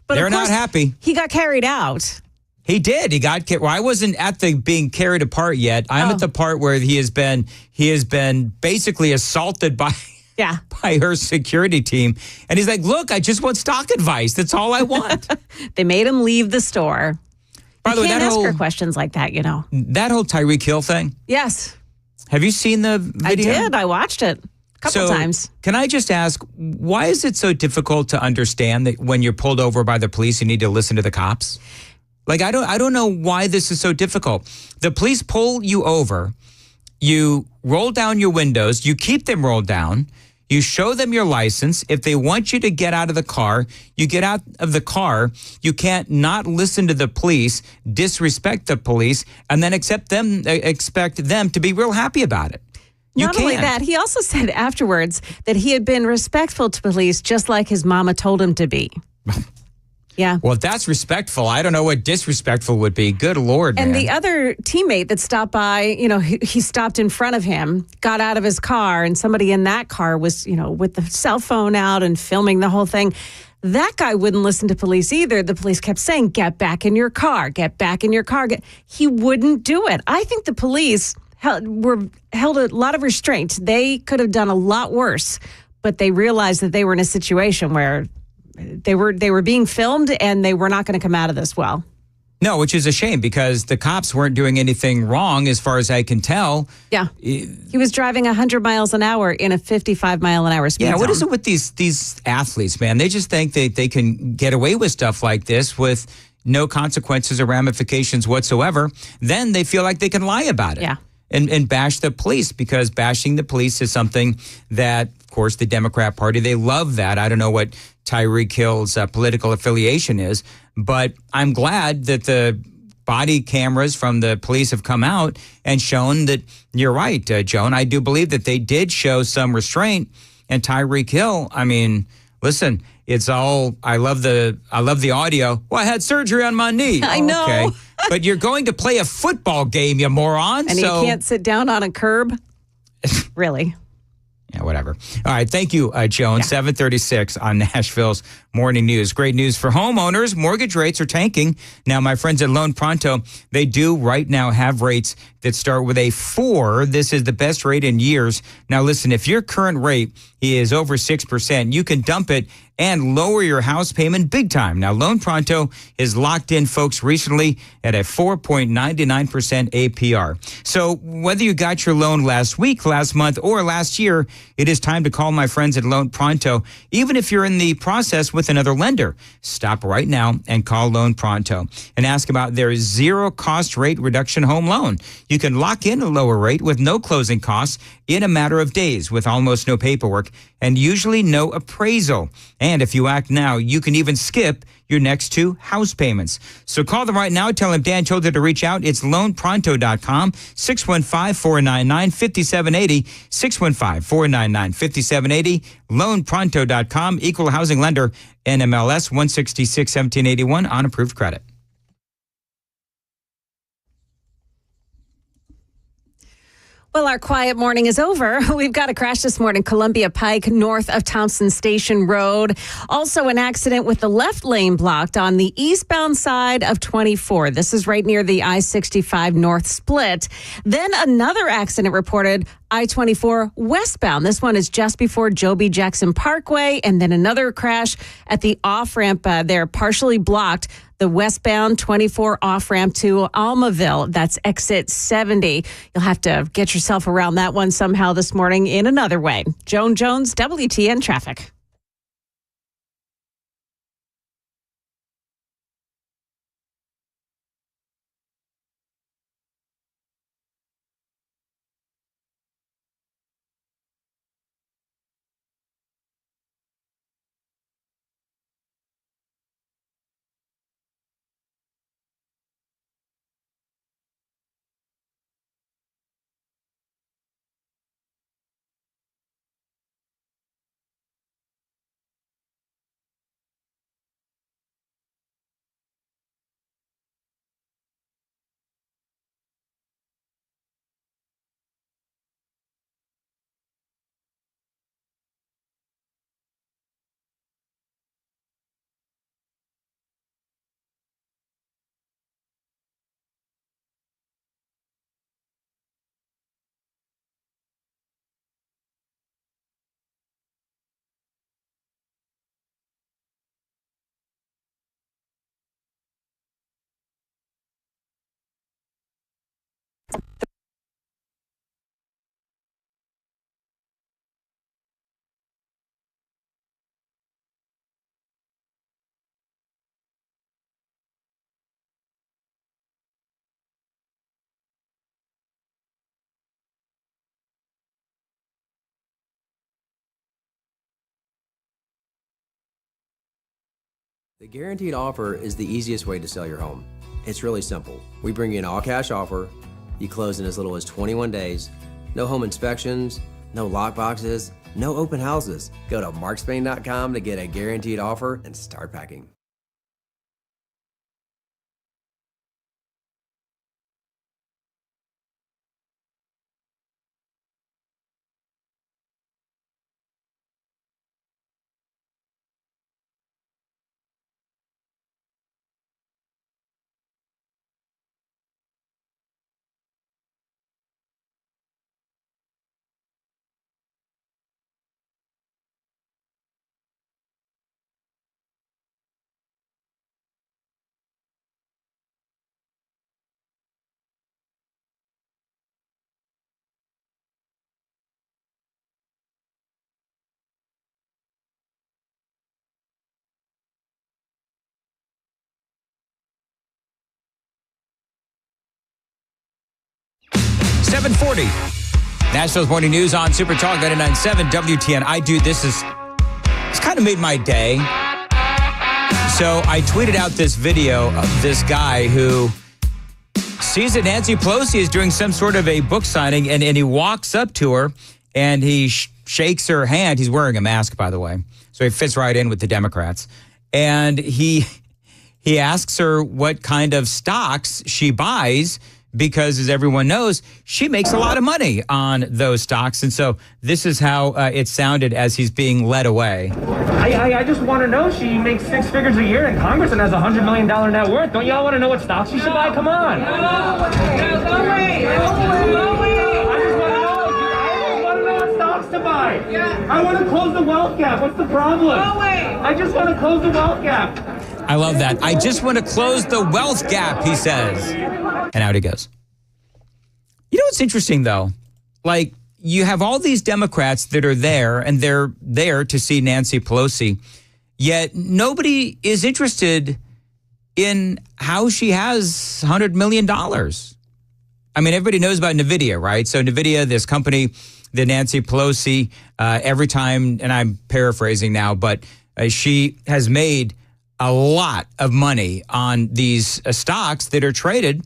Speaker 1: But
Speaker 6: they're
Speaker 1: of course,
Speaker 6: not happy.
Speaker 1: He got carried out.
Speaker 6: He did. He got. Well, I wasn't at the being carried apart yet. I'm at the part where he has been basically assaulted by her security team, and he's like, "Look, I just want stock advice. That's all I want."
Speaker 1: They made him leave the store.
Speaker 6: By the way,
Speaker 1: can't
Speaker 6: that
Speaker 1: ask
Speaker 6: whole
Speaker 1: her questions like that, you know.
Speaker 6: That whole Tyreek Hill thing.
Speaker 1: Yes,
Speaker 6: have you seen the video?
Speaker 1: I did. I watched it a couple times.
Speaker 6: Can I just ask, why is it so difficult to understand that when you're pulled over by the police, you need to listen to the cops? Like, I don't know why this is so difficult. The police pull you over, you roll down your windows, you keep them rolled down, you show them your license. If they want you to get out of the car, you get out of the car. You can't not listen to the police, disrespect the police, and then expect them to be real happy about it.
Speaker 1: Not only that, he also said afterwards that he had been respectful to police just like his mama told him to be. Yeah.
Speaker 6: Well, if that's respectful, I don't know what disrespectful would be. Good Lord,
Speaker 1: And
Speaker 6: man.
Speaker 1: the other teammate that stopped by, you know, he stopped in front of him, got out of his car, and somebody in that car was, you know, with the cell phone out and filming the whole thing. That guy wouldn't listen to police either. The police kept saying, get back in your car, get back in your car. He wouldn't do it. I think the police held a lot of restraint. They could have done a lot worse, but they realized that they were in a situation where they were being filmed and they were not going to come out of this well.
Speaker 6: No, which is a shame because the cops weren't doing anything wrong as far as I can tell.
Speaker 1: Yeah. He was driving 100 miles an hour in a 55-mile-an-hour speed zone.
Speaker 6: What is it with these athletes, man? They just think they can get away with stuff like this with no consequences or ramifications whatsoever. Then they feel like they can lie about it.
Speaker 1: Yeah.
Speaker 6: And bash the police because bashing the police is something that, of course, the Democrat Party, they love that. I don't know what Tyreek Hill's political affiliation is, but I'm glad that the body cameras from the police have come out and shown that you're right, Joan. I do believe that they did show some restraint. And Tyreek Hill, I mean, listen, it's all, I love the audio. Well, I had surgery on my knee.
Speaker 1: I know.
Speaker 6: Okay. But you're going to play a football game, you moron.
Speaker 1: And he can't sit down on a curb? Really?
Speaker 6: Yeah, whatever. All right. Thank you, Joan. 7:36 on Nashville's Morning News. Great news for homeowners. Mortgage rates are tanking. Now, my friends at Loan Pronto, they do right now have rates that start with a 4. This is the best rate in years. Now, listen, if your current rate is over 6%, you can dump it and lower your house payment big time. Now, Loan Pronto is locked in, folks, recently at a 4.99% APR. So whether you got your loan last week, last month, or last year, it is time to call my friends at Loan Pronto. Even if you're in the process with another lender, stop right now and call Loan Pronto and ask about their zero-cost rate reduction home loan. You can lock in a lower rate with no closing costs in a matter of days with almost no paperwork and usually no appraisal. And if you act now, you can even skip your next 2 house payments. So call them right now. Tell them Dan told you to reach out. It's loanpronto.com, 615-499-5780, 615-499-5780, loanpronto.com, equal housing lender, NMLS 166-1781 on approved credit.
Speaker 1: Well, our quiet morning is over. We've got a crash this morning, Columbia Pike, north of Thompson Station Road. Also an accident with the left lane blocked on the eastbound side of 24. This is right near the I-65 North split. Then another accident reported I-24 westbound. This one is just before Joe B. Jackson Parkway. And then another crash at the off-ramp there, partially blocked. The westbound 24 off-ramp to Almaville. That's exit 70. You'll have to get yourself around that one somehow this morning in another way. Joan Jones, WTN Traffic.
Speaker 4: The guaranteed offer is the easiest way to sell your home. It's really simple. We bring you an all-cash offer. You close in as little as 21 days. No home inspections, no lock boxes, no open houses. Go to markspain.com to get a guaranteed offer and start packing.
Speaker 6: $7:40. Nashville's Morning News on Super Talk 99.7 WTN. It's kind of made my day. So I tweeted out this video of this guy who sees that Nancy Pelosi is doing some sort of a book signing, and he walks up to her and he shakes her hand. He's wearing a mask, by the way, so he fits right in with the Democrats. And he asks her what kind of stocks she buys, because, as everyone knows, she makes a lot of money on those stocks. And so this is how it sounded as he's being led away.
Speaker 21: I just want to know. She makes 6 figures a year in Congress and has a $100 million net worth. Don't y'all want to know what stocks she should buy? Come on. No way. I just want to know what stocks to buy. Yeah. I want to close the wealth gap. What's the problem? No way. I just want to close the wealth gap.
Speaker 6: I love that. I just want to close the wealth gap, he says. And out he goes. You know what's interesting, though? Like, you have all these Democrats that are there, and they're there to see Nancy Pelosi, yet nobody is interested in how she has $100 million. I mean, everybody knows about NVIDIA, right? So NVIDIA, this company that Nancy Pelosi, every time, and I'm paraphrasing now, but she has made a lot of money on these stocks that are traded.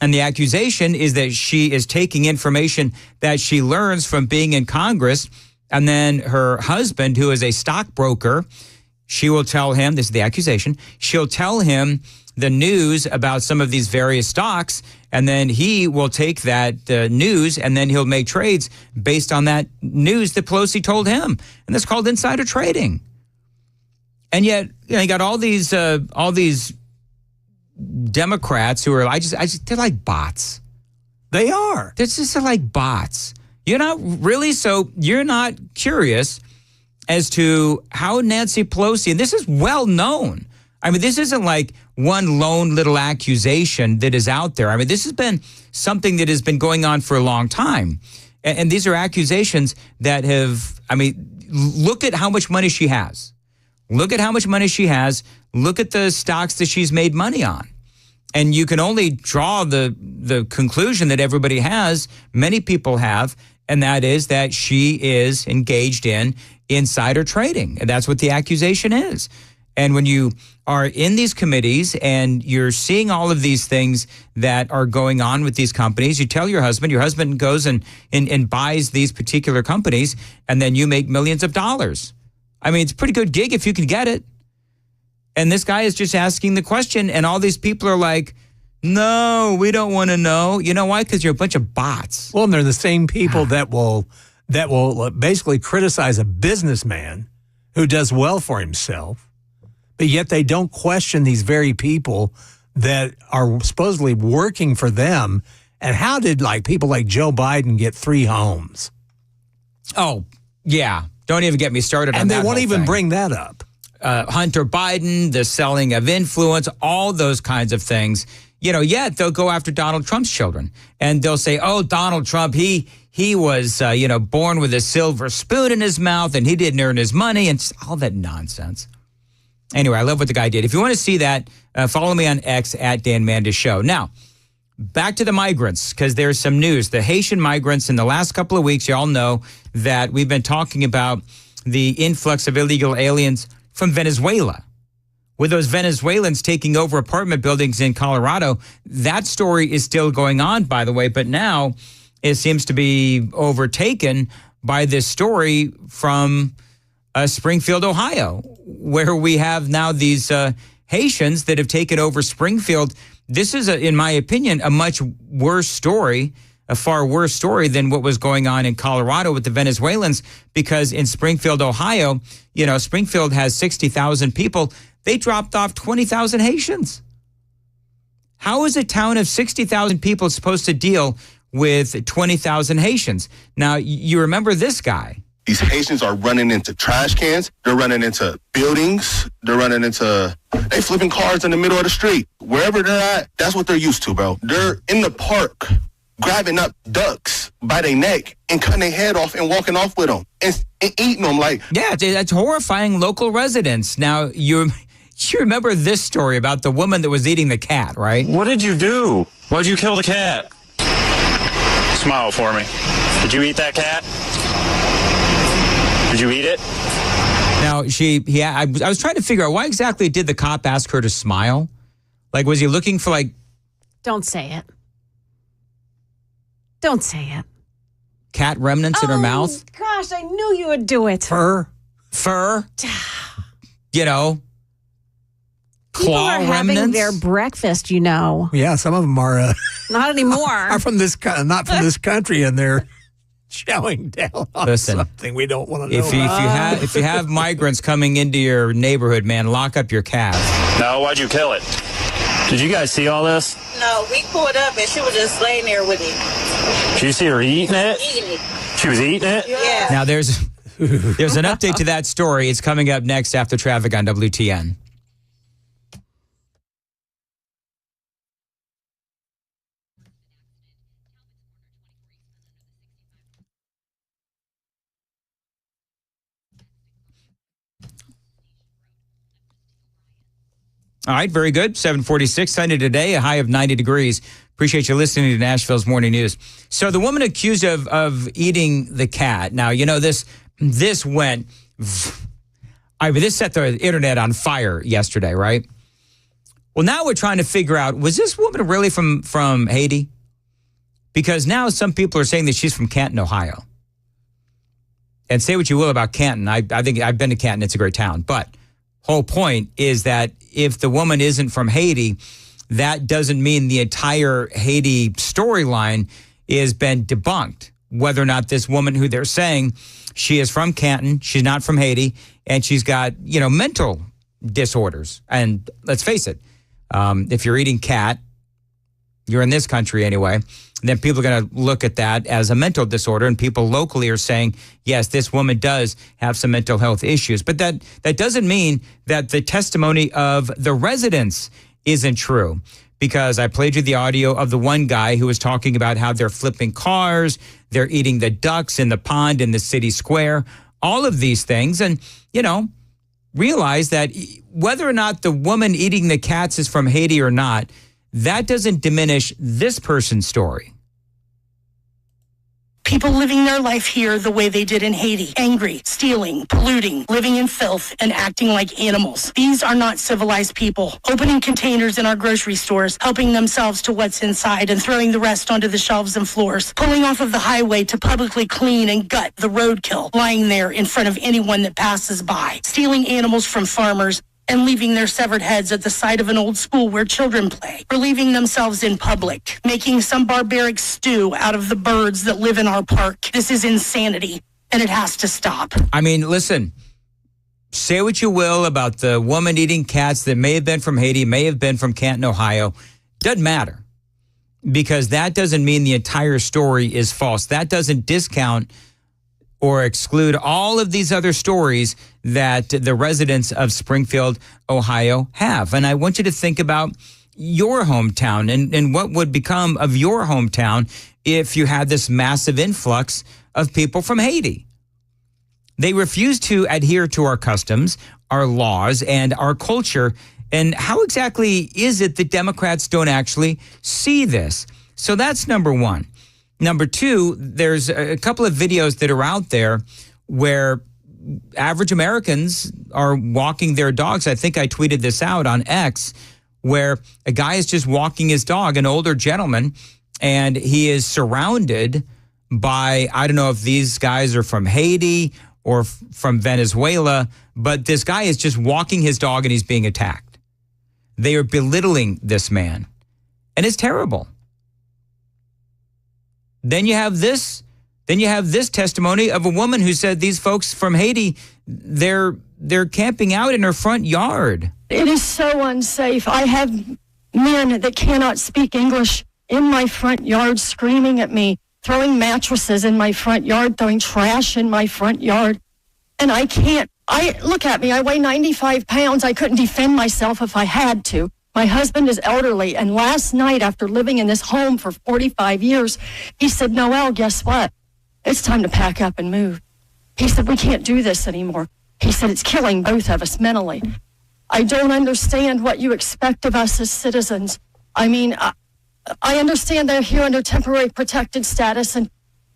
Speaker 6: And the accusation is that she is taking information that she learns from being in Congress. And then her husband, who is a stockbroker, she will tell him, this is the accusation, she'll tell him the news about some of these various stocks. and then he will take that news and then he'll make trades based on that news that Pelosi told him. And that's called insider trading. And yet, you got all these Democrats who are, they're like bots.
Speaker 16: They are.
Speaker 6: They're just like bots. You're not really, so you're not curious as to how Nancy Pelosi, and this is well known. I mean, this isn't like one lone little accusation that is out there. I mean, this has been something that has been going on for a long time. And these are accusations that have, look at how much money she has. Look at how much money she has. Look at the stocks that she's made money on. And you can only draw the conclusion that everybody has, many people have, and that is that she is engaged in insider trading. And that's what the accusation is. And when you are in these committees and you're seeing all of these things that are going on with these companies, you tell your husband goes and buys these particular companies, and then you make millions of dollars. I mean, it's a pretty good gig if you can get it. And this guy is just asking the question, and all these people are like, no, we don't want to know. You know why? Because you're a bunch of bots.
Speaker 16: Well, and they're the same people that will basically criticize a businessman who does well for himself, but yet they don't question these very people that are supposedly working for them. And how did people like Joe Biden get 3 homes?
Speaker 6: Oh, yeah. Don't even get me started on that.
Speaker 16: And they won't even bring that up.
Speaker 6: Hunter Biden, the selling of influence, all those kinds of things. Yet they'll go after Donald Trump's children. And they'll say, oh, Donald Trump, he was, born with a silver spoon in his mouth and he didn't earn his money and all that nonsense. Anyway, I love what the guy did. If you want to see that, follow me on X at Dan Mandis Show. Now, back to the migrants, because there's some news. The Haitian migrants in the last couple of weeks, you all know that we've been talking about the influx of illegal aliens from Venezuela. With those Venezuelans taking over apartment buildings in Colorado, that story is still going on, by the way, but now it seems to be overtaken by this story from Springfield, Ohio, where we have now these Haitians that have taken over Springfield. This is, in my opinion, a much worse story, a far worse story than what was going on in Colorado with the Venezuelans, because in Springfield, Ohio, Springfield has 60,000 people. They dropped off 20,000 Haitians. How is a town of 60,000 people supposed to deal with 20,000 Haitians? Now, you remember this guy.
Speaker 2: These Haitians are running into trash cans. They're running into buildings. They flipping cars in the middle of the street. Wherever they're at, that's what they're used to, bro. They're in the park grabbing up ducks by their neck and cutting their head off and walking off with them and eating them
Speaker 6: Yeah, that's horrifying local residents. Now, you remember this story about the woman that was eating the cat, right?
Speaker 7: What did you do? Why'd you kill the cat? Smile for me. Did you eat that cat? Did you eat it?
Speaker 6: Now, I was trying to figure out why exactly did the cop ask her to smile? Was he looking for
Speaker 1: Don't say it. Don't say it.
Speaker 6: Cat remnants in her mouth?
Speaker 1: Gosh, I knew you would do it.
Speaker 6: Fur.
Speaker 1: People
Speaker 6: Claw
Speaker 1: are
Speaker 6: remnants.
Speaker 1: having their breakfast,
Speaker 16: Yeah, some of them are
Speaker 1: not anymore.
Speaker 16: Are from not from this country, and they're chowing down on something we don't want to know.
Speaker 6: If you have migrants coming into your neighborhood, man, lock up your calves.
Speaker 7: No, why'd you kill it? Did you guys see all this?
Speaker 23: No, we pulled up and she was just laying there with it.
Speaker 7: Did you see her eating it?
Speaker 23: Eating it.
Speaker 7: She was eating it?
Speaker 23: Yeah.
Speaker 6: Now there's an update to that story. It's coming up next after traffic on WTN. All right, very good. 746 sunny today, a high of 90 degrees. Appreciate you listening to Nashville's Morning News. So the woman accused of eating the cat. Now, this went, this set the internet on fire yesterday, right? Well, now we're trying to figure out, was this woman really from Haiti? Because now some people are saying that she's from Canton, Ohio. And say what you will about Canton. I think I've been to Canton. It's a great town. But whole point is that if the woman isn't from Haiti, that doesn't mean the entire Haiti storyline has been debunked. Whether or not this woman who they're saying she is from Canton, she's not from Haiti, and she's got, mental disorders. And let's face it, if you're eating cat, you're in this country anyway, then people are going to look at that as a mental disorder, and people locally are saying, yes, this woman does have some mental health issues. But that doesn't mean that the testimony of the residents isn't true, because I played you the audio of the one guy who was talking about how they're flipping cars, they're eating the ducks in the pond in the city square, all of these things. And, realize that whether or not the woman eating the cats is from Haiti or not, that doesn't diminish this person's story.
Speaker 3: People living their life here the way they did in Haiti. Angry, stealing, polluting, living in filth, and acting like animals. These are not civilized people. Opening containers in our grocery stores, helping themselves to what's inside and throwing the rest onto the shelves and floors. Pulling off of the highway to publicly clean and gut the roadkill lying there in front of anyone that passes by. Stealing animals from farmers and leaving their severed heads at the side of an old school where children play, relieving themselves in public, making some barbaric stew out of the birds that live in our park. This is insanity, and it has to stop.
Speaker 6: I mean, listen, say what you will about the woman eating cats that may have been from Haiti, may have been from Canton, Ohio. Doesn't matter, because that doesn't mean the entire story is false. That doesn't discount or exclude all of these other stories that the residents of Springfield, Ohio have. And I want you to think about your hometown and what would become of your hometown if you had this massive influx of people from Haiti. They refuse to adhere to our customs, our laws, and our culture. And how exactly is it that Democrats don't actually see this? So that's number one. Number two, there's a couple of videos that are out there where average Americans are walking their dogs. I think I tweeted this out on X, where a guy is just walking his dog, an older gentleman, and he is surrounded by, I don't know if these guys are from Haiti or from Venezuela, but this guy is just walking his dog and he's being attacked. They are belittling this man, and it's terrible. Then you have this testimony of a woman who said these folks from Haiti, they're camping out in her front yard.
Speaker 5: It is so unsafe. I have men that cannot speak English in my front yard screaming at me, throwing mattresses in my front yard, throwing trash in my front yard. And I can't. Look at me. I weigh 95 pounds. I couldn't defend myself if I had to. My husband is elderly, and last night, after living in this home for 45 years, he said, Noelle, guess what? It's time to pack up and move. He said, we can't do this anymore. He said, it's killing both of us mentally. I don't understand what you expect of us as citizens. I mean, I understand they're here under temporary protected status, and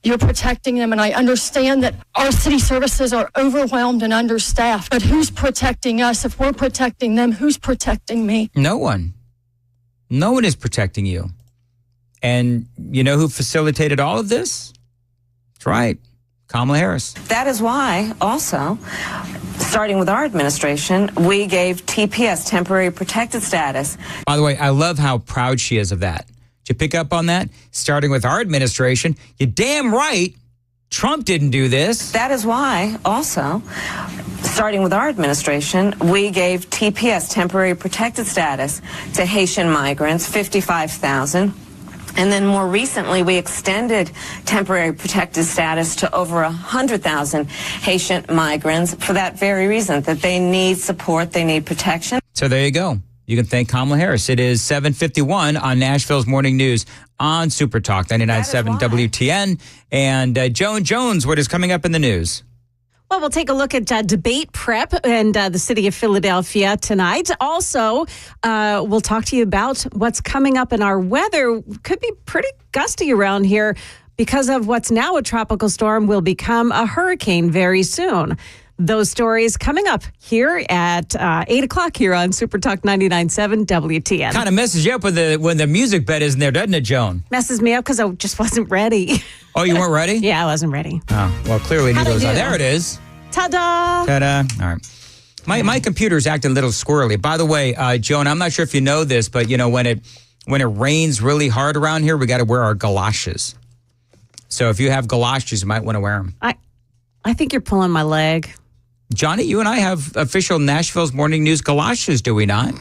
Speaker 5: you're protecting them, and I understand that our city services are overwhelmed and understaffed. But who's protecting us? If we're protecting them, who's protecting me?
Speaker 6: No one. No one is protecting you. And you know who facilitated all of this? That's right, Kamala Harris.
Speaker 8: That is why, also, starting with our administration, we gave TPS, temporary protected status.
Speaker 6: By the way, I love how proud she is of that. Did you pick up on that? Starting with our administration, you're damn right. Trump didn't do this.
Speaker 8: That is why, also, starting with our administration, we gave TPS, temporary protected status, to Haitian migrants, 55,000. And then more recently, we extended temporary protected status to over 100,000 Haitian migrants for that very reason, that they need support, they need protection.
Speaker 6: So there you go. You can thank Kamala Harris. It is 7:51 on Nashville's Morning News on Super Talk 99.7 WTN. And Joan Jones, what is coming up in the news?
Speaker 1: Well, we'll take a look at debate prep in the city of Philadelphia tonight. Also, we'll talk to you about what's coming up in our weather. Could be pretty gusty around here because of what's now a tropical storm will become a hurricane very soon. Those stories coming up here at 8 o'clock here on Super Talk 99.7 WTN.
Speaker 6: Kind of messes you up when the music bed isn't there, doesn't it, Joan?
Speaker 1: Messes me up because I just wasn't ready.
Speaker 6: Oh, you weren't ready?
Speaker 1: Yeah, I wasn't ready.
Speaker 6: Oh, well, clearly neither was I. There it is.
Speaker 1: Ta-da!
Speaker 6: Ta-da. All right. My computer's acting a little squirrely. By the way, Joan, I'm not sure if you know this, but when it rains really hard around here, we got to wear our galoshes. So if you have galoshes, you might want to wear them.
Speaker 1: I think you're pulling my leg.
Speaker 6: Johnny, you and I have official Nashville's Morning News galoshes, do we not?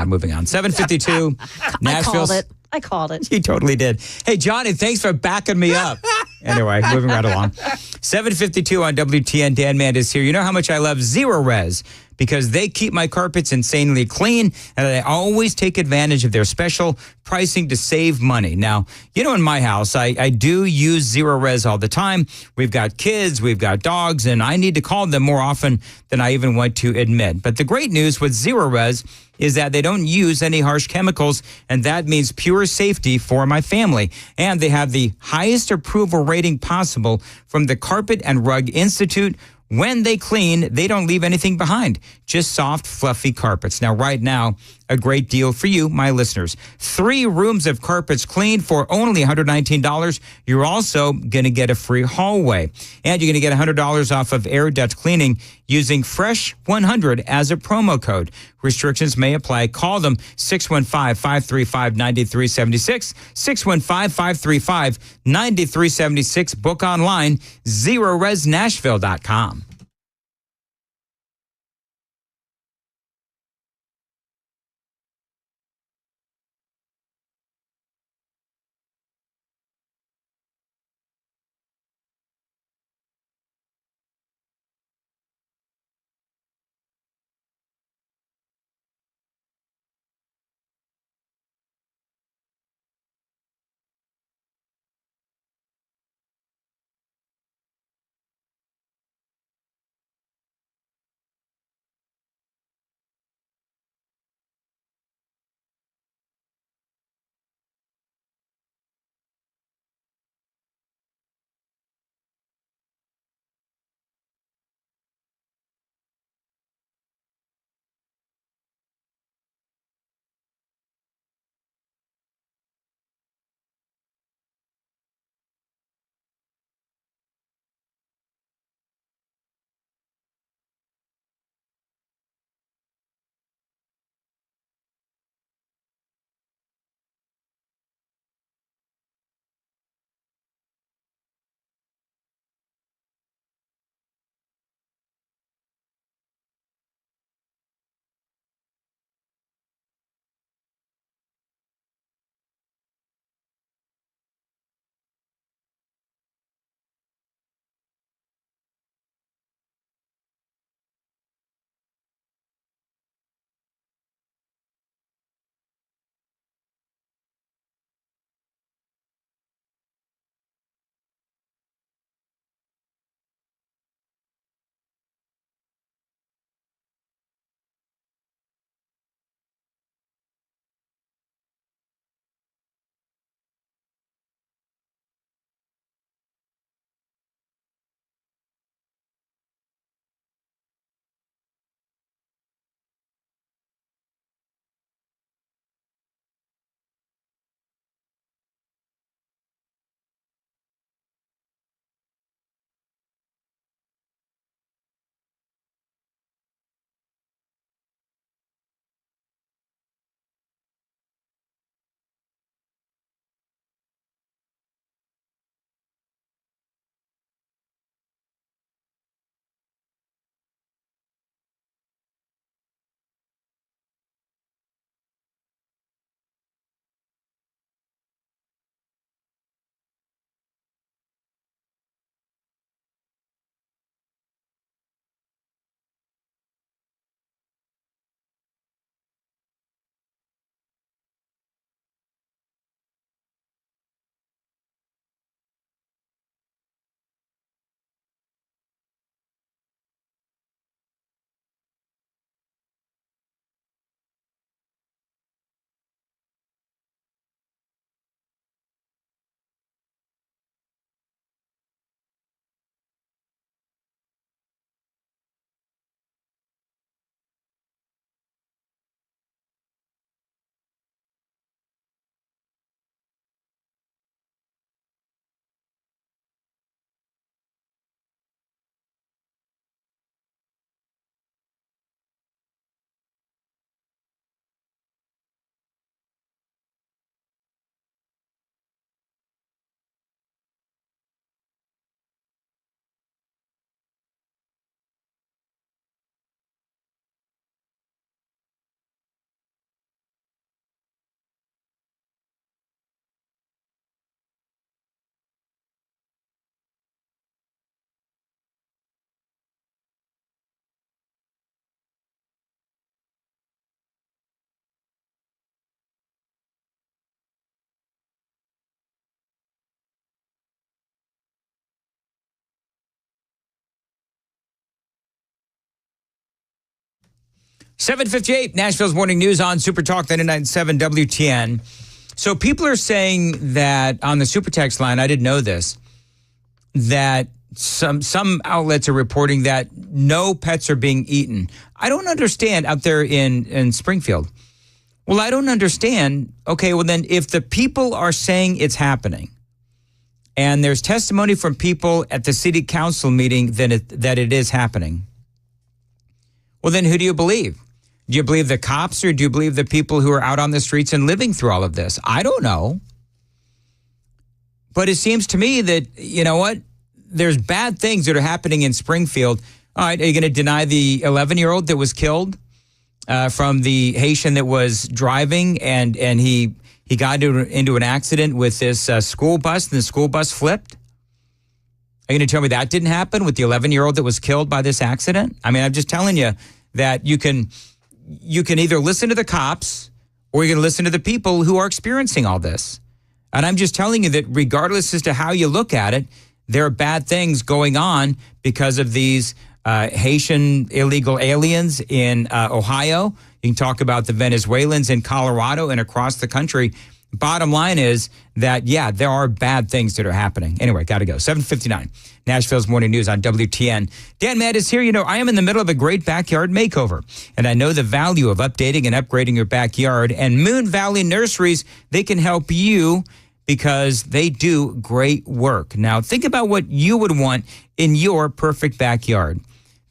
Speaker 6: Moving on. 7:52. Nashville's.
Speaker 1: I called it.
Speaker 6: You totally did. Hey, Johnny, thanks for backing me up. Anyway, moving right along. 7:52 on WTN. Dan Mandis here. You know how much I love Zero Res because they keep my carpets insanely clean, and I always take advantage of their special pricing to save money. Now, in my house, I do use Zero Res all the time. We've got kids, we've got dogs, and I need to call them more often than I even want to admit. But the great news with Zero Res is that they don't use any harsh chemicals, and that means pure safety for my family. And they have the highest approval rating possible from the Carpet and Rug Institute. When they clean, they don't leave anything behind, just soft, fluffy carpets. Now, right now, a great deal for you, my listeners. 3 rooms of carpets cleaned for only $119. You're also going to get a free hallway. And you're going to get $100 off of air duct cleaning using Fresh100 as a promo code. Restrictions may apply. Call them 615-535-9376, 615-535-9376. Book online, ZeroResNashville.com. 7:58, Nashville's Morning News on Super Talk 99.7 WTN. So people are saying that on the Super Text line, I didn't know this, that some outlets are reporting that no pets are being eaten. I don't understand out there in Springfield. Well, I don't understand. Okay, well then if the people are saying it's happening and there's testimony from people at the city council meeting that it is happening, well then who do you believe? Do you believe the cops or do you believe the people who are out on the streets and living through all of this? I don't know. But it seems to me that, you know what, there's bad things that are happening in Springfield. All right, are you going to deny the 11-year-old that was killed from the Haitian that was driving and he got into an accident with this school bus and the school bus flipped? Are you going to tell me that didn't happen with the 11-year-old that was killed by this accident? I mean, I'm just telling you that you can either listen to the cops or you can listen to the people who are experiencing all this. And I'm just telling you that regardless as to how you look at it, there are bad things going on because of these Haitian illegal aliens in Ohio. You can talk about the Venezuelans in Colorado and across the country. Bottom line is that, yeah, there are bad things that are happening. Anyway, got to go. 7:59, Nashville's Morning News on WTN. Dan Mandis here. You know, I am in the middle of a great backyard makeover, and I know the value of updating and upgrading your backyard. And Moon Valley Nurseries, they can help you because they do great work. Now, think about what you would want in your perfect backyard.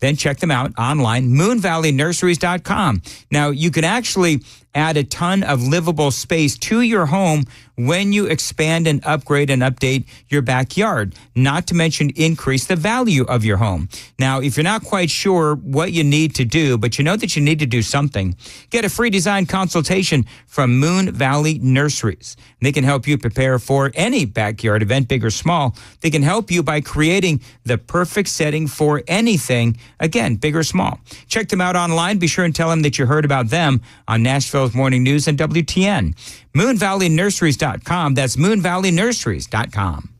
Speaker 6: Then check them out online, moonvalleynurseries.com. Now, you can actually add a ton of livable space to your home when you expand and upgrade and update your backyard, not to mention increase the value of your home. Now, if you're not quite sure what you need to do, but you know that you need to do something, get a free design consultation from Moon Valley Nurseries. They can help you prepare for any backyard event, big or small. They can help you by creating the perfect setting for anything, again, big or small. Check them out online. Be sure and tell them that you heard about them on Nashville's Morning News and WTN. MoonValleyNurseries.com. That's MoonValleyNurseries.com.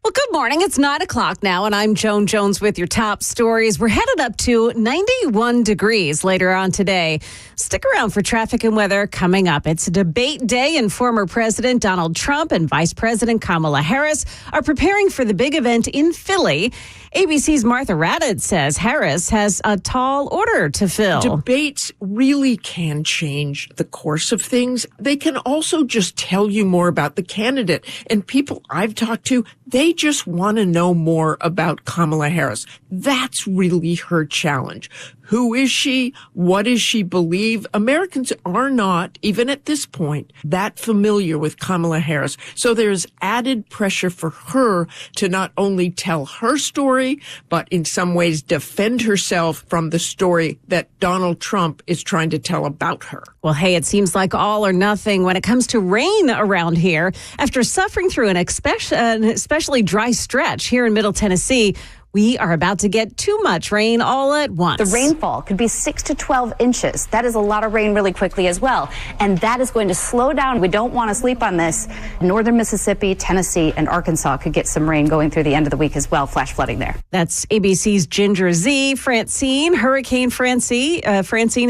Speaker 1: Well, good morning. It's 9 o'clock now, and I'm Joan Jones with your top stories. We're headed up to 91 degrees later on today. Stick around for traffic and weather coming up. It's a debate day, and former President Donald Trump and Vice President Kamala Harris are preparing for the big event in Philly. ABC's Martha Raddatz says Harris has a tall order to fill.
Speaker 9: Debates really can change the course of things. They can also just tell you more about the candidate. And people I've talked to, they just want to know more about Kamala Harris. That's really her challenge. Who is she? What does she believe? Americans are not, even at this point, that familiar with Kamala Harris. So there's added pressure for her to not only tell her story, but in some ways defend herself from the story that Donald Trump is trying to tell about her.
Speaker 1: Well, hey, it seems like all or nothing when it comes to rain around here. After suffering through an especially dry stretch here in Middle Tennessee, we are about to get too much rain all at once.
Speaker 10: The rainfall could be 6 to 12 inches. That is a lot of rain really quickly as well. And that is going to slow down. We don't want to sleep on this. Northern Mississippi, Tennessee, and Arkansas could get some rain going through the end of the week as well. Flash flooding there.
Speaker 1: That's ABC's Ginger Z. Francine, Hurricane Francine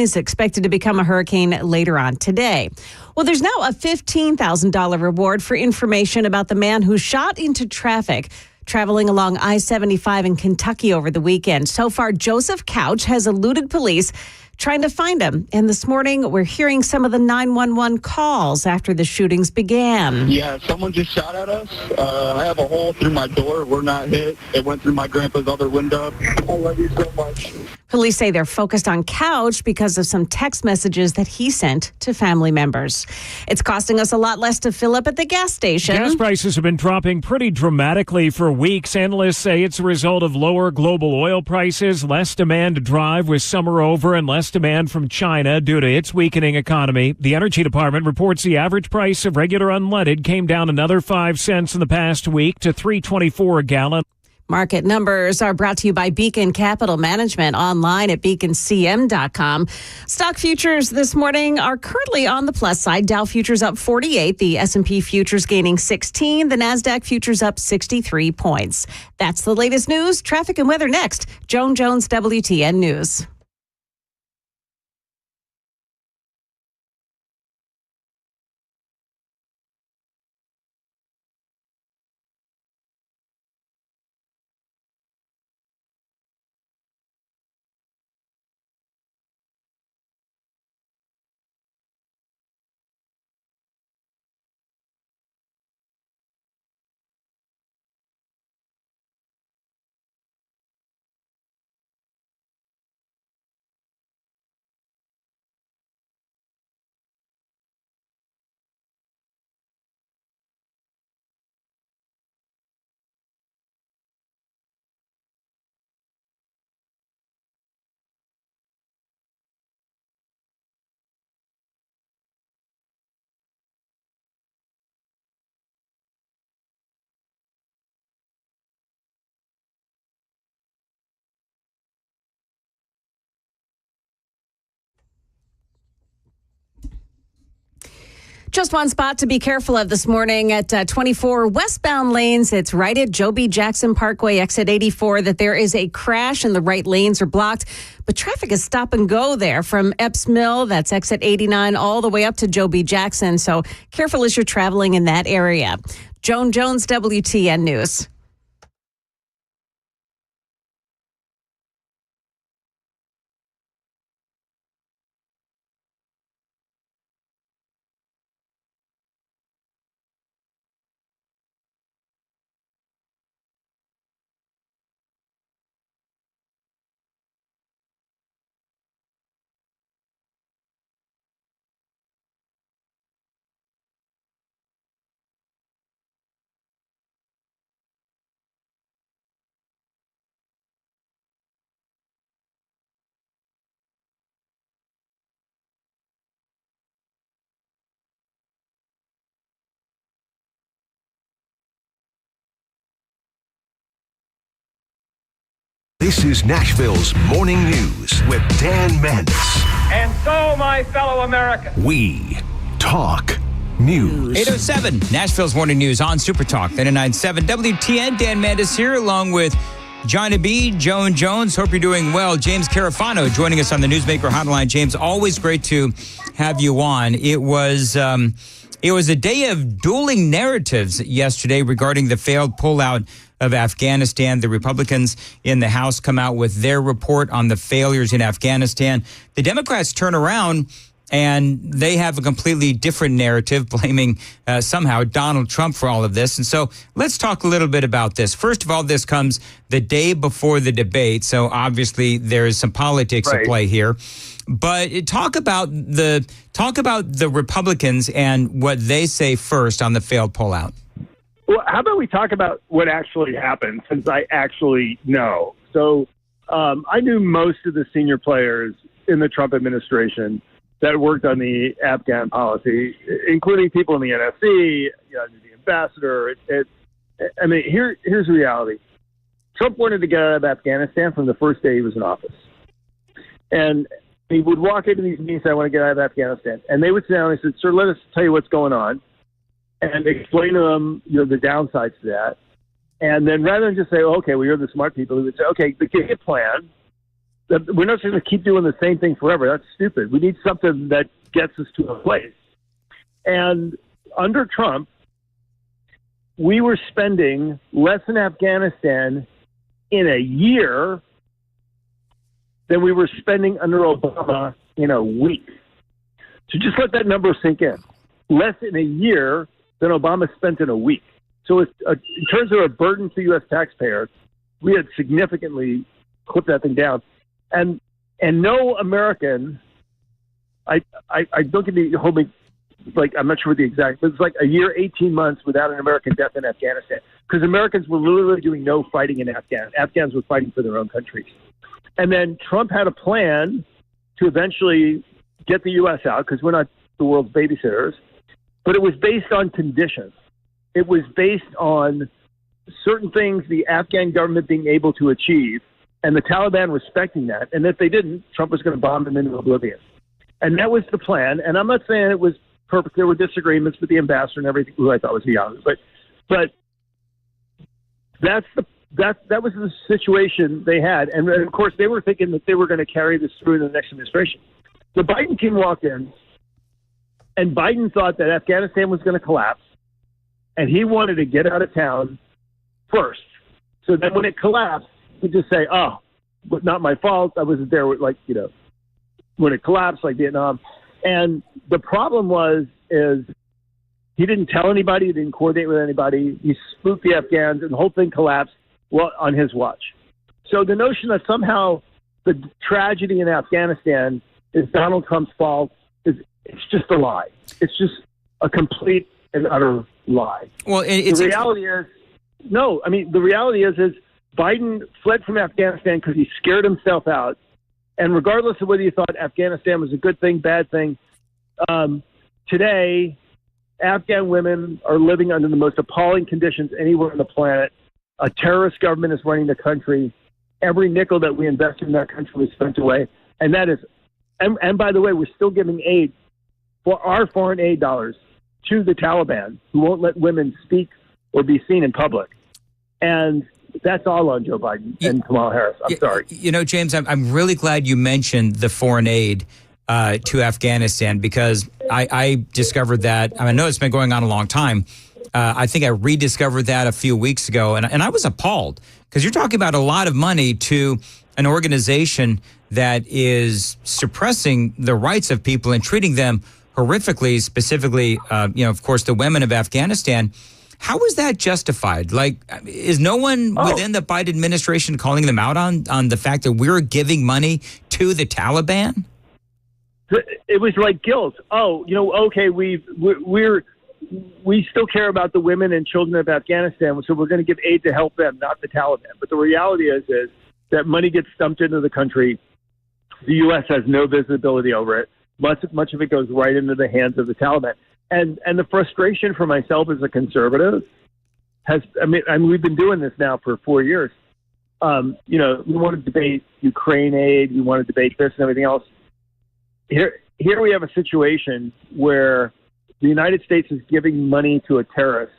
Speaker 1: is expected to become a hurricane later on today. Well, there's now a $15,000 reward for information about the man who shot into traffic traveling along I-75 in Kentucky over the weekend. So far, Joseph Couch has eluded police trying to find him. And this morning, we're hearing some of the 911 calls after the shootings began.
Speaker 11: Yeah, someone just shot at us. I have a hole through my door. We're not hit. It went through my grandpa's other window. I love you so much.
Speaker 1: Police say they're focused on Couch because of some text messages that he sent to family members. It's costing us a lot less to fill up at the gas station.
Speaker 24: Gas prices have been dropping pretty dramatically for weeks. Analysts say it's a result of lower global oil prices, less demand to drive with summer over, and less demand from China due to its weakening economy. The Energy Department reports the average price of regular unleaded came down another 5 cents in the past week to $3.24 a gallon.
Speaker 1: Market numbers are brought to you by Beacon Capital Management online at beaconcm.com. Stock futures this morning are currently on the plus side. Dow futures up 48, the S&P futures gaining 16, the NASDAQ futures up 63 points. That's the latest news. Traffic and weather next. Joan Jones, WTN News. Just one spot to be careful of this morning at 24 westbound lanes. It's right at Joe B. Jackson Parkway, exit 84, that there is a crash and the right lanes are blocked. But traffic is stop and go there from Epps Mill, that's exit 89, all the way up to Joe B. Jackson. So careful as you're traveling in that area. Joan Jones, WTN News.
Speaker 22: This is Nashville's Morning News with Dan Mandis.
Speaker 25: And so, my fellow Americans,
Speaker 22: We talk News.
Speaker 6: 8:07, Nashville's Morning News on Super Talk 99.7 WTN. Dan Mandis here, along with Johnny B, Joan Jones. Hope you're doing well. James Carafano joining us on the Newsmaker Hotline. James, always great to have you on. It was a day of dueling narratives yesterday regarding the failed pullout of Afghanistan. The Republicans in the House come out with their report on the failures in Afghanistan. The Democrats turn around and they have a completely different narrative, blaming somehow Donald Trump for all of this. And so let's talk a little bit about this. First of all, this comes the day before the debate. So obviously there is some politics at play here. But talk about the Republicans and what they say first on the failed pullout.
Speaker 12: Well, how about we talk about what actually happened, since I actually know. So I knew most of the senior players in the Trump administration that worked on the Afghan policy, including people in the NSC, the ambassador. Here's the reality. Trump wanted to get out of Afghanistan from the first day he was in office. And he would walk into these meetings and say, I want to get out of Afghanistan. And they would sit down and say, sir, let us tell you what's going on, and explain to them, the downsides to that. And then rather than just say, okay, well, you're the smart people, he would say, okay, but give me a plan. We're not going to keep doing the same thing forever. That's stupid. We need something that gets us to a place. And under Trump, we were spending less in Afghanistan in a year than we were spending under Obama in a week. So just let that number sink in. Less in a year than Obama spent in a week. So in terms of a burden to U.S. taxpayers, we had significantly clipped that thing down. And no American, I don't get me hold me, like, I'm not sure what the exact, but it's like a year, 18 months without an American death in Afghanistan. Because Americans were literally doing no fighting in Afghanistan. Afghans were fighting for their own countries. And then Trump had a plan to eventually get the U.S. out, because we're not the world's babysitters. But it was based on conditions. It was based on certain things the Afghan government being able to achieve, and the Taliban respecting that. And if they didn't, Trump was going to bomb them into oblivion. And that was the plan. And I'm not saying it was perfect. There were disagreements with the ambassador and everything, who I thought was young. But that was the situation they had. And of course, they were thinking that they were going to carry this through in the next administration. The Biden team walked in, and Biden thought that Afghanistan was going to collapse, and he wanted to get out of town first. So then when it collapsed, he'd just say, oh, but not my fault. I wasn't there, when it collapsed, like Vietnam. And the problem is he didn't tell anybody. He didn't coordinate with anybody. He spooked the Afghans, and the whole thing collapsed on his watch. So the notion that somehow the tragedy in Afghanistan is Donald Trump's fault it's just a lie. It's just a complete and utter lie.
Speaker 6: Well, the
Speaker 12: reality is, no. I mean, the reality is Biden fled from Afghanistan because he scared himself out. And regardless of whether you thought Afghanistan was a good thing, bad thing, today, Afghan women are living under the most appalling conditions anywhere on the planet. A terrorist government is running the country. Every nickel that we invested in that country was spent away. And that is, and by the way, we're still giving aid for our foreign aid dollars to the Taliban, who won't let women speak or be seen in public. And that's all on Joe Biden and Kamala Harris. I'm sorry.
Speaker 6: James, I'm really glad you mentioned the foreign aid to Afghanistan, because I discovered that. I know it's been going on a long time. I think I rediscovered that a few weeks ago, and I was appalled, because you're talking about a lot of money to an organization that is suppressing the rights of people and treating them horrifically, specifically, of course, the women of Afghanistan. How is that justified? Like, is no one within the Biden administration calling them out on the fact that we're giving money to the Taliban?
Speaker 12: It was like guilt. Okay, we still care about the women and children of Afghanistan, so we're going to give aid to help them, not the Taliban. But the reality is that money gets dumped into the country. The U.S. has no visibility over it. Much of it goes right into the hands of the Taliban. And the frustration for myself as a conservative we've been doing this now for 4 years. We want to debate Ukraine aid. We want to debate this and everything else. Here we have a situation where the United States is giving money to a terrorist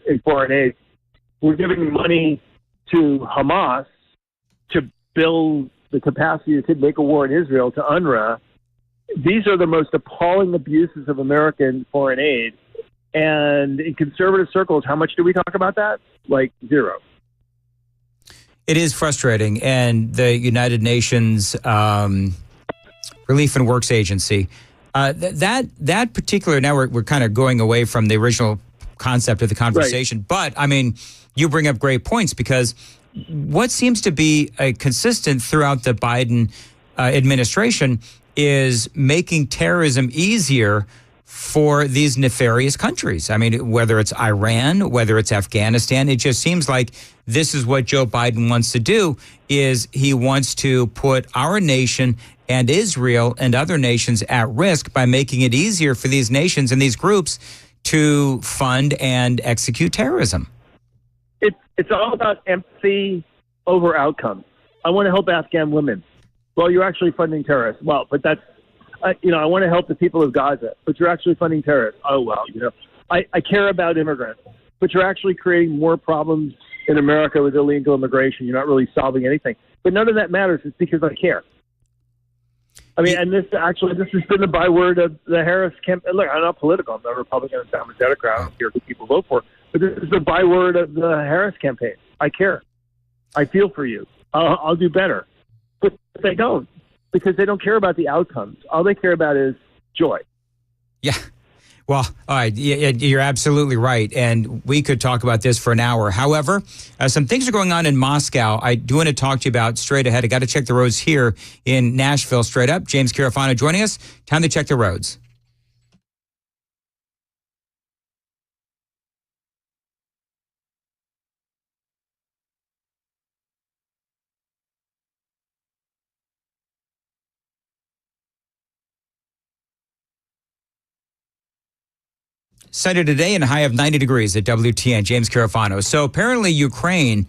Speaker 12: in foreign aid. We're giving money to Hamas to build the capacity to make a war in Israel, to UNRWA. These are the most appalling abuses of American foreign aid. And in conservative circles, how much do we talk about that? Like zero.
Speaker 6: It is frustrating. And the United Nations Relief and Works Agency, that particular, now we're kind of going away from the original concept of the conversation. Right. But, I mean, you bring up great points, because what seems to be consistent throughout the Biden administration is making terrorism easier for these nefarious countries. I mean, whether it's Iran, whether it's Afghanistan, it just seems like this is what Joe Biden wants to do, is he wants to put our nation and Israel and other nations at risk by making it easier for these nations and these groups to fund and execute terrorism.
Speaker 12: It's all about empathy over outcomes. I want to help Afghan women. Well, you're actually funding terrorists. Well, but that's, I want to help the people of Gaza, but you're actually funding terrorists. Oh, well, I care about immigrants, but you're actually creating more problems in America with illegal immigration. You're not really solving anything. But none of that matters. It's because I care. I mean, and this has been the byword of the Harris campaign. Look, I'm not political. I'm not a Republican. I'm a Democrat. I don't care who people vote for. But this is the byword of the Harris campaign. I care. I feel for you. I'll do better. But they don't, because they don't care about the outcomes. All they care about is joy.
Speaker 6: Yeah. Well, all right. You're absolutely right. And we could talk about this for an hour. However, some things are going on in Moscow I do want to talk to you about straight ahead. I got to check the roads here in Nashville straight up. James Carafano joining us. Time to check the roads. Sunny today and a high of 90 degrees at WTN. James Carafano. So apparently Ukraine,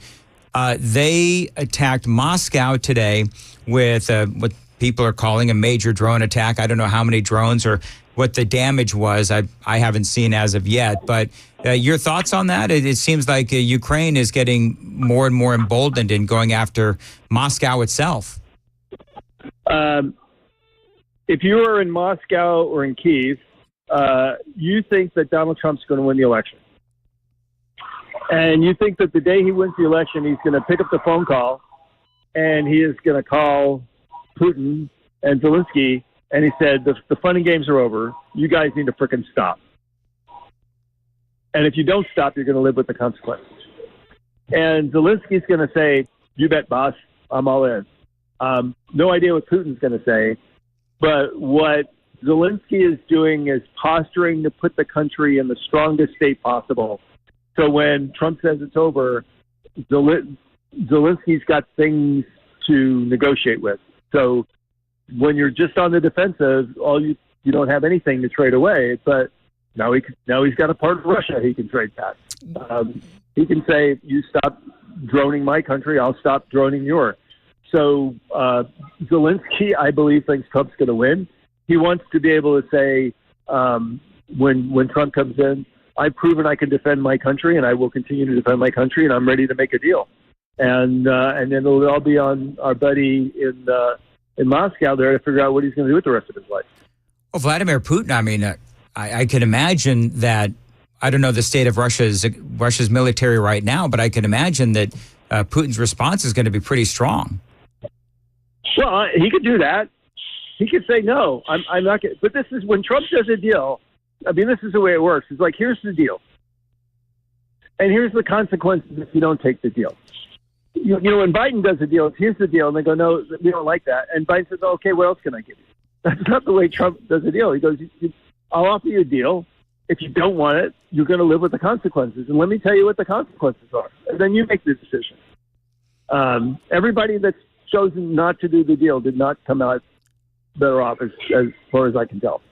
Speaker 6: they attacked Moscow today with what people are calling a major drone attack. I don't know how many drones or what the damage was. I haven't seen as of yet. But your thoughts on that? It seems like Ukraine is getting more and more emboldened in going after Moscow itself.
Speaker 12: If you are in Moscow or in Kyiv, you think that Donald Trump's going to win the election. And you think that the day he wins the election, he's going to pick up the phone call and he is going to call Putin and Zelensky, and he said, the fun and games are over. You guys need to frickin' stop. And if you don't stop, you're going to live with the consequences. And Zelensky's going to say, you bet, boss, I'm all in. No idea what Putin's going to say, but what Zelensky is doing is posturing to put the country in the strongest state possible. So when Trump says it's over, Zelensky's got things to negotiate with. So when you're just on the defensive, you don't have anything to trade away. But now he's got a part of Russia he can trade back. He can say, you stop droning my country, I'll stop droning yours. So Zelensky, I believe, thinks Trump's going to win. He wants to be able to say, when Trump comes in, I've proven I can defend my country, and I will continue to defend my country, and I'm ready to make a deal. And then it'll all be on our buddy in Moscow there to figure out what he's going to do with the rest of his life.
Speaker 6: Well, Vladimir Putin, I mean, I can imagine that, I don't know the state of Russia's military right now, but I can imagine that Putin's response is going to be pretty strong.
Speaker 12: Well, he could do that. He could say, no, I'm not going to. But this is when Trump does a deal. I mean, this is the way it works. It's like, here's the deal. And here's the consequences if you don't take the deal. You know, when Biden does a deal, it's here's the deal. And they go, no, we don't like that. And Biden says, okay, what else can I give you? That's not the way Trump does a deal. He goes, I'll offer you a deal. If you don't want it, you're going to live with the consequences. And let me tell you what the consequences are. And then you make the decision. Everybody that's chosen not to do the deal did not come out better off as far as I can tell.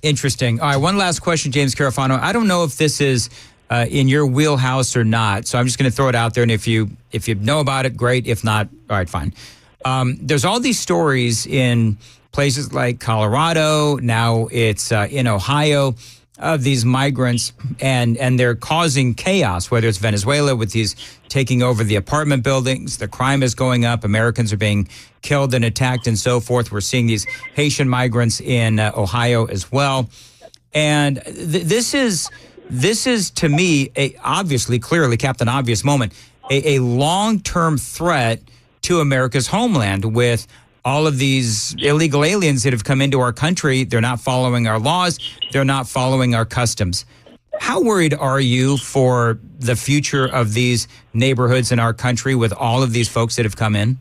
Speaker 6: Interesting. All right, one last question, James Carafano. I don't know if this is in your wheelhouse or not, so I'm just going to throw it out there. And if you know about it, great. If not, all right, fine. There's all these stories in places like Colorado. Now it's in Ohio of these migrants, and they're causing chaos, whether it's Venezuela with these taking over the apartment buildings, the crime is going up, Americans are being killed and attacked and so forth. We're seeing these Haitian migrants in Ohio as well. And this is to me, obviously, clearly, Captain Obvious moment, a long-term threat to America's homeland with all of these illegal aliens that have come into our country. They're not following our laws. They're not following our customs. How worried are you for the future of these neighborhoods in our country with all of these folks that have come in?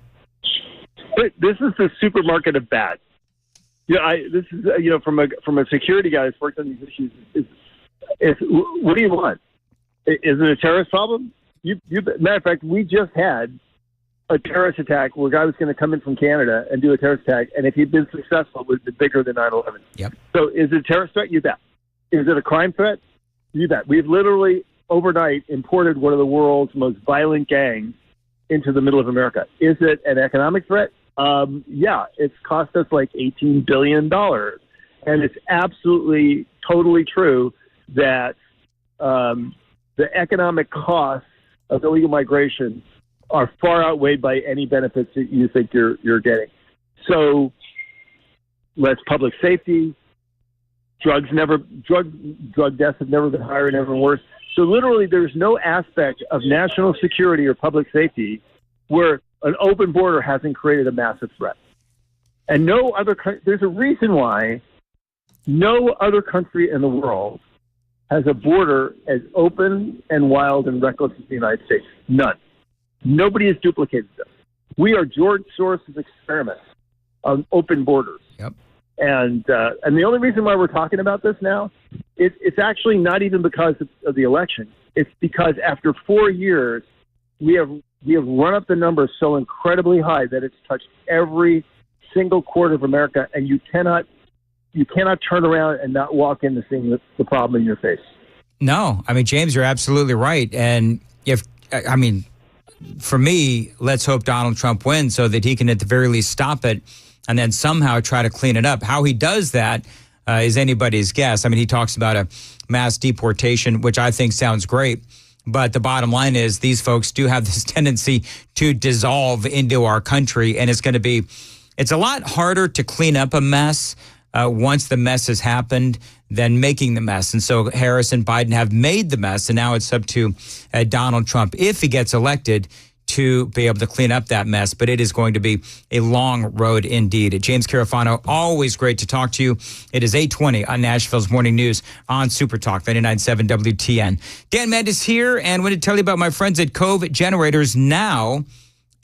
Speaker 12: This is the supermarket of bad. This is from a security guy who's worked on these issues. What do you want? Is it a terrorist problem? Matter of fact, we just had a terrorist attack where a guy was going to come in from Canada and do a terrorist attack, and if he'd been successful, it would have been bigger than 9/11.
Speaker 6: Yep.
Speaker 12: So is it a terrorist threat? You bet. Is it a crime threat? You bet. We've literally overnight imported one of the world's most violent gangs into the middle of America. Is it an economic threat? Yeah, it's cost us like $18 billion. And it's absolutely, totally true that the economic costs of illegal migration are far outweighed by any benefits that you think you're getting. So less public safety, drug deaths have never been higher, never been worse. So literally there's no aspect of national security or public safety where an open border hasn't created a massive threat. And there's a reason why no other country in the world has a border as open and wild and reckless as the United States. None. Nobody has duplicated this. We are George Soros's experiment on open borders.
Speaker 6: Yep.
Speaker 12: And the only reason why we're talking about this now, it's actually not even because of the election. It's because after 4 years, we have run up the numbers so incredibly high that it's touched every single quarter of America, and you cannot turn around and not walk into seeing the problem in your face.
Speaker 6: No, I mean, James, you're absolutely right. And for me, let's hope Donald Trump wins so that he can at the very least stop it and then somehow try to clean it up. How he does that is anybody's guess. I mean, he talks about a mass deportation, which I think sounds great. But the bottom line is these folks do have this tendency to dissolve into our country. And it's a lot harder to clean up a mess once the mess has happened than making the mess. And so Harris and Biden have made the mess. And now it's up to Donald Trump, if he gets elected, to be able to clean up that mess. But it is going to be a long road indeed. James Carafano, always great to talk to you. It is 8:20 on Nashville's Morning News on Super Talk 99.7 WTN. Dan Mandis here, and I want to tell you about my friends at Cove Generators. Now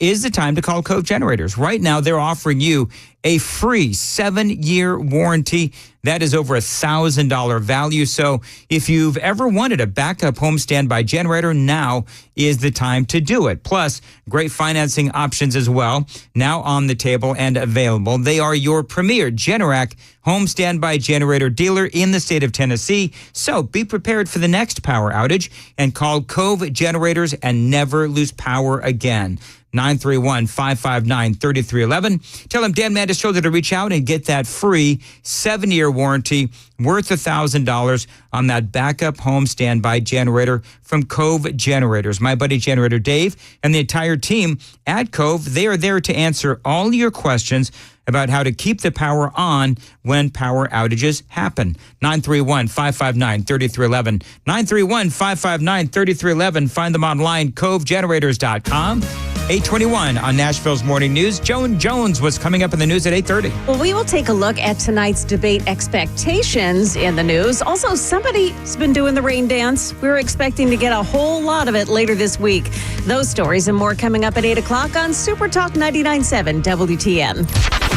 Speaker 6: is the time to call Cove Generators. Right now, they're offering you a free 7-year warranty. That is over $1,000 value. So if you've ever wanted a backup home standby generator, now is the time to do it. Plus, great financing options as well, now on the table and available. They are your premier Generac home standby generator dealer in the state of Tennessee. So be prepared for the next power outage and call Cove Generators and never lose power again. 931-559-3311. Tell them Dan Mandis told you to reach out and get that free 7-year warranty worth $1,000 on that backup home standby generator from Cove Generators. My buddy Generator Dave and the entire team at Cove, they are there to answer all your questions about how to keep the power on when power outages happen. 931-559-3311. 931-559-3311. Find them online, covegenerators.com. 8:21 on Nashville's Morning News. Joan Jones was coming up in the news at 8:30.
Speaker 1: Well, we will take a look at tonight's debate expectations in the news. Also, somebody's been doing the rain dance. We're expecting to get a whole lot of it later this week. Those stories and more coming up at 8 o'clock on Super Talk 99.7 WTN.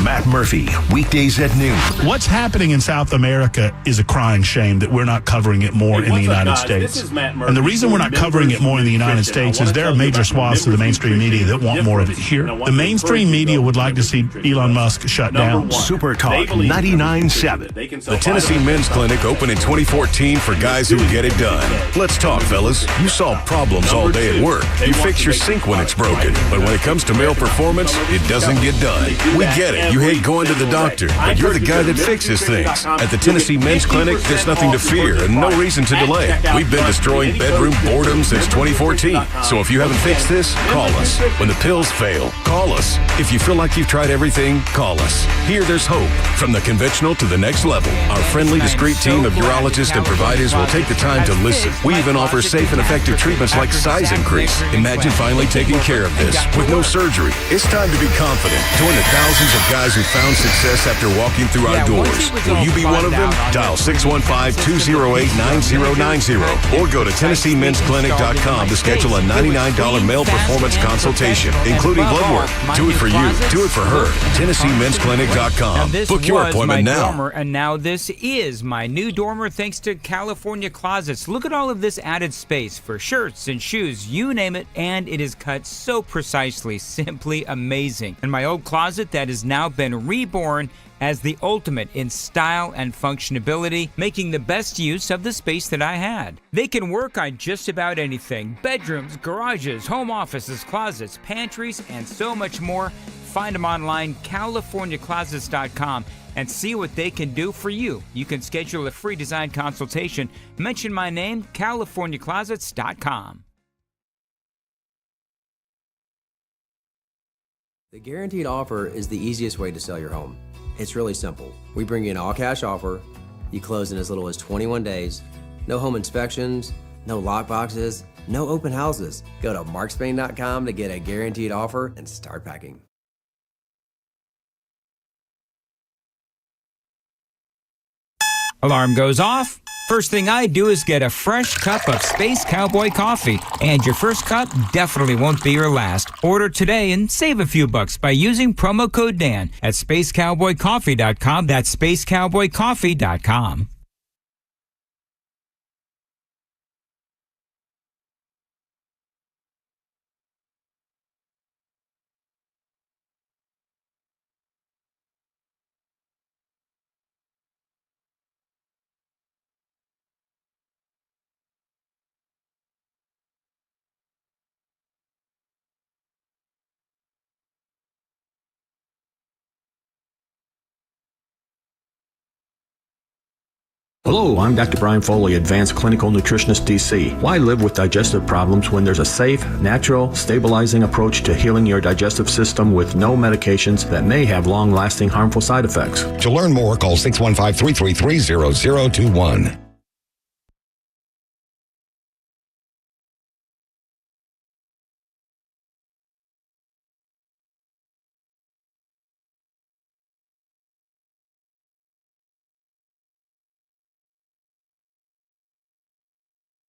Speaker 22: Matt Murphy, weekdays at noon.
Speaker 13: What's happening in South America is a crying shame that we're not covering it more in the United States. And the reason we're not covering it more in the United States is there are major swaths of the mainstream media that want more of it here. The mainstream media would like to see Elon Musk shut down.
Speaker 22: Super Talk 99.7.
Speaker 14: The Tennessee Men's Clinic opened in 2014 for guys who get it done. Let's talk, fellas. You solve problems all day at work. You fix your sink when it's broken. But when it comes to male performance, it doesn't get done. We get it. You hate going to the doctor, but you're the guy that fixes things. At the Tennessee Men's Clinic, there's nothing to fear and no reason to delay. We've been destroying bedroom boredom since 2014. So if you haven't fixed this, call us. When the pills fail, call us. If you feel like you've tried everything, call us. Here there's hope. From the conventional to the next level, our friendly, discreet team of urologists and providers will take the time to listen. We even offer safe and effective treatments like size increase. Imagine finally taking care of this with no surgery. It's time to be confident. Join the thousands of guys who found success after walking through our doors. Will you be one of them? Dial 615-208-9090 or go to TennesseeMen'sClinic.com to schedule a $99 male performance consultation, including blood work. Do it for you. Do it for her. TennesseeMen'sClinic.com. Book your appointment now.
Speaker 6: Dormer, and now this is my new dormer thanks to California Closets. Look at all of this added space for shirts and shoes, you name it, and it is cut so precisely, simply amazing. And my old closet that has now been reborn as the ultimate in style and functionability, making the best use of the space that I had. They can work on just about anything: bedrooms, garages, home offices, closets, pantries, and so much more. Find them online, CaliforniaClosets.com, and see what they can do for you. You can schedule a free design consultation. Mention my name, CaliforniaClosets.com.
Speaker 4: The guaranteed offer is the easiest way to sell your home. It's really simple. We bring you an all-cash offer. You close in as little as 21 days. No home inspections, no lockboxes, no open houses. Go to markspain.com to get a guaranteed offer and start packing.
Speaker 6: Alarm goes off. First thing I do is get a fresh cup of Space Cowboy coffee. And your first cup definitely won't be your last. Order today and save a few bucks by using promo code Dan at spacecowboycoffee.com. That's spacecowboycoffee.com.
Speaker 15: Hello, I'm Dr. Brian Foley, Advanced Clinical Nutritionist DC. Why live with digestive problems when there's a safe, natural, stabilizing approach to healing your digestive system with no medications that may have long-lasting harmful side effects?
Speaker 18: To learn more, call 615-333-0021.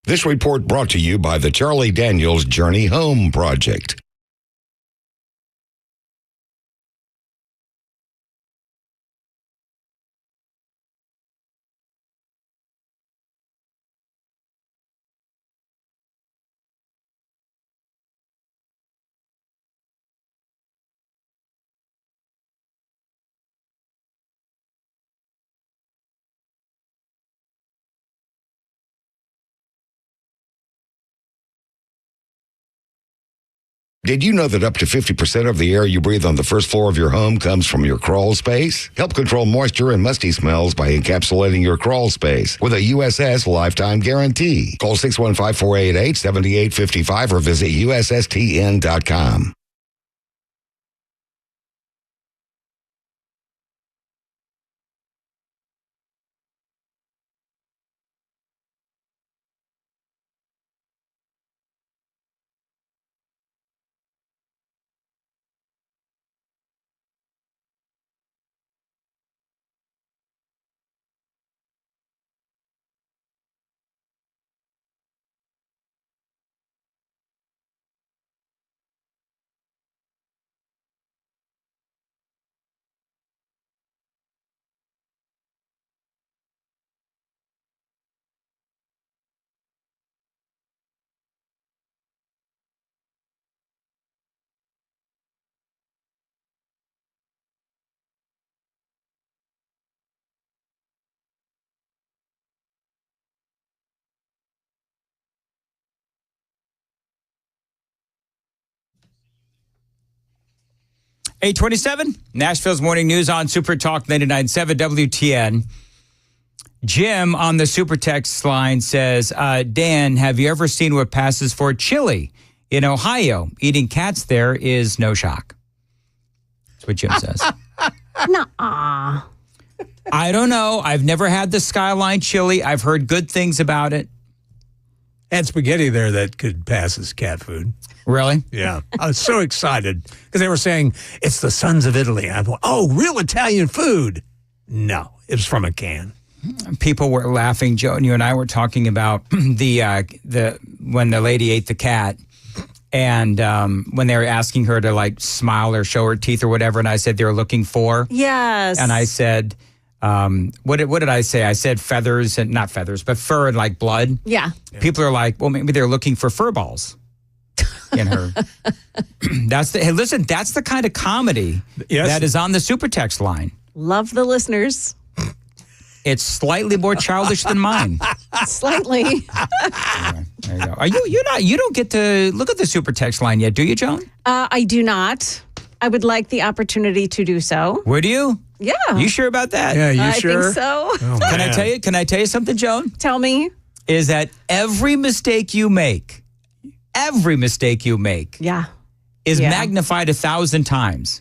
Speaker 18: This report brought to you by the Charlie Daniels Journey Home Project. Did you know that up to 50% of the air you breathe on the first floor of your home comes from your crawl space? Help control moisture and musty smells by encapsulating your crawl space with a USS lifetime guarantee. Call 615-488-7855 or visit USSTN.com.
Speaker 6: 827, Nashville's Morning News on Super Talk 99.7 WTN. Jim on the Super Text line says, Dan, have you ever seen what passes for chili in Ohio? Eating cats there is no shock. That's what Jim says.
Speaker 1: Nuh-uh.
Speaker 6: I don't know. I've never had the Skyline chili. I've heard good things about it.
Speaker 16: And spaghetti there that could pass as cat food.
Speaker 6: Really?
Speaker 16: Yeah. I was so excited because they were saying it's the Sons of Italy. I thought, oh, real Italian food. No, it was from a can.
Speaker 6: People were laughing. Joe and you and I were talking about the when the lady ate the cat, and when they were asking her to like smile or show her teeth or whatever, and I said they were looking for.
Speaker 1: Yes.
Speaker 6: And I said, what did I say? I said feathers and not feathers, but fur and like blood.
Speaker 1: Yeah.
Speaker 6: People are like, well, maybe they're looking for fur balls in her. That's the kind of comedy that is on the Super Text line.
Speaker 1: Love the listeners.
Speaker 6: It's slightly more childish than mine.
Speaker 1: Slightly.
Speaker 6: Anyway, there you go. You don't get to look at the Super Text line yet, do you, Joan?
Speaker 1: I do not. I would like the opportunity to do so.
Speaker 6: Would you?
Speaker 1: Yeah.
Speaker 6: You sure about that?
Speaker 16: Yeah, you sure?
Speaker 1: I think so.
Speaker 16: Oh,
Speaker 6: Can I tell you something, Joan?
Speaker 1: Tell me.
Speaker 6: Is that every mistake you make
Speaker 1: yeah,
Speaker 6: is magnified 1,000 times.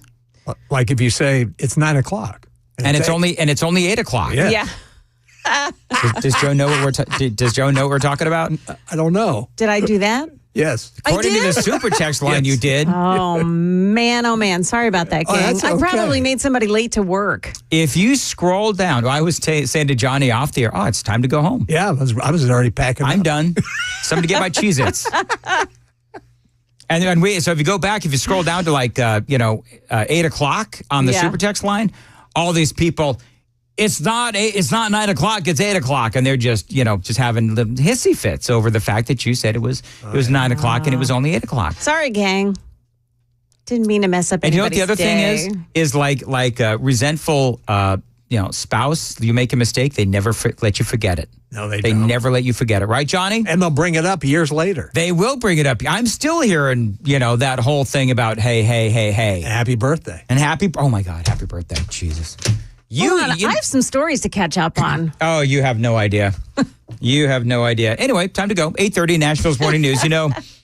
Speaker 16: Like if you say it's 9 o'clock.
Speaker 6: And it's only 8 o'clock.
Speaker 16: Yeah.
Speaker 6: Does Joe know what we're talking about?
Speaker 16: I don't know.
Speaker 1: Did I do that?
Speaker 16: Yes.
Speaker 6: According to the Super Text line, you did.
Speaker 1: Oh man. Sorry about that, gang.
Speaker 16: That's okay.
Speaker 1: I probably made somebody late to work.
Speaker 6: If you scroll down, I was saying to Johnny off the air, it's time to go home.
Speaker 16: Yeah, I was already packing
Speaker 6: I'm
Speaker 16: up.
Speaker 6: done. Somebody get my Cheez-Its. So if you go back, if you scroll down to 8 o'clock on the Super Text line, all these people, it's not 9 o'clock, it's 8 o'clock. And they're just having hissy fits over the fact that you said it was 9 o'clock and it was only 8 o'clock.
Speaker 1: Sorry, gang. Didn't mean to mess up
Speaker 6: anybody's day. And you know what the
Speaker 1: day.
Speaker 6: other thing is like a resentful spouse, you make a mistake, they never let you forget it.
Speaker 16: No, they
Speaker 6: don't. They never let you forget it. Right, Johnny?
Speaker 16: And they'll bring it up years later.
Speaker 6: They will bring it up. I'm still hearing, that whole thing about, hey.
Speaker 16: Happy birthday.
Speaker 6: And oh my God, happy birthday. Jesus.
Speaker 1: I have some stories to catch up on.
Speaker 6: Oh, you have no idea. You have no idea. Anyway, time to go. 8:30, Nashville's Morning News.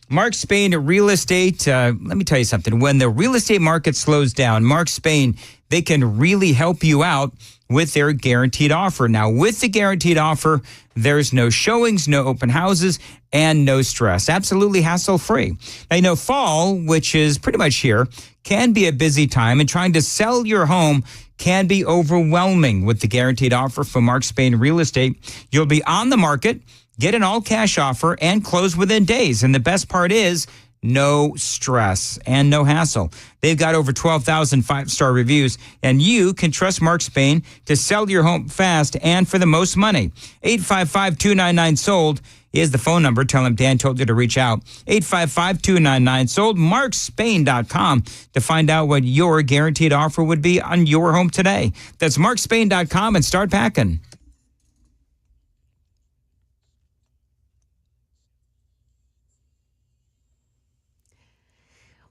Speaker 6: Mark Spain Real Estate, let me tell you something. When the real estate market slows down, Mark Spain, they can really help you out with their guaranteed offer. Now, with the guaranteed offer, there's no showings, no open houses, and no stress. Absolutely hassle-free. Now, fall, which is pretty much here, can be a busy time, and trying to sell your home can be overwhelming. With the guaranteed offer from Mark Spain Real Estate, you'll be on the market, get an all-cash offer, and close within days. And the best part is no stress and no hassle. They've got over 12,000 five-star reviews, and you can trust Mark Spain to sell your home fast and for the most money. 855-299-SOLD is the phone number. Tell him Dan told you to reach out. 855-299-SOLD. MarkSpain.com to find out what your guaranteed offer would be on your home today. That's MarkSpain.com and start packing.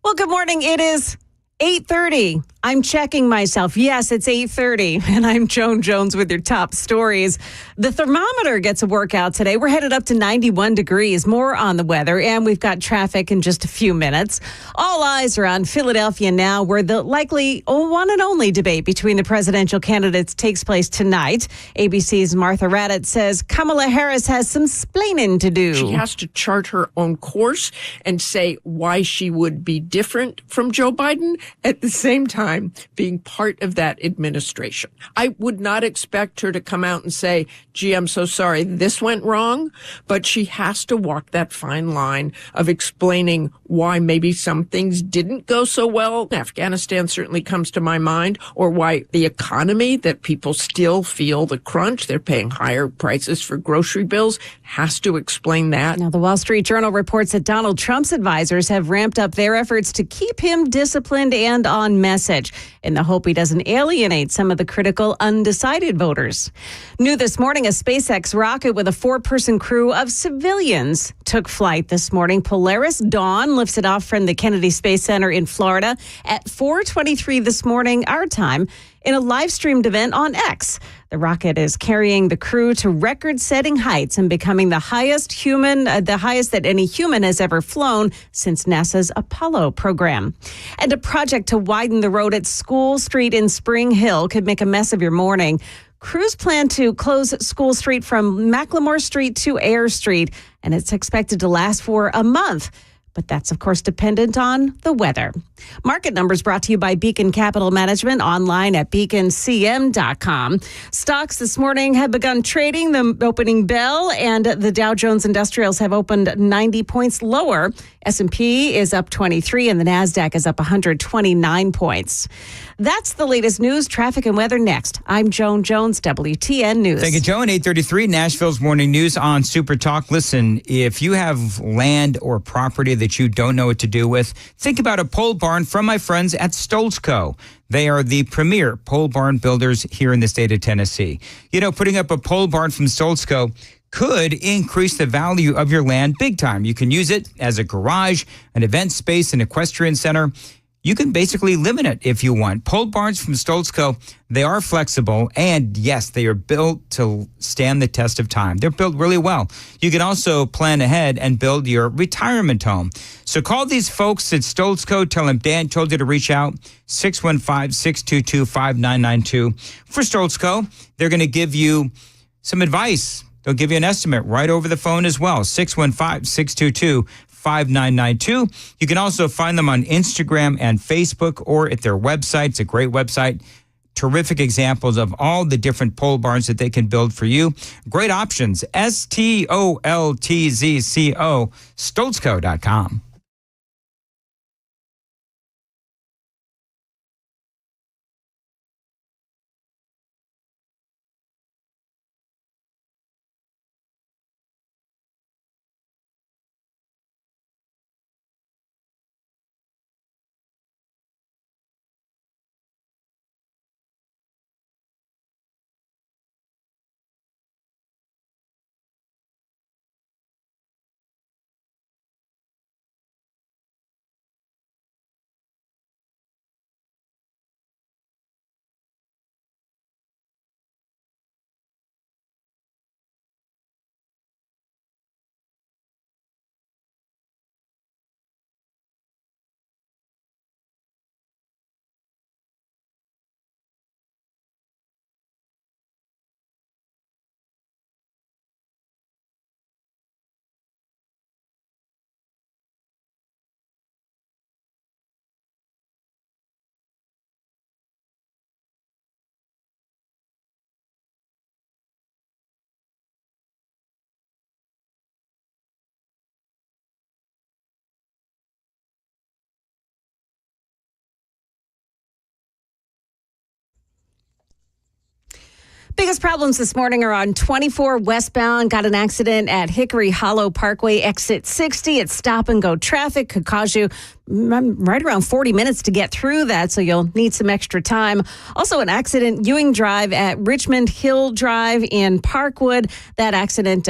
Speaker 1: Well, good morning. It is 8:30. I'm checking myself. Yes, it's 8:30, and I'm Joan Jones with your top stories. The thermometer gets a workout today. We're headed up to 91 degrees. More on the weather, and we've got traffic in just a few minutes. All eyes are on Philadelphia now, where the likely one and only debate between the presidential candidates takes place tonight. ABC's Martha Raddatz says Kamala Harris has some splaining to do.
Speaker 9: She has to chart her own course and say why she would be different from Joe Biden at the same time being part of that administration. I would not expect her to come out and say, gee, I'm so sorry, this went wrong. But she has to walk that fine line of explaining why maybe some things didn't go so well. Afghanistan certainly comes to my mind, or why the economy, that people still feel the crunch. They're paying higher prices for grocery bills. Has to explain that.
Speaker 1: Now, the Wall Street Journal reports that Donald Trump's advisors have ramped up their efforts to keep him disciplined and on message. College in the hope he doesn't alienate some of the critical undecided voters. New this morning, a SpaceX rocket with a 4-person crew of civilians took flight this morning. Polaris Dawn lifts it off from the Kennedy Space Center in Florida at 4:23 this morning, our time, in a live-streamed event on X. The rocket is carrying the crew to record-setting heights and becoming the highest that any human has ever flown since NASA's Apollo program. And a project to widen the road at School Street in Spring Hill could make a mess of your morning. Crews plan to close School Street from Macklemore Street to Air Street, and it's expected to last for a month. But that's, of course, dependent on the weather. Market numbers brought to you by Beacon Capital Management, online at beaconcm.com. Stocks this morning have begun trading the opening bell, and the Dow Jones Industrials have opened 90 points lower. S&P is up 23, and the NASDAQ is up 129 points. That's the latest news, traffic, and weather next. I'm Joan Jones, WTN News.
Speaker 6: Thank you, Joan. 8:33, Nashville's Morning News on Super Talk. Listen, if you have land or property that you don't know what to do with, think about a pole barn from my friends at Stoltz Co. They are the premier pole barn builders here in the state of Tennessee. You know, putting up a pole barn from Stoltz Co. could increase the value of your land big time. You can use it as a garage, an event space, an equestrian center. You can basically live in it if you want. Pole barns from Stoltz Co., they are flexible, and yes, they are built to stand the test of time. They're built really well. You can also plan ahead and build your retirement home. So call these folks at Stoltz Co. Tell them Dan told you to reach out, 615-622-5992. For Stoltz Co., they're going to give you some advice. They'll give you an estimate right over the phone as well, 615-622-5992. You can also find them on Instagram and Facebook or at their website. It's a great website. Terrific examples of all the different pole barns that they can build for you. Great options. STOLTZCO, stoltzco.com.
Speaker 1: Biggest problems this morning are on 24 westbound. Got an accident at Hickory Hollow Parkway, exit 60. It's stop and go traffic. Could cause you right around 40 minutes to get through that, so you'll need some extra time. Also, an accident, Ewing Drive at Richmond Hill Drive in Parkwood. That accident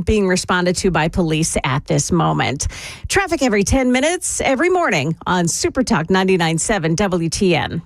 Speaker 1: being responded to by police at this moment. Traffic every 10 minutes, every morning on Super Talk 99.7 WTN.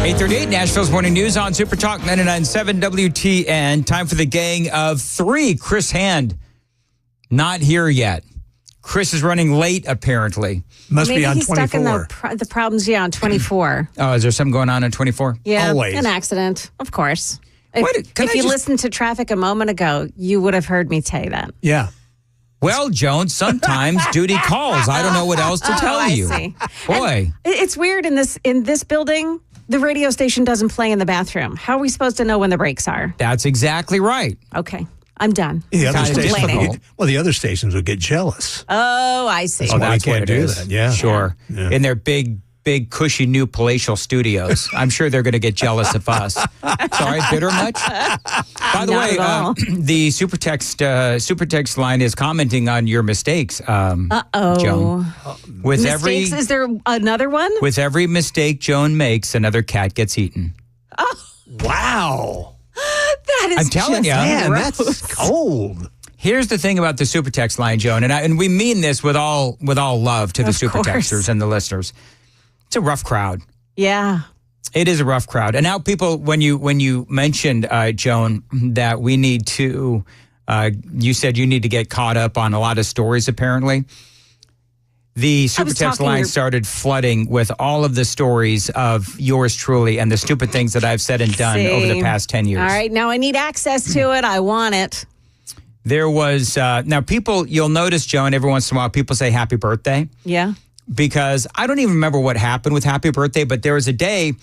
Speaker 6: 8:38, Nashville's Morning News on Super Talk 99.7 WTN. Time for the gang of three. Chris Hand, not here yet. Chris is running late, apparently.
Speaker 16: Must
Speaker 1: Maybe
Speaker 16: be on
Speaker 1: he's
Speaker 16: 24.
Speaker 1: stuck in the problems, on 24.
Speaker 6: Oh, is there something going on 24?
Speaker 1: Yeah,
Speaker 16: Always.
Speaker 1: an accident, of course.
Speaker 6: What?
Speaker 1: If you listened to traffic a moment ago, you would have heard me say that.
Speaker 16: Yeah.
Speaker 6: Well, Joan, sometimes duty calls. I don't know what else to tell you.
Speaker 1: See.
Speaker 6: Boy.
Speaker 1: And it's weird in this building, the radio station doesn't play in the bathroom. How are we supposed to know when the breaks are?
Speaker 6: That's exactly right.
Speaker 1: Okay, I'm done.
Speaker 16: The other
Speaker 6: Kind of
Speaker 16: stations
Speaker 6: difficult.
Speaker 16: the other stations would get jealous.
Speaker 1: Oh, I see.
Speaker 16: That's why
Speaker 6: that's
Speaker 16: they can't
Speaker 6: what it
Speaker 16: do
Speaker 6: is.
Speaker 16: that. Yeah.
Speaker 6: Sure.
Speaker 16: Yeah.
Speaker 6: In their big, cushy new palatial studios. I'm sure they're going to get jealous of us. Sorry, bitter much? By the
Speaker 1: Not
Speaker 6: way,
Speaker 1: at all.
Speaker 6: the super text line is commenting on your mistakes, Joan. With
Speaker 1: Mistakes? Is there another one?
Speaker 6: with every mistake Joan makes, another cat gets eaten.
Speaker 16: Wow.
Speaker 1: That is
Speaker 6: I'm telling you.
Speaker 16: Man,
Speaker 1: gross.
Speaker 16: that's cold.
Speaker 6: Here's the thing about the super text line, Joan, and we mean this with all love to the
Speaker 1: Of
Speaker 6: super
Speaker 1: course.
Speaker 6: texters and the listeners. It's a rough crowd.
Speaker 1: Yeah.
Speaker 6: It is a rough crowd. And now people, when you mentioned, Joan, that we need to, you said you need to get caught up on a lot of stories, apparently. The super text line started flooding with all of the stories of yours truly and the stupid things that I've said and done over the past 10 years.
Speaker 1: All right. Now I need access to it. I want it.
Speaker 6: There was, now people, you'll notice, Joan, every once in a while, people say happy birthday.
Speaker 1: Yeah.
Speaker 6: Because I don't even remember what happened with happy birthday, but there was a day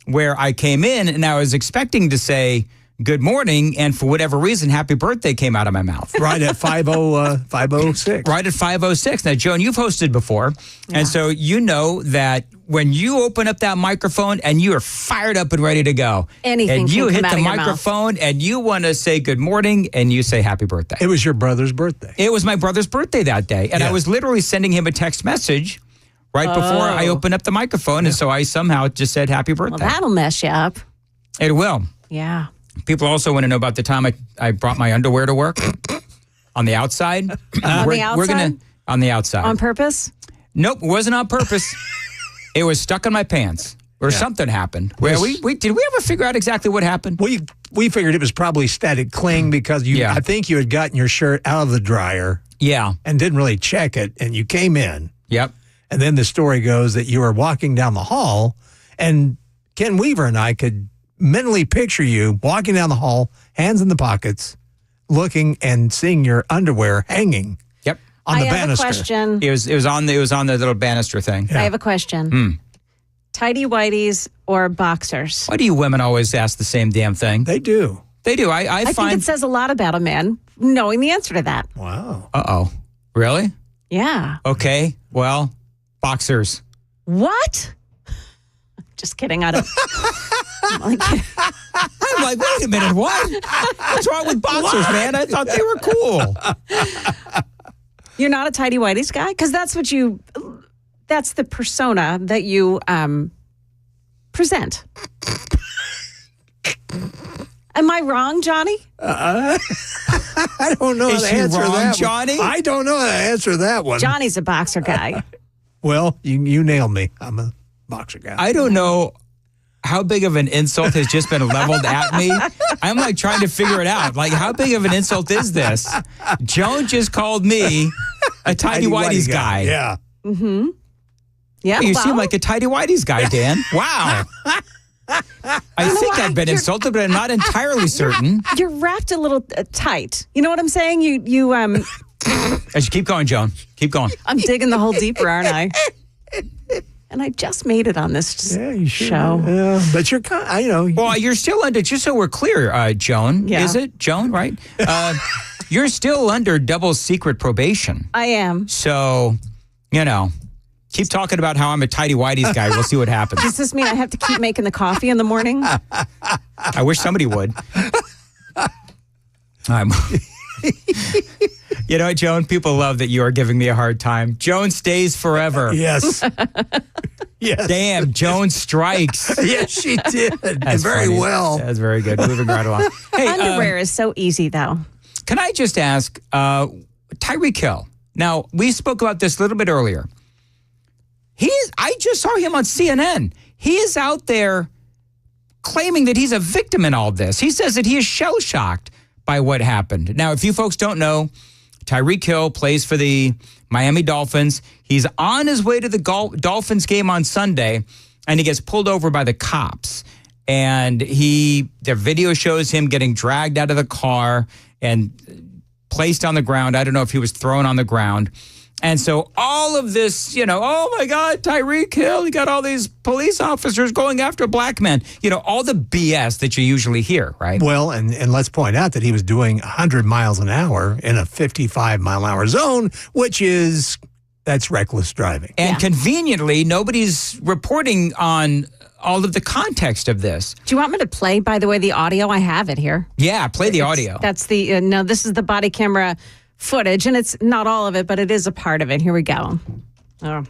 Speaker 6: where I came in and I was expecting to say good morning, and for whatever reason, happy birthday came out of my mouth.
Speaker 16: Right at 5:06.
Speaker 6: Right at 5:06. Now, Joan, you've hosted before, and so you know that when you open up that microphone and you are fired up and ready to go,
Speaker 1: Anything
Speaker 6: and you
Speaker 1: can
Speaker 6: hit
Speaker 1: come out
Speaker 6: the
Speaker 1: of your mouth.
Speaker 6: microphone and you want to say good morning and you say happy birthday.
Speaker 16: It was your brother's birthday.
Speaker 6: It was my brother's birthday that day, and I was literally sending him a text message right before I opened up the microphone, and so I somehow just said happy birthday.
Speaker 1: Well, that'll mess you up.
Speaker 6: It will.
Speaker 1: Yeah.
Speaker 6: People also want to know about the time I brought my underwear to work on the outside.
Speaker 1: On the outside?
Speaker 6: On the outside.
Speaker 1: On purpose?
Speaker 6: Nope, it wasn't on purpose. It was stuck in my pants, or something happened. Where did we ever figure out exactly what happened?
Speaker 16: We figured it was probably static cling because I think you had gotten your shirt out of the dryer.
Speaker 6: Yeah.
Speaker 16: And didn't really check it, and you came in.
Speaker 6: Yep.
Speaker 16: And then the story goes that you were walking down the hall, and Ken Weaver and I could mentally picture you walking down the hall, hands in the pockets, looking and seeing your underwear hanging.
Speaker 6: Yep.
Speaker 16: On the
Speaker 1: I have
Speaker 16: banister.
Speaker 1: a question.
Speaker 6: It was on the little banister thing.
Speaker 1: I have a question. Tidy whities or boxers?
Speaker 6: Why do you women always ask the same damn thing?
Speaker 16: They do.
Speaker 6: They do. I
Speaker 1: think
Speaker 6: find
Speaker 1: it says a lot about a man knowing the answer to that.
Speaker 16: Wow.
Speaker 6: Uh-oh. Really?
Speaker 1: Yeah.
Speaker 6: Okay. Well, boxers.
Speaker 1: What? Just kidding. I don't.
Speaker 6: I'm like, wait a minute, what? What's wrong with boxers, man? I thought they were cool.
Speaker 1: You're not a tidy whities guy? Because that's the persona that you present. Am I wrong, Johnny?
Speaker 16: I don't know
Speaker 6: Is
Speaker 16: how to
Speaker 6: she
Speaker 16: answer
Speaker 6: wrong,
Speaker 16: that
Speaker 6: Johnny?
Speaker 16: one. I don't know how to answer that one.
Speaker 1: Johnny's a boxer guy.
Speaker 16: Well, you nailed me. I'm a boxer guy.
Speaker 6: I don't know how big of an insult has just been leveled at me. I'm like trying to figure it out. Like, how big of an insult is this? Joan just called me a tidy whities guy.
Speaker 16: Yeah.
Speaker 1: Mm-hmm. Yeah.
Speaker 6: You seem like a tidy whities guy, Dan. Wow. I think I've been insulted, but I'm not entirely certain.
Speaker 1: You're wrapped a little tight. You know what I'm saying? You
Speaker 6: As you keep going, Joan. Keep going.
Speaker 1: I'm digging the hole deeper, aren't I? And I just made it on this show.
Speaker 16: Yeah, but you're kind of,
Speaker 6: Well, you're still under, just so we're clear, Joan.
Speaker 1: Yeah.
Speaker 6: Is it Joan, right? You're still under double secret probation.
Speaker 1: I am.
Speaker 6: So, keep talking about how I'm a tidy whities guy. We'll see what happens.
Speaker 1: Does this mean I have to keep making the coffee in the morning?
Speaker 6: I wish somebody would. You know what, Joan? People love that you are giving me a hard time. Joan stays forever.
Speaker 16: Yes. Yes.
Speaker 6: Damn, Joan strikes.
Speaker 16: Yes, she did.
Speaker 6: That's
Speaker 16: very
Speaker 6: funny.
Speaker 16: well.
Speaker 6: That's very good. Moving right along. Hey,
Speaker 1: Underwear is so easy, though.
Speaker 6: can I just ask, Tyreek Hill? Now, we spoke about this a little bit earlier. I just saw him on CNN. He is out there claiming that he's a victim in all this. He says that he is shell-shocked by what happened. Now, if you folks don't know, Tyreek Hill plays for the Miami Dolphins. He's on his way to the Dolphins game on Sunday, and he gets pulled over by the cops. And their video shows him getting dragged out of the car and placed on the ground. I don't know if he was thrown on the ground. And so all of this, oh my God, Tyreek Hill, you got all these police officers going after a black man. All the BS that you usually hear, right?
Speaker 16: Well, and let's point out that he was doing 100 miles an hour in a 55-mile-an-hour zone, that's reckless driving.
Speaker 6: And conveniently, nobody's reporting on all of the context of this.
Speaker 1: Do you want me to play, by the way, the audio? I have it here.
Speaker 6: Yeah, play the audio.
Speaker 1: That's this is the body camera footage, and it's not all of it, but it is a part of it. Here we go. Oh,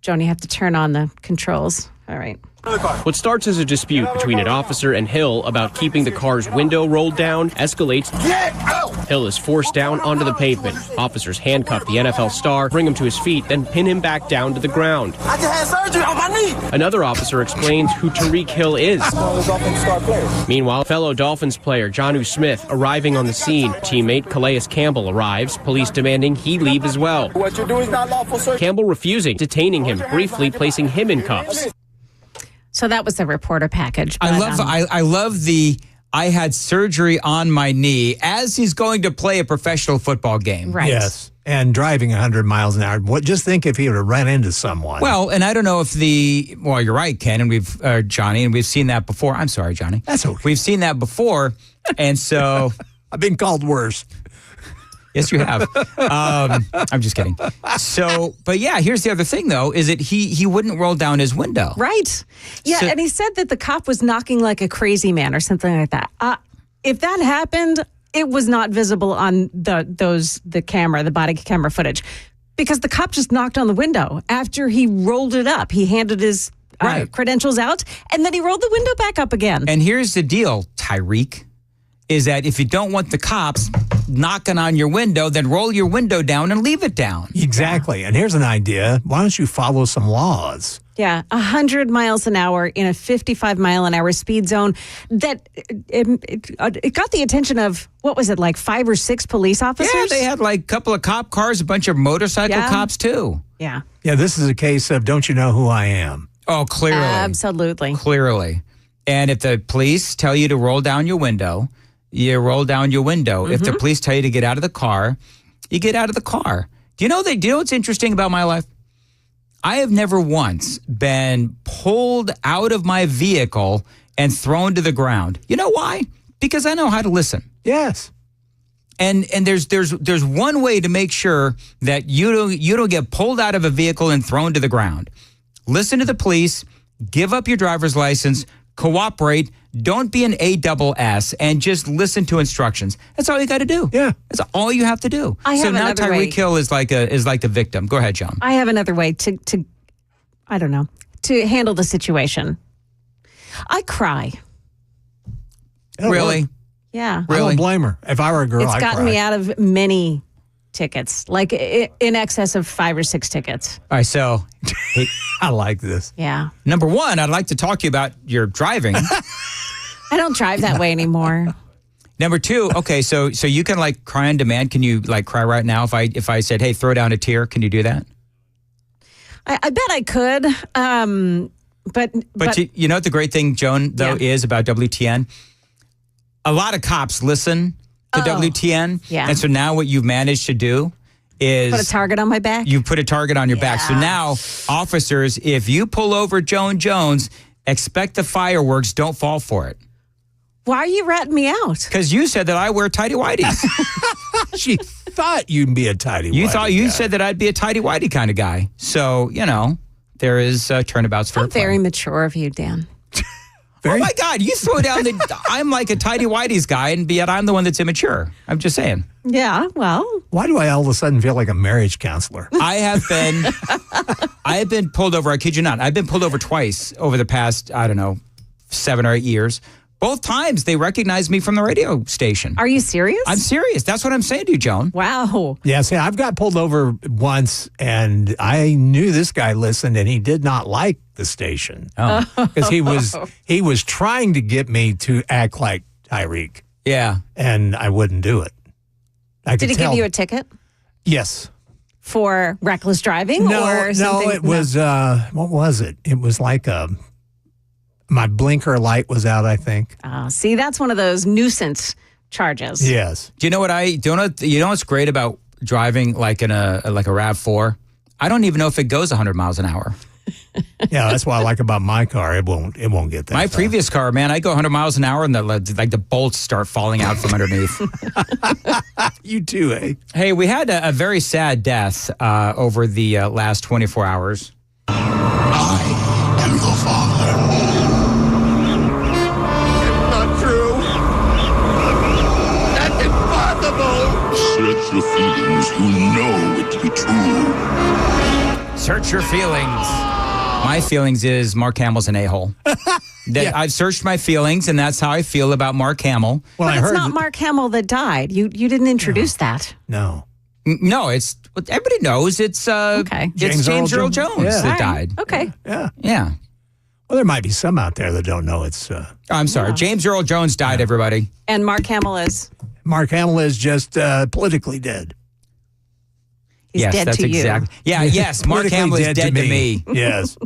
Speaker 1: Joan, you have to turn on the controls. All right.
Speaker 17: What starts as a dispute between an officer and Hill about keeping the car's window rolled down escalates. Hill is forced down onto the pavement. Officers handcuff the NFL star, bring him to his feet, then pin him back down to the ground.
Speaker 19: I just had surgery on my knee.
Speaker 17: Another officer explains who Tyreek Hill is. Meanwhile, fellow Dolphins player Jonnu Smith arriving on the scene. Teammate Calais Campbell arrives, police demanding he leave as well.
Speaker 19: What you do is not lawful, sir.
Speaker 17: Campbell refusing, detaining him, briefly placing him in cuffs.
Speaker 1: So that was the reporter package.
Speaker 6: I love the I had surgery on my knee as he's going to play a professional football game.
Speaker 1: Right.
Speaker 16: Yes. And driving 100 miles an hour. Just think if he would have run into someone.
Speaker 6: Well, and I don't know if you're right, Ken, and we've, Johnny, and we've seen that before. I'm sorry, Johnny.
Speaker 16: That's okay.
Speaker 6: We've seen that before. And so.
Speaker 16: I've been called worse.
Speaker 6: Yes, you have. I'm just kidding. So, but yeah, here's the other thing, though, is that he wouldn't roll down his window.
Speaker 1: Right. Yeah, and he said that the cop was knocking like a crazy man or something like that. If that happened, it was not visible on the camera, the body camera footage, because the cop just knocked on the window after he rolled it up. He handed his credentials out, and then he rolled the window back up again.
Speaker 6: And here's the deal, Tyreek, is that if you don't want the cops knocking on your window, then roll your window down and leave it down.
Speaker 16: Exactly. Yeah. And here's an idea. Why don't you follow some laws?
Speaker 1: Yeah, 100 miles an hour in a 55-mile-an-hour speed zone. That it got the attention of, what was it, like 5 or 6 police officers?
Speaker 6: Yeah, they had like a couple of cop cars, a bunch of motorcycle cops too.
Speaker 1: Yeah.
Speaker 16: Yeah, this is a case of don't you know who I am?
Speaker 6: Oh, clearly.
Speaker 1: Absolutely.
Speaker 6: Clearly. And if the police tell you to roll down your window, you roll down your window. If the police tell you to get out of the car, you get out of the car. Do you know what's interesting about my life? I have never once been pulled out of my vehicle and thrown to the ground. You know why? Because I know how to listen.
Speaker 16: Yes.
Speaker 6: And there's one way to make sure that you don't get pulled out of a vehicle and thrown to the ground. Listen to the police, give up your driver's license, cooperate, don't be an ASS, and just listen to instructions. That's all you got to do.
Speaker 16: Yeah.
Speaker 6: That's all you have to do. So now Tyreek Hill is like the victim. Go ahead, Joan.
Speaker 1: I have another way to I don't know, to handle the situation. I cry.
Speaker 6: Really?
Speaker 1: Yeah.
Speaker 16: Really? I don't blame her. If I were a girl,
Speaker 1: I'd gotten me out of many tickets, like in excess of 5 or 6 tickets.
Speaker 6: All right, so
Speaker 16: I like this.
Speaker 1: Yeah.
Speaker 6: Number one, I'd like to talk to you about your driving.
Speaker 1: I don't drive that way anymore.
Speaker 6: Number two, okay, so you can like cry on demand. Can you like cry right now? If I said, hey, throw down a tear, can you do that?
Speaker 1: I bet I could. But
Speaker 6: you know what the great thing, Joan, though, is about WTN? A lot of cops listen to WTN.
Speaker 1: Yeah.
Speaker 6: And so now what you've managed to do is
Speaker 1: put a target on my back.
Speaker 6: You put a target on your back. So now officers, if you pull over Joan Jones, expect the fireworks, don't fall for it.
Speaker 1: Why are you ratting me out?
Speaker 6: Because you said that I wear tighty-whities.
Speaker 16: She thought you'd be a tighty-whitey
Speaker 6: You said that I'd be a tighty-whitey kind of guy. So, there is turnabouts for
Speaker 1: How very mature of you, Dan.
Speaker 6: Oh my God, you throw down I'm like a tighty-whities guy, and yet I'm the one that's immature. I'm just saying.
Speaker 1: Yeah, well.
Speaker 16: Why do I all of a sudden feel like a marriage counselor?
Speaker 6: I have been pulled over, I kid you not. I've been pulled over twice over the past, 7 or 8 years. Both times they recognized me from the radio station.
Speaker 1: Are you serious?
Speaker 6: I'm serious. That's what I'm saying to you, Joan.
Speaker 1: Wow.
Speaker 16: Yeah, see, I've got pulled over once, and I knew this guy listened, and he did not like the station.
Speaker 6: Oh.
Speaker 16: Because he was trying to get me to act like Tyreek.
Speaker 6: Yeah.
Speaker 16: And I wouldn't do it.
Speaker 1: Did he give you a ticket?
Speaker 16: Yes.
Speaker 1: For reckless driving or something?
Speaker 16: No, it was, what was it? It was like my blinker light was out, I think.
Speaker 1: See, that's one of those nuisance charges.
Speaker 16: Yes.
Speaker 6: Do you know what's great about driving like in a RAV4? I don't even know if it goes 100 miles an hour.
Speaker 16: Yeah, that's what I like about my car. It won't get that.
Speaker 6: My
Speaker 16: far.
Speaker 6: previous car, man, I go 100 miles an hour and the bolts start falling out from underneath.
Speaker 16: You too, eh?
Speaker 6: Hey, we had a very sad death over the last 24 hours.
Speaker 18: I am the Father.
Speaker 19: Not true. That's impossible.
Speaker 18: Search your feelings. You know it to be true.
Speaker 6: Search your feelings. My feelings is Mark Hamill's an a-hole. I've searched my feelings, and that's how I feel about Mark Hamill.
Speaker 16: Well,
Speaker 1: but it's not Mark Hamill that died. You didn't introduce that.
Speaker 16: No.
Speaker 6: No, it's everybody knows it's James Earl Jones that died.
Speaker 1: Okay.
Speaker 16: Yeah.
Speaker 6: Yeah.
Speaker 16: Well, there might be some out there that don't know it's.
Speaker 6: I'm sorry.
Speaker 1: Yeah.
Speaker 6: James Earl Jones died, everybody.
Speaker 1: And Mark Hamill is?
Speaker 16: Mark Hamill is just politically dead.
Speaker 1: He's dead
Speaker 6: that's
Speaker 1: to you.
Speaker 6: exactly. Yeah, yes. Mark Hamill is dead to me.
Speaker 16: Yes.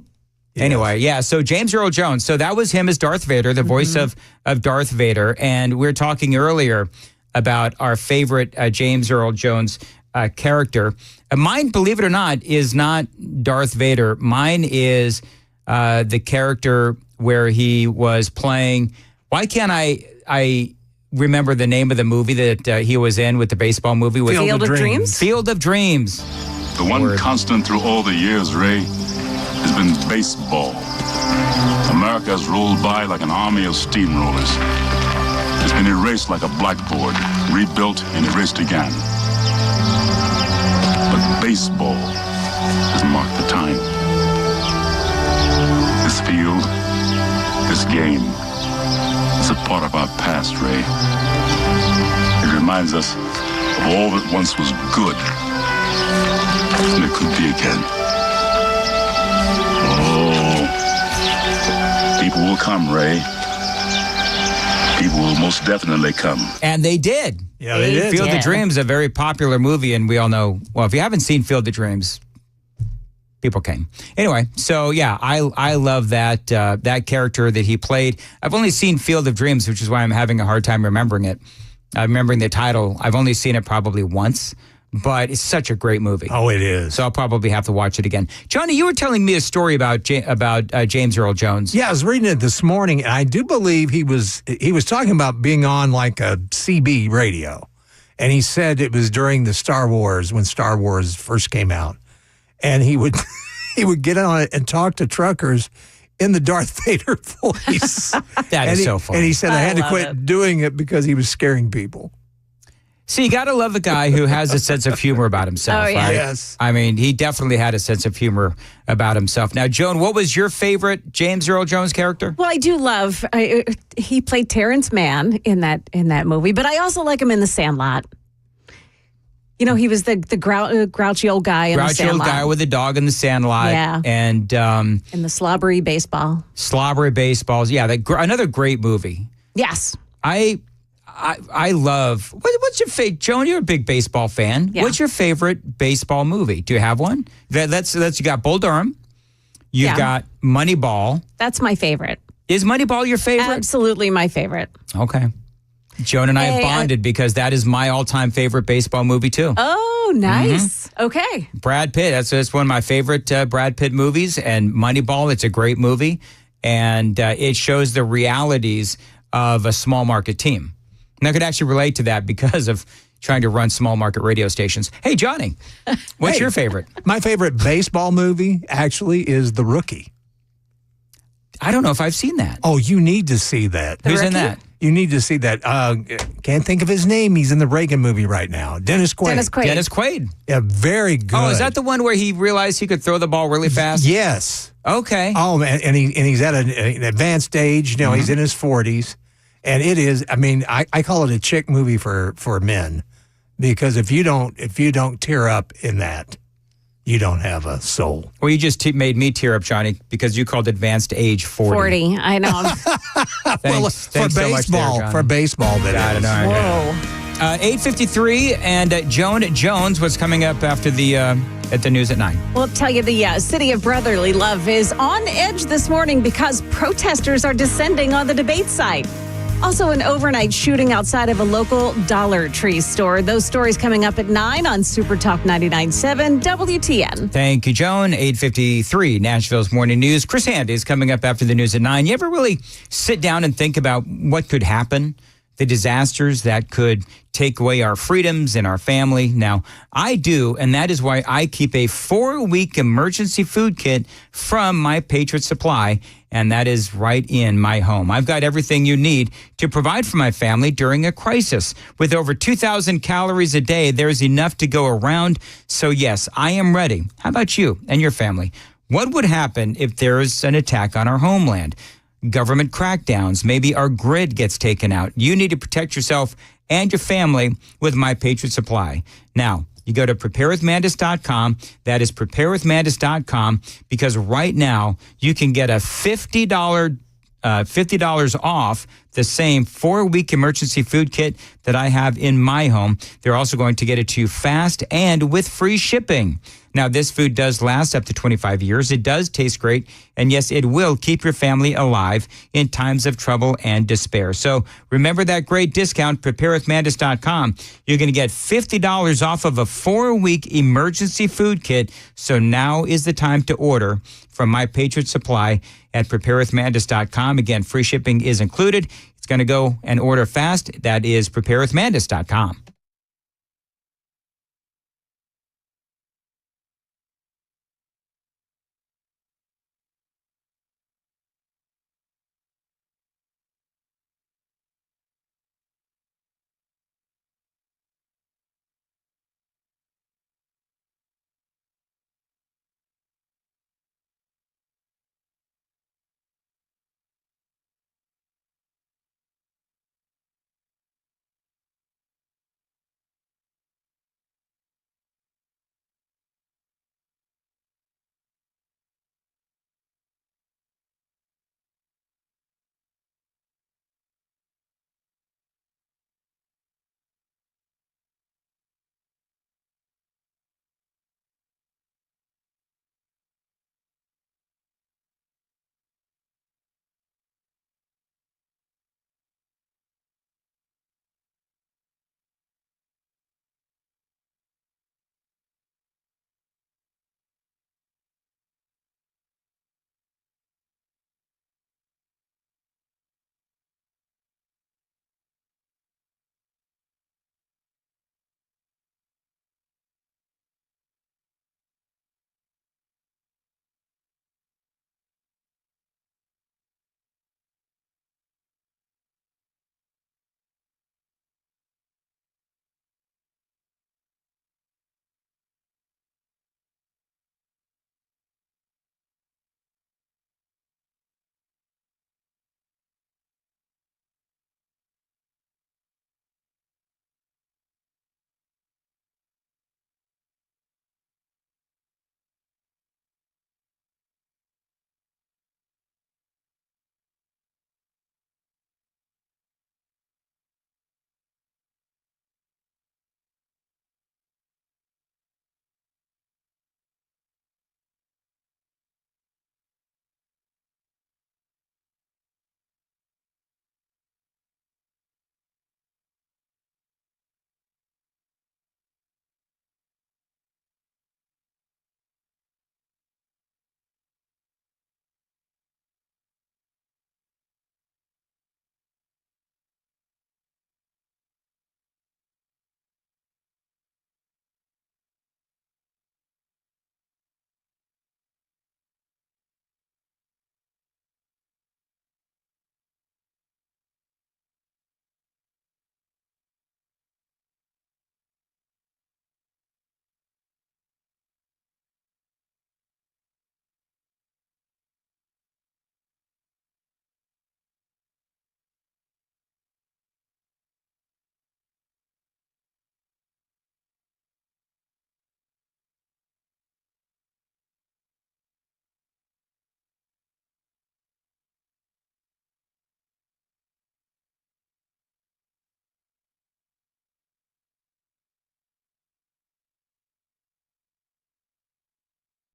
Speaker 6: Anyway, yeah. So James Earl Jones. So that was him as Darth Vader, the voice of Darth Vader. And we were talking earlier about our favorite James Earl Jones character. Mine, believe it or not, is not Darth Vader. Mine is the character where he was playing. Why can't I remember the name of the movie that he was in with the baseball movie? With
Speaker 1: Field of Dreams?
Speaker 6: Field of Dreams.
Speaker 2: The one constant through all the years, Ray, has been baseball. America has rolled by like an army of steamrollers. It's been erased like a blackboard, rebuilt and erased again. But baseball has marked the time. This field, this game, is a part of our past, Ray. It reminds us of all that once was good, and it could be again. Oh, people will come, Ray. People will most definitely come.
Speaker 6: And they did.
Speaker 16: Yeah, they did.
Speaker 6: Field of Dreams, a very popular movie, and we all know, well, if you haven't seen Field of Dreams, people came. Anyway, so yeah, I love that that character that he played. I've only seen Field of Dreams, which is why I'm having a hard time remembering it. Remembering the title. I've only seen it probably once, but it's such a great movie.
Speaker 16: Oh, it is.
Speaker 6: So I'll probably have to watch it again. Johnny, you were telling me a story about James Earl Jones.
Speaker 16: Yeah, I was reading it this morning, and I do believe he was talking about being on like a CB radio, and he said it was during the Star Wars, when Star Wars first came out, and he would get on it and talk to truckers in the Darth Vader voice.
Speaker 6: That is so funny.
Speaker 16: And he said I had to quit doing it because he was scaring people.
Speaker 6: See, you got to love a guy who has a sense of humor about himself,
Speaker 1: Oh, yeah.
Speaker 6: right?
Speaker 16: Yes.
Speaker 6: I mean, he definitely had a sense of humor about himself. Now, Joan, what was your favorite James Earl Jones character?
Speaker 1: Well, I do love, he played Terrence Mann in that movie, but I also like him in The Sandlot. You know, he was the grouchy old guy in The Sandlot.
Speaker 6: Grouchy old guy with a dog in The Sandlot.
Speaker 1: Yeah.
Speaker 6: And
Speaker 1: in the Slobbery Baseball.
Speaker 6: Slobbery Baseballs. Yeah, another great movie.
Speaker 1: Yes.
Speaker 6: I love, what's your favorite, Joan, you're a big baseball fan.
Speaker 1: Yeah.
Speaker 6: What's your favorite baseball movie? Do you have one? That's you got Bull Durham. You've got Moneyball.
Speaker 1: That's my favorite.
Speaker 6: Is Moneyball your favorite?
Speaker 1: Absolutely my favorite.
Speaker 6: Okay. Joan and I have bonded because that is my all-time favorite baseball movie too.
Speaker 1: Oh, nice. Okay.
Speaker 6: Brad Pitt. That's one of my favorite Brad Pitt movies. And Moneyball, it's a great movie. And it shows the realities of a small market team. And I could actually relate to that because of trying to run small market radio stations. Hey, Johnny, what's your favorite?
Speaker 16: My favorite baseball movie actually is The Rookie.
Speaker 6: I don't know if I've seen that.
Speaker 16: Oh, you need to see that.
Speaker 6: Who's in that?
Speaker 16: You need to see that. Can't think of his name. He's in the Reagan movie right now. Dennis Quaid.
Speaker 6: Dennis Quaid.
Speaker 16: Yeah, very good.
Speaker 6: Oh, is that the one where he realized he could throw the ball really fast?
Speaker 16: Yes.
Speaker 6: Okay.
Speaker 16: Oh, man, and he's at an advanced age. You know, he's in his 40s, And it is, I mean, I call it a chick movie for men, because if you don't tear up in that, you don't have a soul.
Speaker 6: Well, you just made me tear up, Johnny, because you called advanced age 40.
Speaker 1: 40, I know.
Speaker 6: Thanks
Speaker 16: for
Speaker 6: so much
Speaker 16: baseball,
Speaker 6: there,
Speaker 16: for baseball,
Speaker 6: Got it. All right.
Speaker 1: Whoa.
Speaker 6: 8:53, and Joan Jones was coming up after the at the news at 9.
Speaker 1: We'll tell you the city of brotherly love is on edge this morning because protesters are descending on the debate site. Also, an overnight shooting outside of a local Dollar Tree store. Those stories coming up at 9 on Super Talk 99.7 WTN.
Speaker 6: Thank you, Joan. 8:53, Nashville's Morning News. Chris Handy is coming up after the news at 9. You ever really sit down and think about what could happen? The disasters that could take away our freedoms and our family? Now, I do, and that is why I keep a 4-week emergency food kit from My Patriot Supply, and that is right in my home. I've got everything you need to provide for my family during a crisis. With over 2,000 calories a day, there's enough to go around. So yes, I am ready. How about you and your family? What would happen if there's an attack on our homeland? Government crackdowns, maybe our grid gets taken out. You need to protect yourself and your family with My Patriot Supply. Now, you go to preparewithmandis.com. That is preparewithmandis.com, because right now you can get a $50 off the same 4-week emergency food kit that I have in my home. They're also going to get it to you fast and with free shipping. Now, this food does last up to 25 years. It does taste great. And yes, it will keep your family alive in times of trouble and despair. So remember that great discount, preparewithmandis.com. You're going to get $50 off of a 4-week emergency food kit. So now is the time to order from My Patriot Supply at preparewithmandis.com. Again, free shipping is included. It's going to go and order fast. That is preparewithmandis.com.